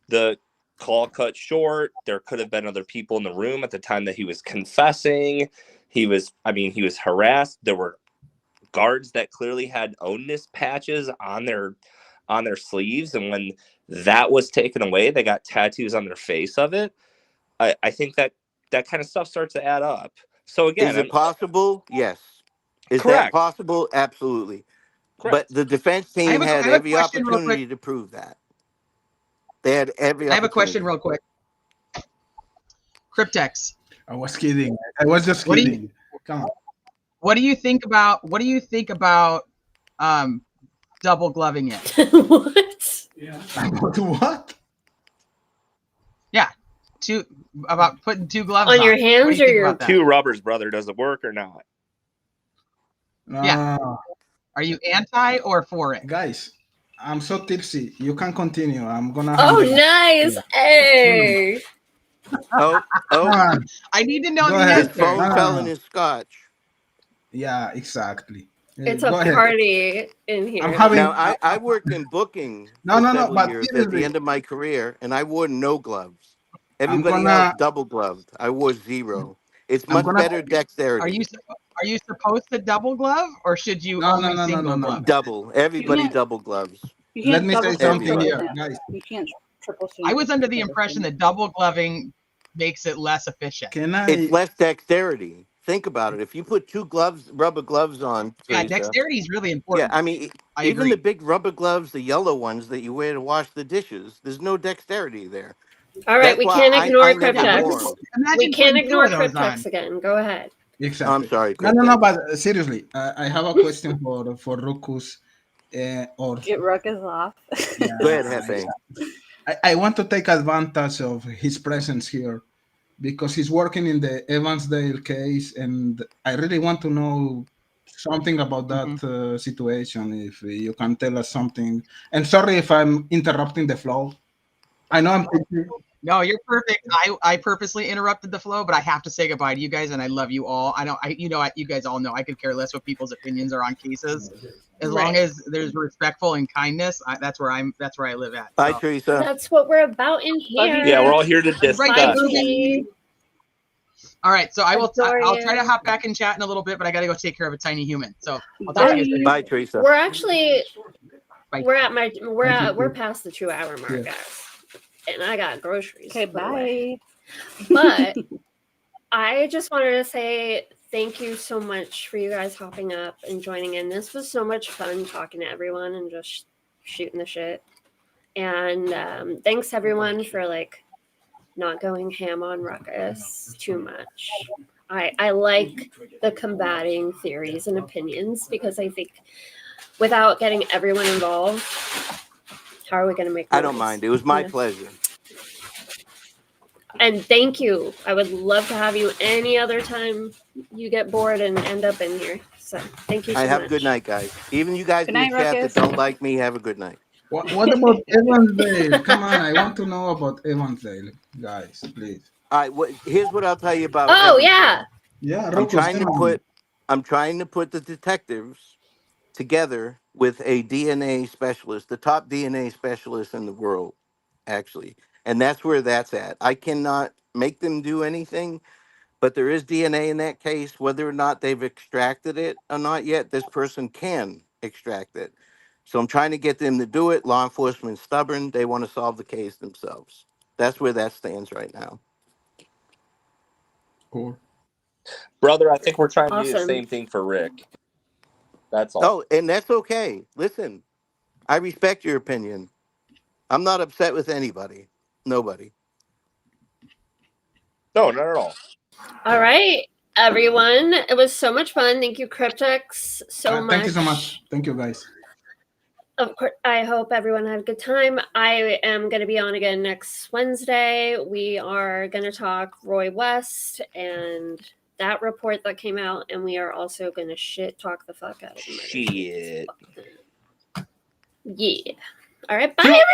the call cut short, there could have been other people in the room at the time that he was confessing. He was harassed. There were guards that clearly had onus patches on their sleeves, and when that was taken away, they got tattoos on their face of it. I think that kind of stuff starts to add up. So Is again, it I'm possible? Yes. Is that correct. possible? Absolutely. But Correct. the defense I team have had a every question real quick. opportunity to prove that. They had every I have a question opportunity. real quick. Cryptex. I was kidding. I was just kidding. Come on. What do you think about double gloving it? What? Yeah. About what? Yeah. putting 2 gloves On your What do hands you or think your about that? 2 rubbers, brother. Does it work or not? Yeah. Are you anti or for it? Guys, I'm so tipsy. You can continue. I'm gonna. Oh, hand it- nice. Hey. Oh, Come on, I need to know go the ahead. his answer. phone No, fell no, in no. his scotch. Yeah, exactly. It's a Go ahead. party in I'm here. having. Now, I worked in booking No, for no, no. several But years at the seriously, end of my career, and I wore no gloves. I'm Everybody else gonna. double gloved. I wore 0. It's I'm much gonna. better dexterity. Are you supposed to double glove or should you No, no, only no, no, no, single no. glove? Double. You Everybody can't. double gloves. You Let can't me double say single something Everybody. glove here, that. guys. You can't triple I single. was under the glove impression them. that double gloving makes it less efficient. Can It's I? less dexterity. Think about it. If you put 2 gloves, rubber gloves on, Yeah, Teresa. dexterity is really Yeah, important. I mean, I even the agree. big rubber gloves, the yellow ones that you wear to wash the dishes, there's no dexterity there. All right, That's we why can't ignore I never Yeah, but wore Cryptex. them. We imagine can't putting 2 ignore of those Cryptex on. again. Go ahead. I'm Exactly. sorry, No, no, no. Cryptex. But seriously, I have a question for Ruckus, or Get Ruckus off. Go ahead, yeah, Hefe. I want to take advantage of his presence here because he's working in the Evansdale case, and I really want to know something about that situation. If you can tell us something, and sorry if I'm interrupting the flow. I know I'm. No, you're perfect. I purposely interrupted the flow, but I have to say goodbye to you guys, and I love you all. You guys all know I could care less what people's opinions are on cases, as long Right. as there's respectful and kindness. That's where I live at. Bye, So. Teresa. That's what we're about in Love you. here. Yeah, we're all here to discuss. Bye, T. All right, so I'll try to you. hop back and chat in a little bit, but I got to go take care of a tiny human. So I'll talk Bye. to you guys later. Bye, Teresa. We're actually Bye. we're past the 2-hour mark, guys. And I got groceries. Okay, bye. But I just wanted to say thank you so much for you guys hopping up and joining in. This was so much fun talking to everyone and just shooting the shit. And thanks everyone for not going ham on Ruckus too much. I like the combating theories and opinions because I think without getting everyone involved, how are we going to make noise? I don't mind. It was my pleasure. And thank you. I would love to have you any other time you get bored and end up in here. So thank you so much. Have a good night, guys. Even you guys Good in the night, chat Ruckus. that don't like me, have a good night. What about Evansdale? Come on, I want to know about Evansdale, guys, please. All right, here's what I'll tell you about. Oh, Evansville. yeah. Yeah, I'm Ruckus, trying to put the detectives together with a DNA specialist, the top DNA specialist in the world, actually. And that's where that's at. I cannot make them do anything, but there is DNA in that case. Whether or not they've extracted it or not yet, this person can extract it. So I'm trying to get them to do it. Law enforcement's stubborn. They want to solve the case themselves. That's where that stands right now. Cool. Brother, I think we're trying to do the Awesome. same thing for Rick. That's all. Oh, and that's okay. Listen, I respect your opinion. I'm not upset with anybody. Nobody. No, not at all. All right, everyone. It was so much fun. Thank you, Cryptex, so much. Thank you so much. Thank you, guys. Of course, I hope everyone had a good time. I am going to be on again next Wednesday. We are going to talk Roy West and that report that came out, and we are also going to shit talk the fuck out of the murder. Shit. Yeah. All right, bye, everyone.